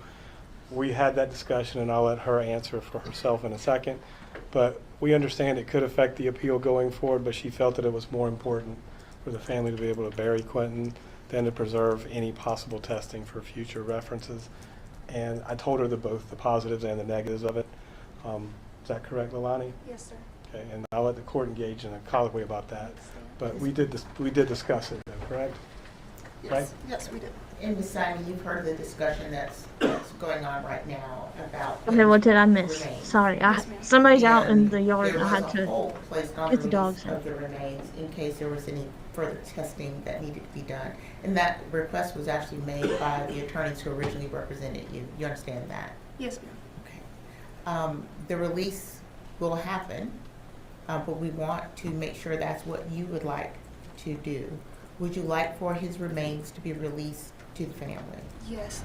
We had that discussion, and I'll let her answer for herself in a second. But we understand it could affect the appeal going forward, but she felt that it was more important for the family to be able to bury Quentin than to preserve any possible testing for future references. And I told her both the positives and the negatives of it. Is that correct, Leilani? Yes, sir. Okay, and I'll let the court engage in a colloquy about that. But we did discuss it, though, correct? Yes. Right? Yes, we did. And Ms. Simon, you've heard the discussion that's going on right now about. Okay, what did I miss? remains. Sorry, Yes, ma'am. somebody's out in And the yard and there I was had a to hold placed on get the the dogs release out. of the remains in case there was any further testing that needed to be done. And that request was actually made by the attorneys who originally represented you. You understand that? Yes, ma'am. Okay. The release will happen, but we want to make sure that's what you would like to do. Would you like for his remains to be released to the family? Yes,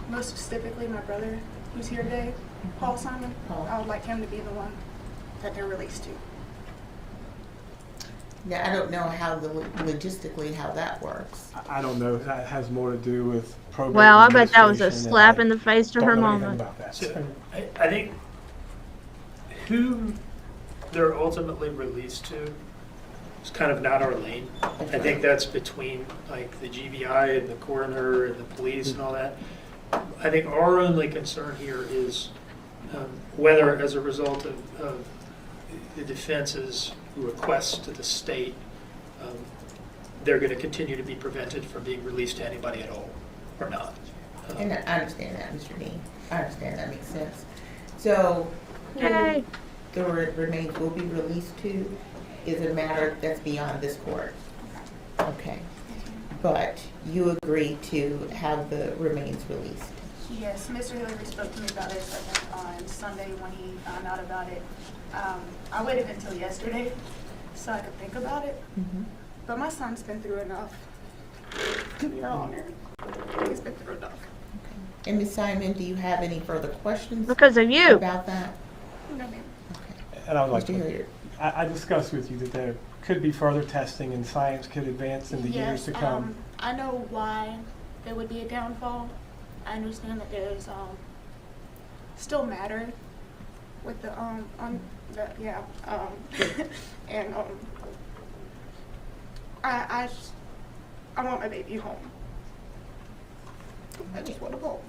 most specifically my brother who's here today, Paul Simon. Paul. I would like him to be the one that they're released to. Now, I don't know how logistically how that works. I don't know. That has more to do with probate. Well, I bet that was a administration, and slap I in the face to her don't know anything mama. about that. So I think who they're ultimately released to is kind of not our lane. I think that's between like the GBI and the coroner and the police and all that. I think our only concern here is whether, as a result of the defense's requests to the state, they're going to continue to be prevented from being released to anybody at all, or not. And I understand that, Mr. Dean. I understand that makes sense. So, Yay. who the remains will be released to is a matter that's beyond this court. Okay. But you agree to have the remains released? Yes, Mr. Hillary spoke to me about it, I think, on Sunday when he found out about it. I waited until yesterday so I could think about it. Mm-hmm. But my son's been through enough. Your Honor, he's been through enough. And Ms. Simon, do you have any further questions? Because of you. About that? No, ma'am. And I would like Mr. to, Hilliard. I discussed with you that there could be further testing and science could advance in the years to come. I know why there would be a downfall. I understand that there's still matter with the and I want my baby home. I just want to home.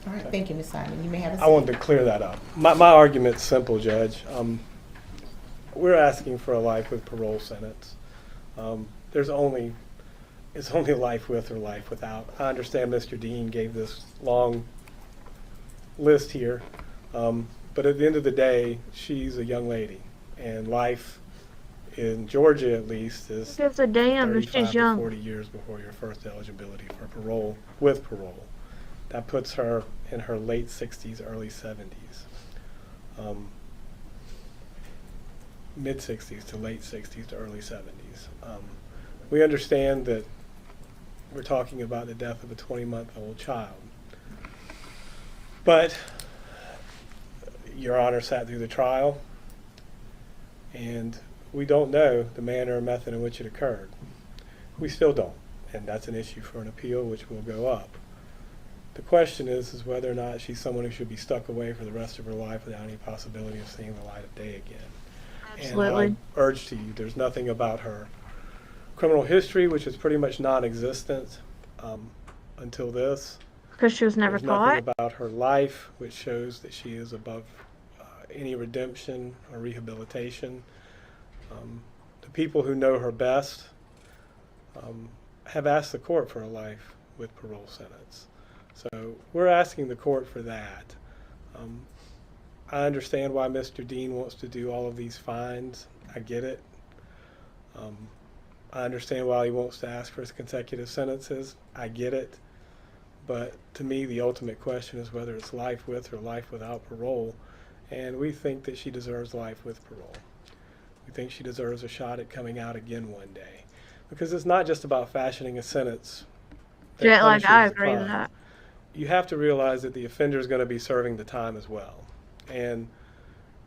All right, thank you, Ms. Simon. You may have a seat. I wanted to clear that up. My argument's simple, Judge. We're asking for a life with parole sentence. It's only life with or life without. I understand Mr. Dean gave this long list here, but at the end of the day, she's a young lady, and life in Georgia, at least, is Who gives a damn if 35 she's to young? 40 years before your first eligibility for parole, with parole. That puts her in her late 60s, early 70s. Mid 60s to late 60s to early 70s. We understand that we're talking about the death of a 20-month-old child. But Your Honor sat through the trial, and we don't know the manner or method in which it occurred. We still don't, and that's an issue for an appeal which will go up. The question is whether or not she's someone who should be stuck away for the rest of her life without any possibility of seeing the light of day again. Absolutely. And I urge to you, there's nothing about her criminal history, which is pretty much non-existent until this. Because she was never There's nothing caught. about her life which shows that she is above any redemption or rehabilitation. The people who know her best have asked the court for a life with parole sentence. So we're asking the court for that. I understand why Mr. Dean wants to do all of these fines. I get it. I understand why he wants to ask for his consecutive sentences. I get it. But to me, the ultimate question is whether it's life with or life without parole. And we think that she deserves life with parole. We think she deserves a shot at coming out again one day. Because it's not just about fashioning a sentence that Yeah, like, punishes I the agree with crime. that. You have to realize that the offender is going to be serving the time as well. And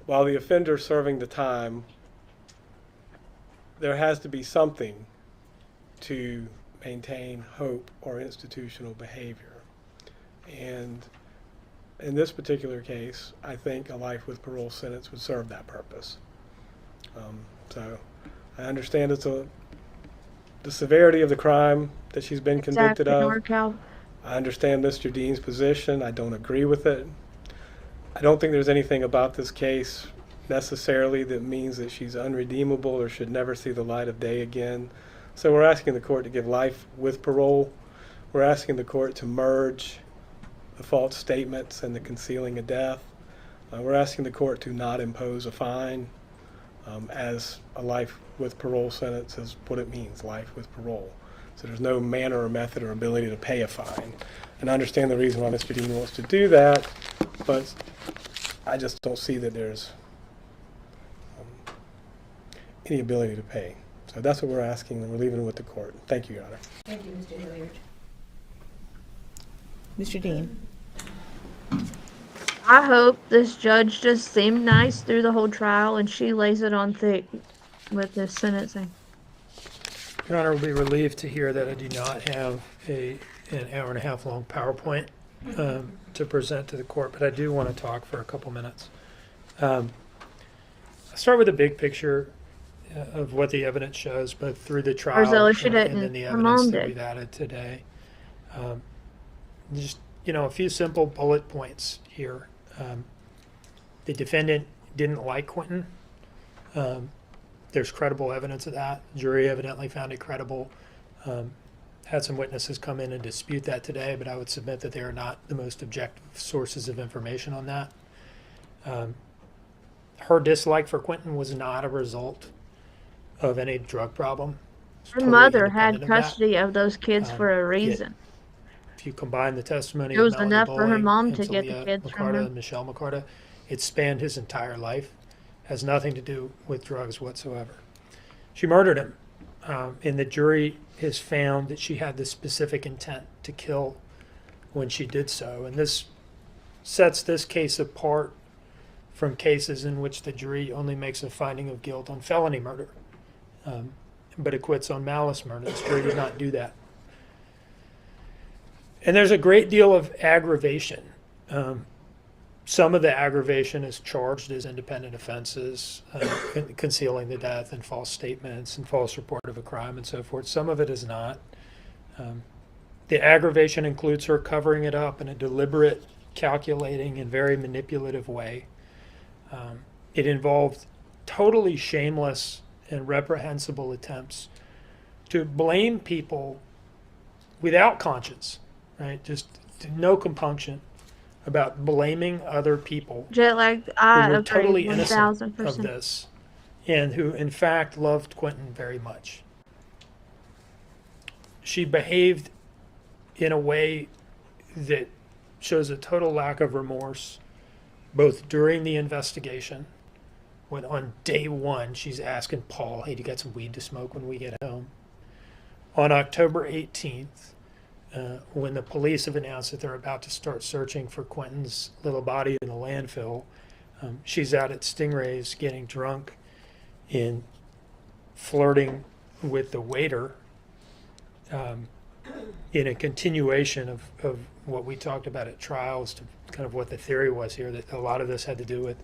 while the offender is serving the time, there has to be something to maintain hope or institutional behavior. And in this particular case, I think a life with parole sentence would serve that purpose. So I understand the severity of the crime that she's been convicted of. NorCal. I understand Mr. Dean's position. I don't agree with it. I don't think there's anything about this case necessarily that means that she's unredeemable or should never see the light of day again. So we're asking the court to give life with parole. We're asking the court to merge the false statements and the concealing of death. We're asking the court to not impose a fine, as a life with parole sentence is what it means, life with parole. So there's no manner or method or ability to pay a fine. And I understand the reason why Mr. Dean wants to do that, but I just don't see that there's any ability to pay. So that's what we're asking, and we're leaving it with the court. Thank you, Your Honor. Thank you, Mr. Hilliard. Mr. Dean. I hope this judge just seemed nice through the whole trial and she lays it on thick with this sentencing. Your Honor, will be relieved to hear that I do not have an hour and a half long PowerPoint to present to the court, but I do want to talk for a couple minutes. I'll start with the big picture of what the evidence shows, both through the trial Arzella, and then the evidence that we've added today. Just, a few simple bullet points here. The defendant didn't like Quentin. There's credible evidence of that. The jury evidently found it credible. Had some witnesses come in and dispute that today, but I would submit that they are not the most objective sources of information on that. Her dislike for Quentin was not a result of any drug problem. Her mother had custody of those kids for a reason. If you combine the testimony It was of Melanie enough for her Bowling mom and to get the Talia kids from McCarta him. and Michelle McCarta, it spanned his entire life. Has nothing to do with drugs whatsoever. She murdered him, and the jury has found that she had the specific intent to kill when she did so. And this sets this case apart from cases in which the jury only makes a finding of guilt on felony murder, but acquits on malice murder. This jury did not do that. And there's a great deal of aggravation Some of the aggravation is charged as independent offenses, concealing the death and false statements and false report of a crime and so forth. Some of it is not. The aggravation includes her covering it up in a deliberate, calculating, and very manipulative way. It involved totally shameless and reprehensible attempts to blame people without conscience, right? Just no compunction about blaming other people Jet lag, who I were agree totally innocent of 1000%. this and who in fact loved Quentin very much. She behaved in a way that shows a total lack of remorse, both during the investigation, when on day one she's asking Paul, hey, do you got some weed to smoke when we get home? On October 18th, when the police have announced that they're about to start searching for Quentin's little body in the landfill, she's out at Stingray's getting drunk and flirting with the waiter, in a continuation of what we talked about at trials, to kind of what the theory was here, that a lot of this had to do with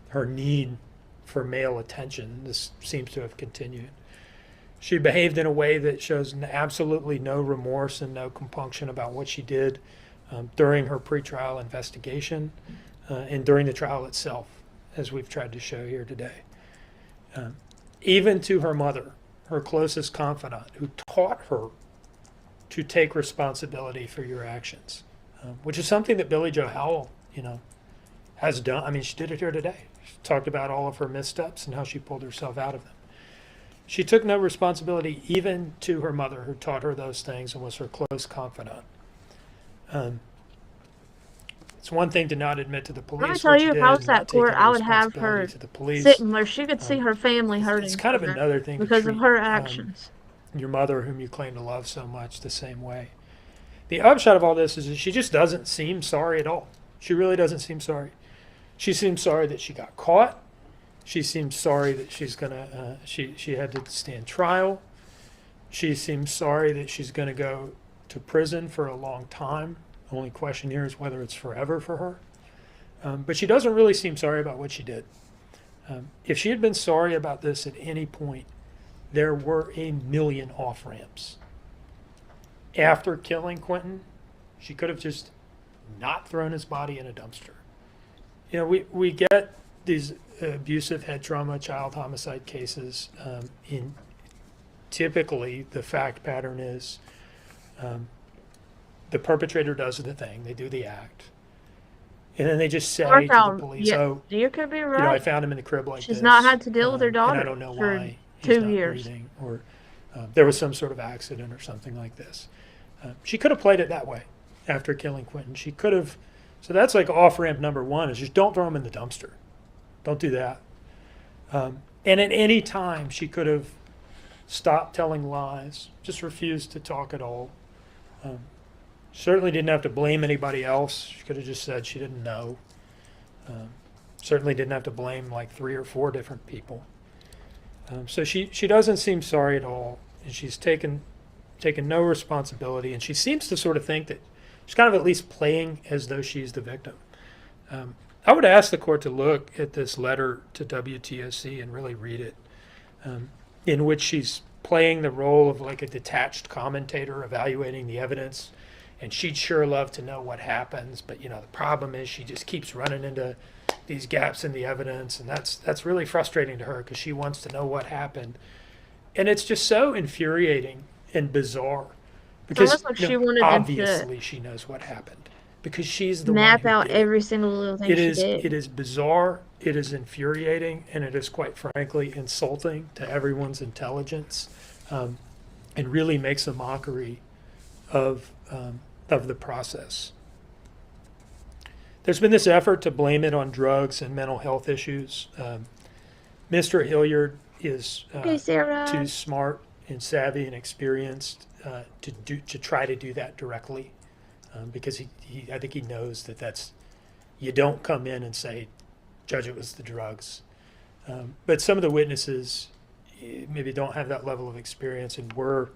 her need for male attention. This seems to have continued. She behaved in a way that shows absolutely no remorse and no compunction about what she did during her pretrial investigation and during the trial itself, as we've tried to show here today. Even to her mother, her closest confidant, who taught her to take responsibility for your actions, which is something that Billie Joe Howell, has done. I mean, she did it here today. She talked about all of her missteps and how she pulled herself out of them. She took no responsibility even to her mother, who taught her those things and was her close confidant. It's one thing to not admit to the police. Let me tell what you, did if I was and not at court, take any I would have her responsibility to the police. sitting where she could see her family hurting. It's kind of from another that thing to because of treat, her actions. Your mother, whom you claim to love so much, the same way. The upshot of all this is that she just doesn't seem sorry at all. She really doesn't seem sorry. She seems sorry that she got caught. She seems sorry that she's gonna she had to stand trial. She seems sorry that she's going to go to prison for a long time. The only question here is whether it's forever for her. But she doesn't really seem sorry about what she did. If she had been sorry about this at any point, there were a million off-ramps. After killing Quentin, she could have just not thrown his body in a dumpster. We get these abusive head trauma, child homicide cases. Typically, the fact pattern is the perpetrator does the thing, they do the act, and then they just say to the police, you could be right. I found him in the crib like this. She's not had to deal with her daughter and I don't know for why 2 years. breathing, or there was some sort of accident or something like this. She could have played it that way after killing Quentin. She could have. So that's like off-ramp number one, is just don't throw him in the dumpster. Don't do that. And at any time, she could have stopped telling lies, just refused to talk at all. Certainly didn't have to blame anybody else. She could have just said she didn't know. Certainly didn't have to blame like 3 or 4 different people. So she doesn't seem sorry at all, and she's taken no responsibility, and she seems to sort of think that she's kind of at least playing as though she's the victim. I would ask the court to look at this letter to WTOC and really read it, in which she's playing the role of like a detached commentator evaluating the evidence, and she'd sure love to know what happens, but the problem is she just keeps running into these gaps in the evidence, and that's really frustrating to her because she wants to know what happened. And it's just so infuriating and bizarre because like she wanted obviously she knows what happened because she's the map one who out did every single little thing she did. It is bizarre, it is infuriating, and it is quite frankly insulting to everyone's intelligence, and really makes a mockery of the process. There's been this effort to blame it on drugs and mental health issues. Mr. Hilliard is too smart and savvy and experienced to try to do that directly, because I think he knows that you don't come in and say, Judge, it was the drugs. But some of the witnesses maybe don't have that level of experience and were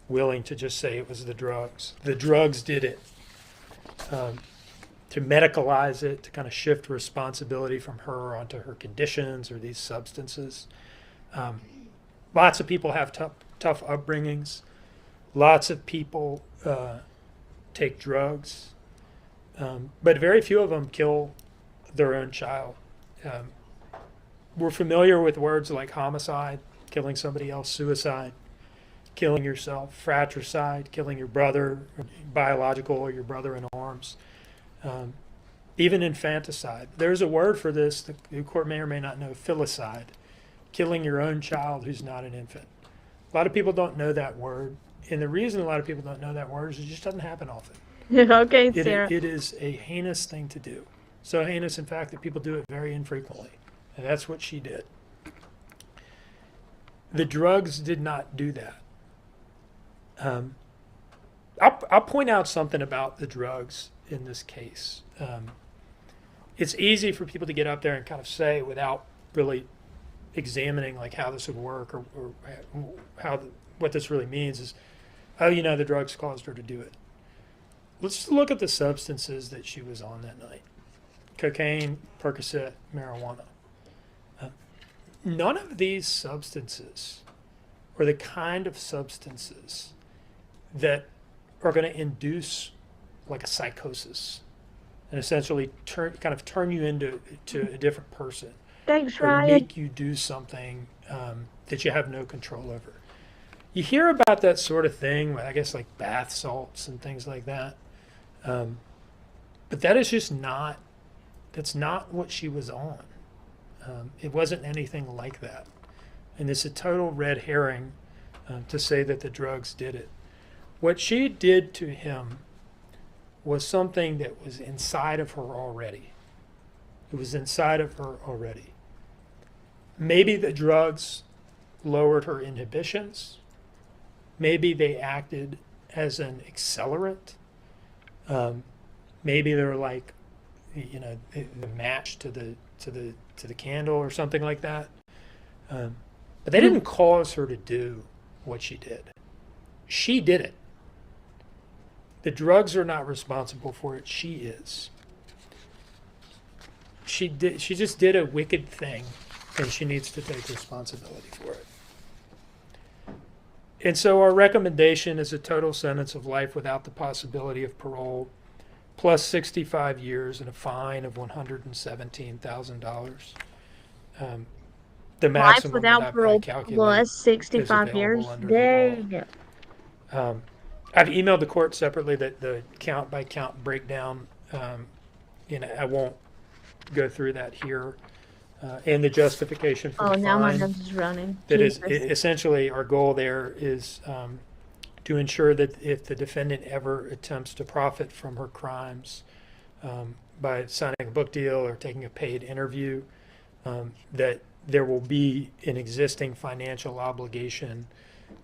willing to just say it was the drugs. The drugs did it. to medicalize it, to kind of shift responsibility from her onto her conditions or these substances. Lots of people have tough upbringings. Lots of people take drugs, but very few of them kill their own child. We're familiar with words like homicide, killing somebody else, suicide, killing yourself, fratricide, killing your brother, biological, or your brother in arms, even infanticide. There's a word for this the court may or may not know, filicide, killing your own child who's not an infant. A lot of people don't know that word, and the reason a lot of people don't know that word is it just doesn't happen often. Okay, Sarah. It is a heinous thing to do. So heinous, in fact, that people do it very infrequently. And that's what she did. The drugs did not do that. I'll point out something about the drugs in this case. It's easy for people to get up there and kind of say without really examining like how this would work or what this really means is, oh, the drugs caused her to do it. Let's look at the substances that she was on that night. Cocaine, Percocet, marijuana. None of these substances are the kind of substances that are going to induce like a psychosis and essentially turn you into a different person. Thanks, or Ryan. make you do something that you have no control over. You hear about that sort of thing, I guess like bath salts and things like that. But that is just that's not what she was on. It wasn't anything like that. And it's a total red herring to say that the drugs did it. What she did to him was something that was inside of her already. It was inside of her already. Maybe the drugs lowered her inhibitions. Maybe they acted as an accelerant. Maybe they were like, the match to the candle or something like that. But they didn't cause her to do what she did. She did it. The drugs are not responsible for it. She is. She just did a wicked thing, and she needs to take responsibility for it. And so our recommendation is a total sentence of life without the possibility of parole, plus 65 years and a fine of $117,000. The maximum Life without that I parole calculate plus is 65 available years. under the law. Dang. I've emailed the court separately that the count by count breakdown. I won't go through that here. And the justification for the Now my fine. nose is running. That is Jesus. essentially our goal there is to ensure that if the defendant ever attempts to profit from her crimes by signing a book deal or taking a paid interview, that there will be an existing financial obligation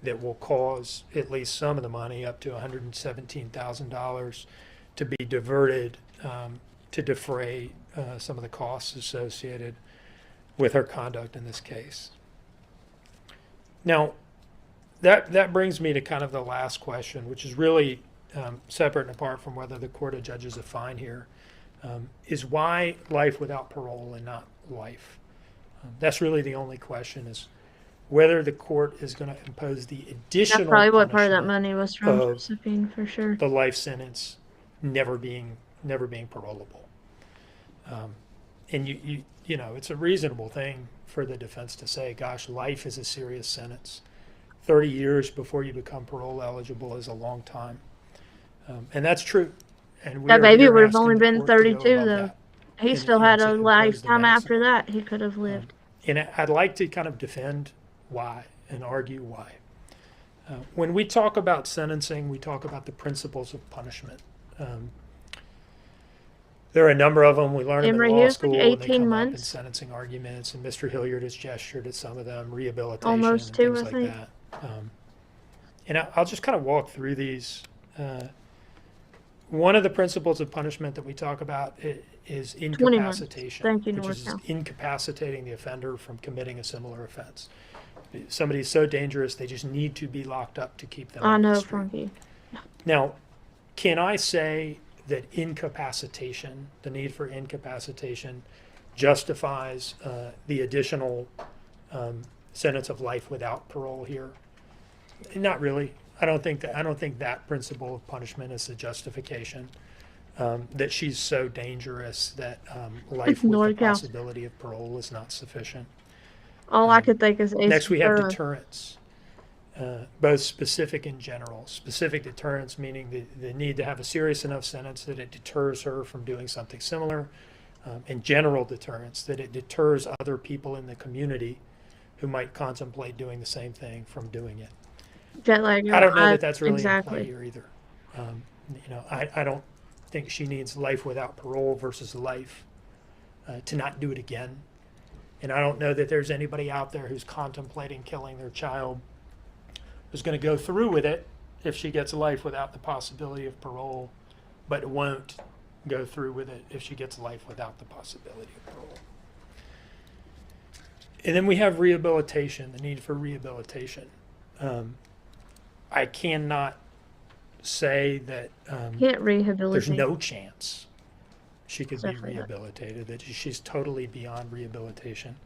that will cause at least some of the money, up to $117,000, to be diverted to defray some of the costs associated with her conduct in this case. Now, that brings me to kind of the last question, which is really separate and apart from whether the court judges a fine here, is why life without parole and not life? That's really the only question, is whether the court is going to impose the additional That's probably what part of that punishment money was from, of Josephine, for sure. the life sentence never being parolable. And you know, it's a reasonable thing for the defense to say, gosh, life is a serious sentence. 30 years before you become parole eligible is a long time. And that's true. And That are baby here would have asking only the been court to go 32, above though. that He and- still and had to a impose the lifetime after maximum. that he could have lived. And I'd like to kind of defend why and argue why. When we talk about sentencing, we talk about the principles of punishment. There are a number of them. We learn in Emory, the he law was like school, and they 18 come up in months. sentencing arguments, and Mr. Hilliard has gestured at some of them, rehabilitation Almost and 2, things I like think. that. And I'll just kind of walk through these. One of the principles of punishment that we talk about is 20 months. incapacitation, Thank you, which is Northtown. incapacitating the offender from committing a similar offense. Somebody's so dangerous, they just need to be locked up to keep them I off the know, street. Frankie. Now, can I say that incapacitation, the need for incapacitation, justifies the additional sentence of life without parole here. Not really. I don't think that principle of punishment is a justification. That she's so dangerous that life with the NorCal. possibility of parole is not sufficient. All I could think is Ace Next, we have Ventura. deterrence, both specific and general. Specific deterrence meaning the need to have a serious enough sentence that it deters her from doing something similar, and general deterrence, that it deters other people in the community who might contemplate doing the same thing from doing it. Jet lag. I don't know that that's really in exactly. play here either. I don't think she needs life without parole versus life to not do it again. And I don't know that there's anybody out there who's contemplating killing their child who's going to go through with it if she gets life without the possibility of parole, but won't go through with it if she gets life without the possibility of parole. And then we have rehabilitation, the need for rehabilitation. I cannot say that Can't rehabilitate. there's no chance she could be Definitely not. rehabilitated, that she's totally beyond rehabilitation.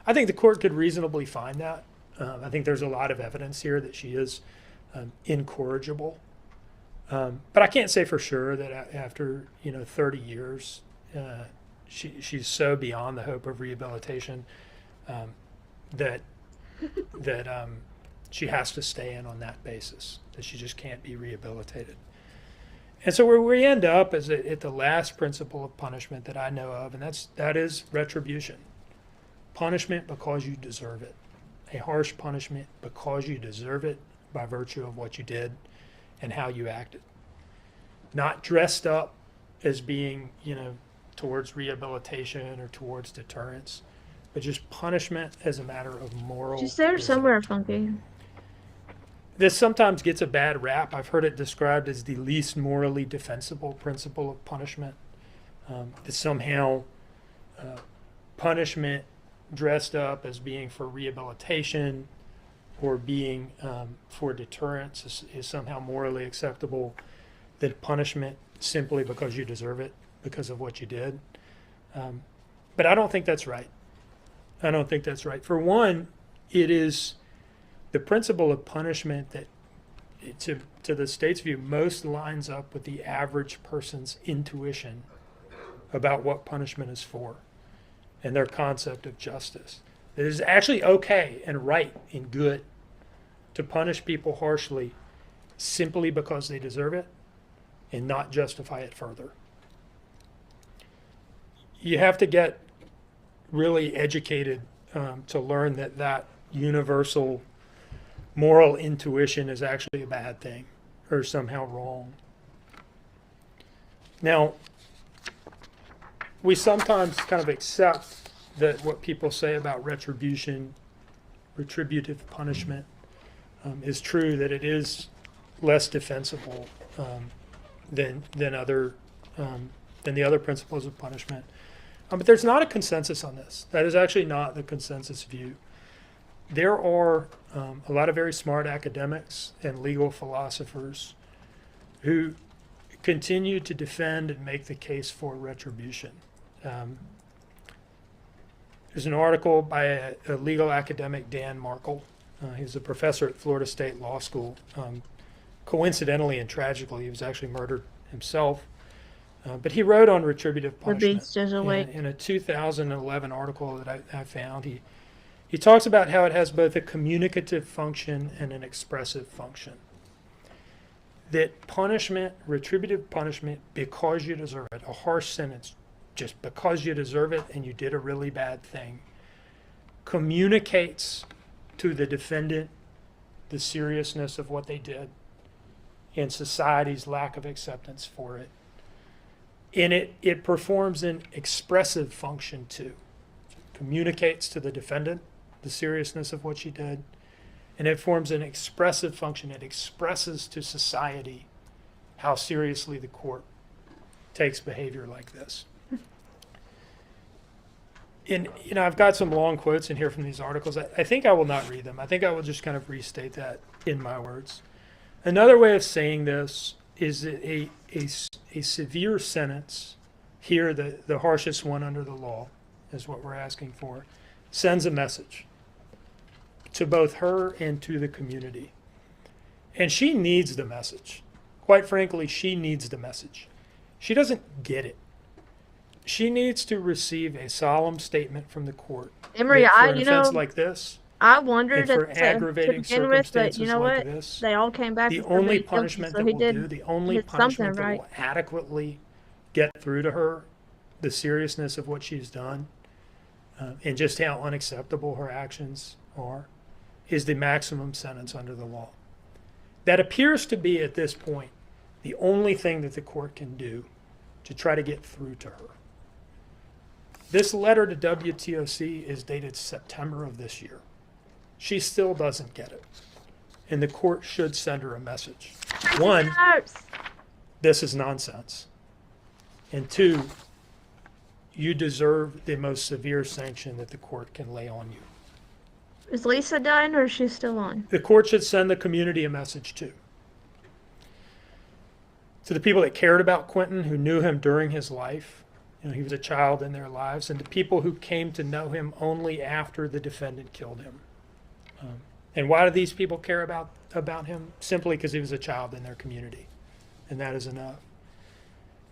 I think the court could reasonably find that. I think there's a lot of evidence here that she is incorrigible. But I can't say for sure that after 30 years, she's so beyond the hope of rehabilitation that she has to stay in on that basis, that she just can't be rehabilitated. And so where we end up is at the last principle of punishment that I know of, and that is retribution. Punishment because you deserve it. A harsh punishment because you deserve it by virtue of what you did and how you acted. Not dressed up as being, towards rehabilitation or towards deterrence, but just punishment as a matter of moral. She's there wisdom. somewhere, Funky. This sometimes gets a bad rap. I've heard it described as the least morally defensible principle of punishment. That somehow punishment dressed up as being for rehabilitation or being for deterrence is somehow morally acceptable. That punishment simply because you deserve it, because of what you did. But I don't think that's right. I don't think that's right. For one, it is the principle of punishment that, to the state's view, most lines up with the average person's intuition about what punishment is for and their concept of justice. It is actually okay and right and good to punish people harshly simply because they deserve it and not justify it further. You have to get really educated to learn that universal moral intuition is actually a bad thing or somehow wrong. Now, we sometimes kind of accept that what people say about retribution, retributive punishment, is true, that it is less defensible than the other principles of punishment. But there's not a consensus on this. That is actually not the consensus view. There are a lot of very smart academics and legal philosophers who continue to defend and make the case for retribution. There's an article by a legal academic, Dan Markle. He's a professor at Florida State Law School. Coincidentally and tragically, he was actually murdered himself. But he wrote on retributive punishment. beast is awake. In a 2011 article that I found, he talks about how it has both a communicative function and an expressive function. That punishment, retributive punishment, because you deserve it, a harsh sentence, just because you deserve it and you did a really bad thing, communicates to the defendant the seriousness of what they did and society's lack of acceptance for it. And it performs an expressive function too. It communicates to the defendant the seriousness of what she did, and it forms an expressive function. It expresses to society how seriously the court takes behavior like this. And I've got some long quotes in here from these articles. I think I will not read them. I think I will just kind of restate that in my words. Another way of saying this a severe sentence, here the harshest one under the law is what we're asking for, sends a message to both her and to the community. And she needs the message. Quite frankly, she needs the message. She doesn't get it. She needs to receive a solemn statement from the court Emery, that for I, an you offense know, like this, I wondered and for to aggravating begin with, but you circumstances know like what? this, They all came back the and said only he guilty, punishment so that he will did do, the only hit something punishment that right. will adequately get through to her the seriousness of what she's done and just how unacceptable her actions are, is the maximum sentence under the law. That appears to be, at this point, the only thing that the court can do to try to get through to her. This letter to WTOC is dated September of this year. She still doesn't get it. And the court should send her a message. One, this is nonsense. And two, you deserve the most severe sanction that the court can lay on you. Is Lisa done or is she still on? The court should send the community a message too. To the people that cared about Quentin, who knew him during his life, you know, he was a child in their lives, and to people who came to know him only after the defendant killed him. And why do these people care about him? Simply because he was a child in their community, and that is enough.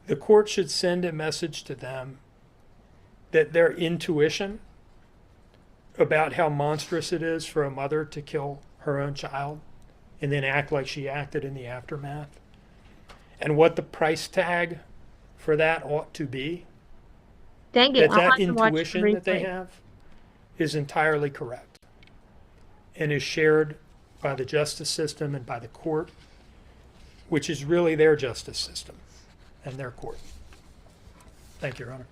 The court should send a message to them that their intuition about how monstrous it is for a mother to kill her own child and then act like she acted in the aftermath, and what the price tag for that ought to be, Dang it, that intuition that they have is entirely correct and is shared by the justice system and by the court, which is really their justice system and their court. Thank you, Your Honor.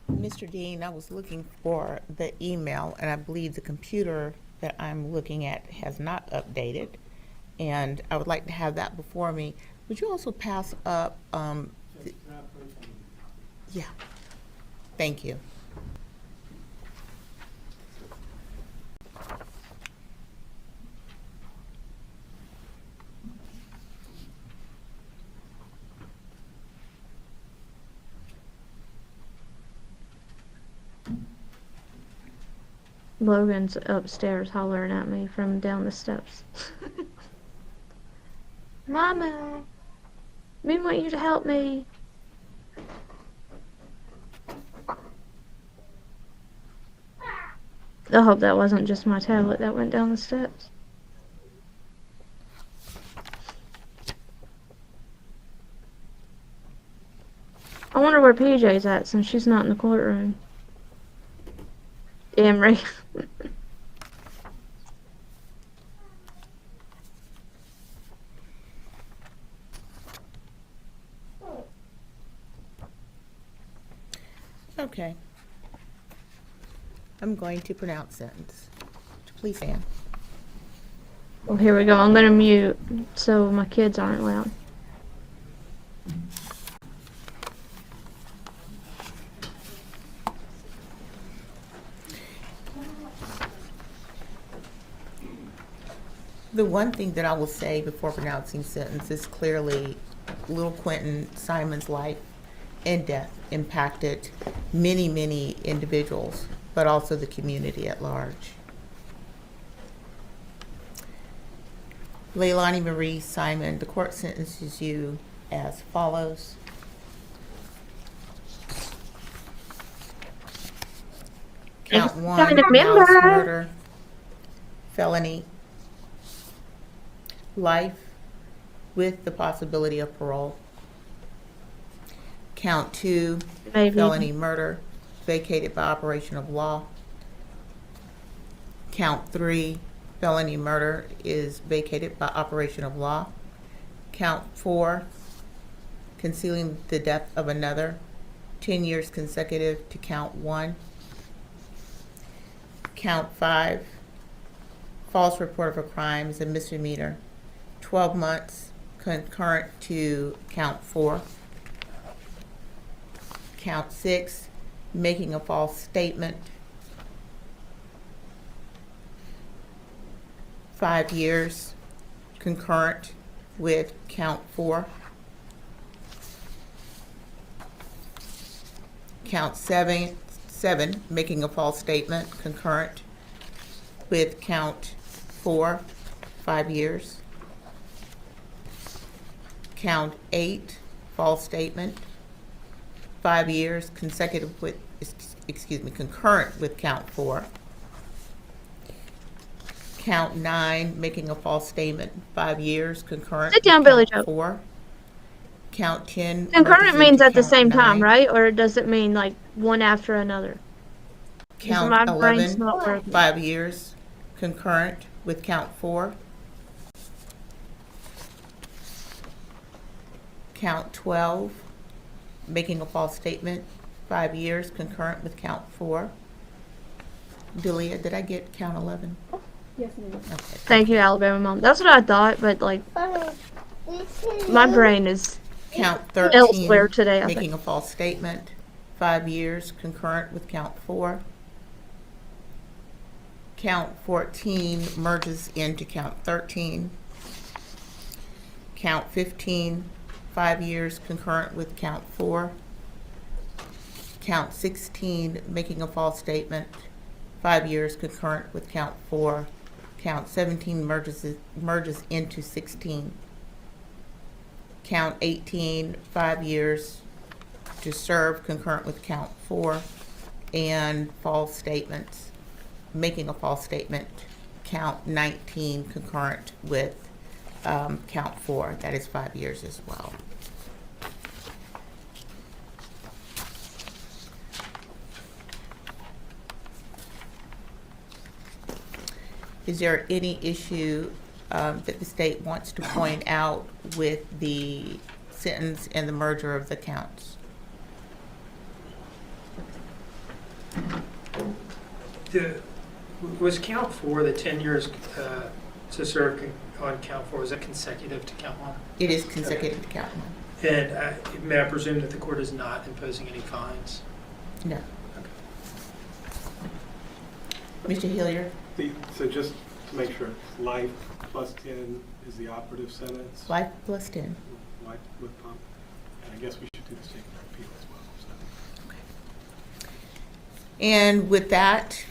Mr. Dean, I was looking for the email, and I believe the computer that I'm looking at has not updated, and I would like to have that before me. Would you also pass up, yeah, thank you. Logan's upstairs hollering at me from down the steps. Mama, we want you to help me. I hope that wasn't just my tablet that went down the steps. I wonder where PJ's at since she's not in the courtroom. Emery. Okay. I'm going to pronounce sentence. Please stand. Well, here we go. I'm gonna mute so my kids aren't loud. The one thing that I will say before pronouncing sentence is clearly little Quentin Simon's life and death impacted many, many individuals, but also the community at large. Leilani Marie Simon, the court sentences you as follows. Count 1, malice murder, felony, life with the possibility of parole. Count 2, felony murder, vacated by operation of law. Count 3, felony murder is vacated by operation of law. Count 4, concealing the death of another, 10 years consecutive to count 1. Count 5, false report of a crime is a misdemeanor, 12 months concurrent to count 4. Count 6, making a false statement, 5 years. concurrent with count 4. Count 7, making a false statement, concurrent with count 4, 5 years. Count 8, false statement, 5 years, consecutive with, concurrent with count 4. Count 9, making a false statement, 5 years, concurrent Sit down, with Billy count Joe. 4. Count 10. Concurrent merges means into at the count same time, 9. right? Or does it mean like one after another? Because Count my brain's 11, not working. 5 years, concurrent with count 4. Count 12, making a false statement, 5 years, concurrent with count 4. Delia, did I get count 11? Yes, ma'am. Okay. Thank you, Alabama Mom. That's what I thought, but like, my brain is Count elsewhere 13, today, I making think. a false statement, 5 years, concurrent with count 4. Count 14 merges into count 13. Count 15, 5 years, concurrent with count 4. Count 16, making a false statement, 5 years, concurrent with count 4. Count 17 merges into 16. Count 18, 5 years to serve, concurrent with count 4. And false statements, making a false statement, count 19, concurrent with count 4. That is 5 years as well. Is there any issue that the state wants to point out with the sentence and the merger of the counts? Was count 4, the 10 years to serve on count 4, was it consecutive to count 1? It is consecutive to count 1. And may I presume that the court is not imposing any fines? No. Mr. Hilliard? So just to make sure, life plus 10 is the operative sentence? Life plus 10. Life with pump. And I guess we should do the state court appeal as well. So. Okay. And with that,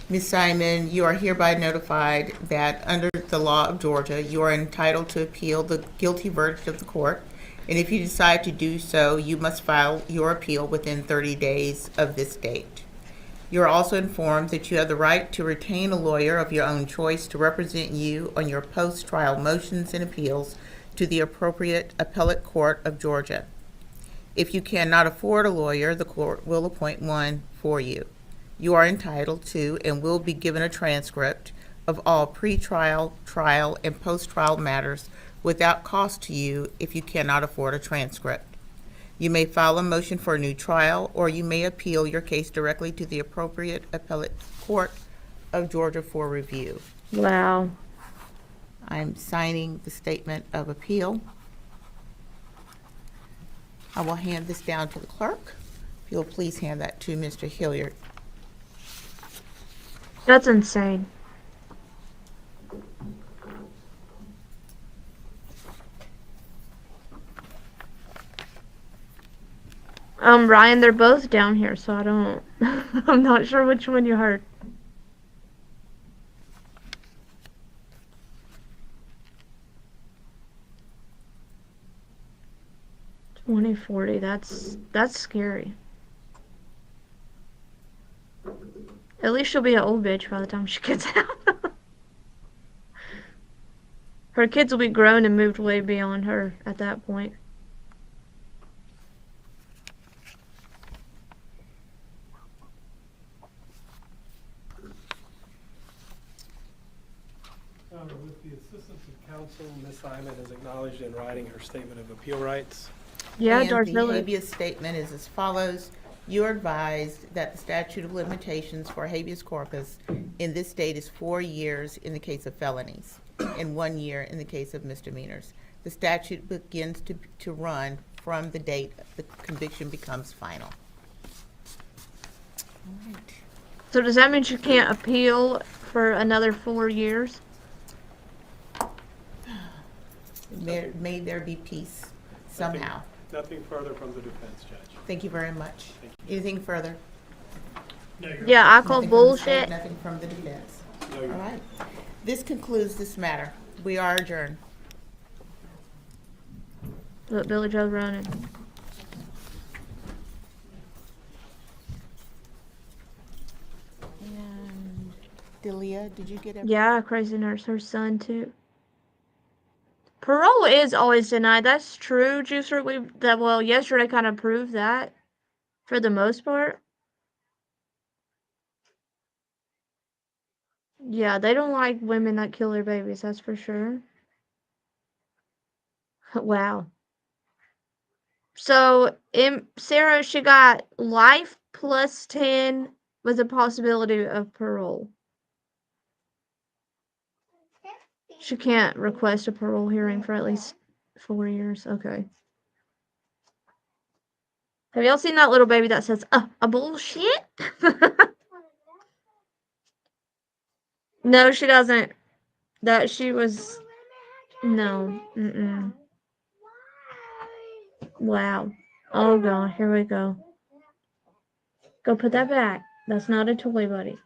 Ms. Simon, you are hereby notified that under the law of Georgia, you are entitled to appeal the guilty verdict of the court. And if you decide to do so, you must file your appeal within 30 days of this date. You are also informed that you have the right to retain a lawyer of your own choice to represent you on your post-trial motions and appeals to the appropriate appellate court of Georgia. If you cannot afford a lawyer, the court will appoint one for you. You are entitled to and will be given a transcript of all pre-trial, trial, and post-trial matters without cost to you if you cannot afford a transcript. You may file a motion for a new trial, or you may appeal your case directly to the appropriate appellate court of Georgia for review. Wow. I'm signing the statement of appeal. I will hand this down to the clerk. If you'll please hand that to Mr. Hilliard. That's insane. Ryan, they're both down here, so I don't, I'm not sure which one you heard. $20.40, that's scary. At least she'll be an old bitch by the time she gets out. Her kids will be grown and moved way beyond her at that point. With the assistance of counsel, Ms. Simon has acknowledged in writing her statement of appeal rights. Yeah, And Darth the Vader. habeas statement is as follows. You are advised that the statute of limitations for habeas corpus in this state is 4 years in the case of felonies and 1 year in the case of misdemeanors. The statute begins to run from the date the conviction becomes final. All right. So does that mean she can't appeal for another 4 years? May there be peace somehow. Nothing further from the defense, Judge. Thank you very much. Anything further? No, you're Yeah, I call Nothing from the bullshit. state, nothing from the defense. No, All you're right. This concludes this matter. We are adjourned. Look, Billy Joe's running. And Delia, did you get everything? Yeah, crazy nurse, her son too. Parole is always denied. That's true, Juicer. Well, yesterday kind of proved that for the most part. Yeah, they don't like women that kill their babies, that's for sure. Wow. So, Sarah, she got life plus 10 with a possibility of parole. She can't request a parole hearing for at least 4 years. Okay. Have y'all seen that little baby that says, a bullshit? No, she doesn't. That she was, no. Mm-mm. Wow. Oh, God. Here we go. Go put that back. That's not a toy, buddy.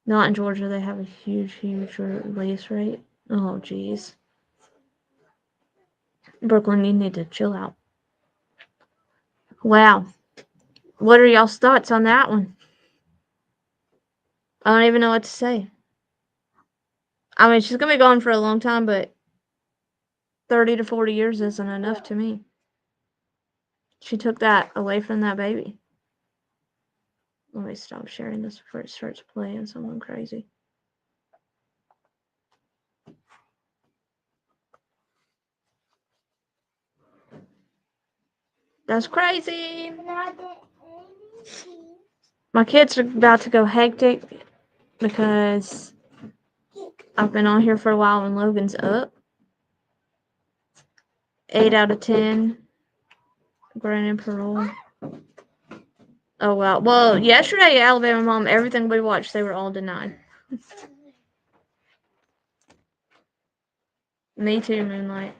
Not in Georgia. They have a huge, huge release rate. Oh, jeez. Brooklyn, you need to chill out. Wow. What are y'all's thoughts on that one? I don't even know what to say. I mean, she's gonna be gone for a long time, but 30 to 40 years isn't enough to me. She took that away from that baby. Let me stop sharing this before it starts playing something crazy. That's crazy. My kids are about to go hectic because I've been on here for a while and Logan's up. 8 out of 10. Granted parole. Oh, wow. Well, yesterday, Alabama Mom, everything we watched, they were all denied. Me too, Moonlight.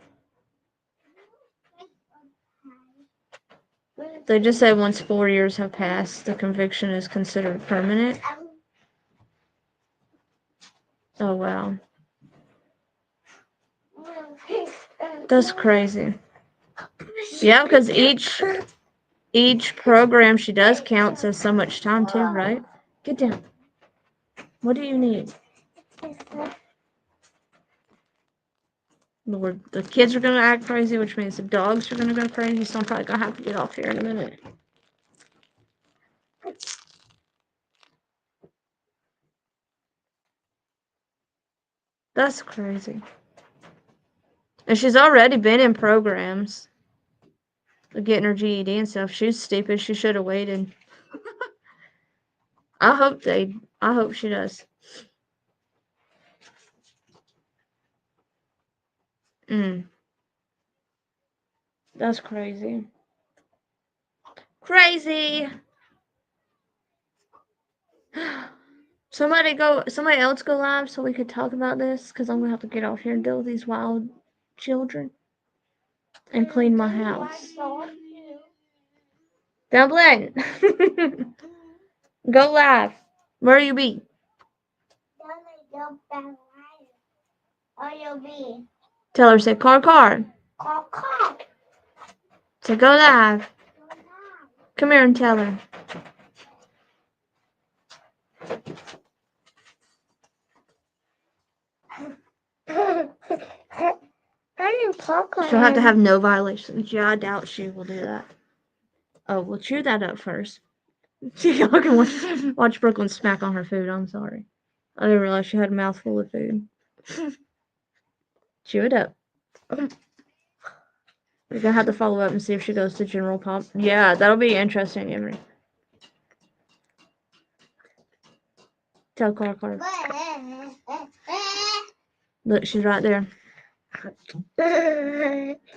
They just say once 4 years have passed, the conviction is considered permanent. Oh, wow. That's crazy. Yeah, because each program she does counts as so much time too, right? Get down. What do you need? Lord, the kids are gonna act crazy, which means the dogs are gonna go crazy, so I'm probably gonna have to get off here in a minute. That's crazy. And she's already been in programs. Getting her GED and stuff. She's stupid. She should have waited. I hope she does. That's crazy. Crazy! Somebody else go live so we could talk about this, because I'm gonna have to get off here and deal with these wild children. And clean my house. Dublin! Go live. Where you be? Tell her, say car. So go live. Come here and tell her. She'll have to have no violations. Yeah, I doubt she will do that. Oh, well, chew that up first. Y'all can watch Brooklyn smack on her food. I'm sorry. I didn't realize she had a mouthful of food. Chew it up. We're gonna have to follow up and see if she goes to General Pop. Yeah, that'll be interesting, Emery. Tell Car. Look, she's right there.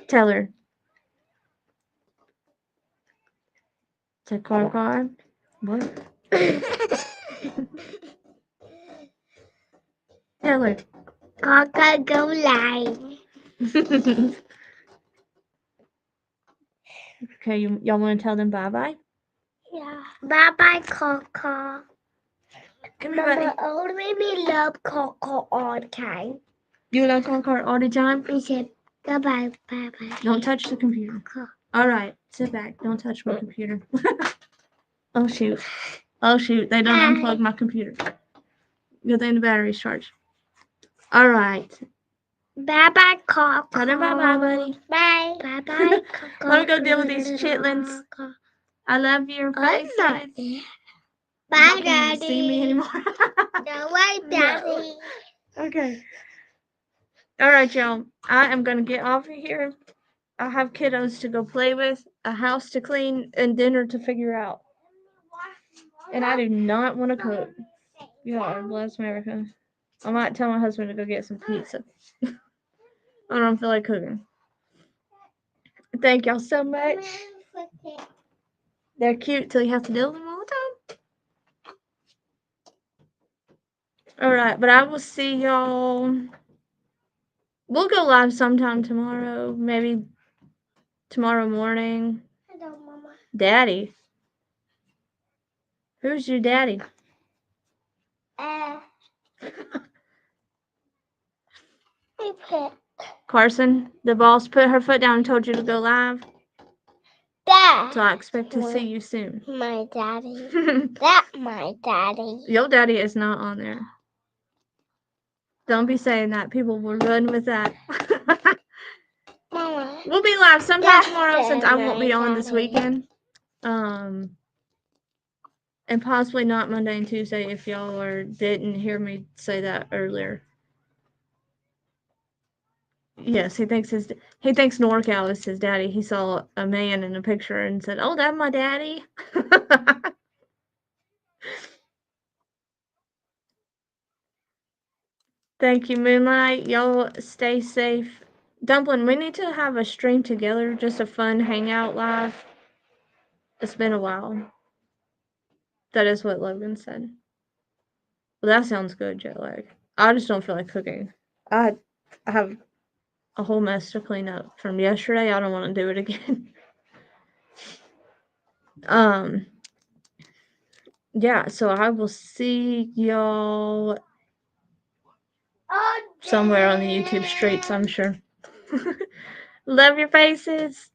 Tell her. Tell Car. What? Tell her. Coca-Cola. Okay, y'all want to tell them bye-bye? Yeah. Bye-bye, Coco. Come here, buddy. Mama only love Coco all the time. You love Concord all the time? We said goodbye, bye-bye. Don't touch the computer. All right, sit back. Don't touch my computer. Oh, shoot. Oh, shoot. They don't unplug my computer. Good thing the battery's charged. All right. Bye-bye, Coco. Tell them bye-bye, buddy. Bye. Bye-bye, Coco. Let me go deal with these chitlins. I love your faces. Bye, Not gonna Daddy. see me anymore. No way, Daddy. Okay. All right, y'all. I am going to get off of here. I have kiddos to go play with, a house to clean, and dinner to figure out. And I do not want to cook. God bless America. I might tell my husband to go get some pizza. I don't feel like cooking. Thank y'all so much. They're cute till you have to deal with them all the time. Alright, but I will see y'all. We'll go live sometime tomorrow. Maybe tomorrow morning. Hello, Mama. Daddy. Who's your daddy? Carson, the boss put her foot down and told you to go live. Dad. So I expect to see you soon. My daddy. That my daddy. Your daddy is not on there. Don't be saying that. People will run with that. Mama. We'll be live sometime tomorrow That's since I won't be on my this daddy. weekend. And possibly not Monday and Tuesday if y'all didn't hear me say that earlier. Yes, he thinks NorCal is his daddy. He saw a man in a picture and said, "Oh, that's my daddy." Thank you, Moonlight. Y'all stay safe. Dumpling, we need to have a stream together, just a fun hangout live. It's been a while. That is what Logan said. Well, that sounds good, jet lag. I just don't feel like cooking. I have a whole mess to clean up from yesterday. I don't want to do it again. Yeah, so I will see y'all somewhere on the YouTube streets, I'm sure. Love your faces.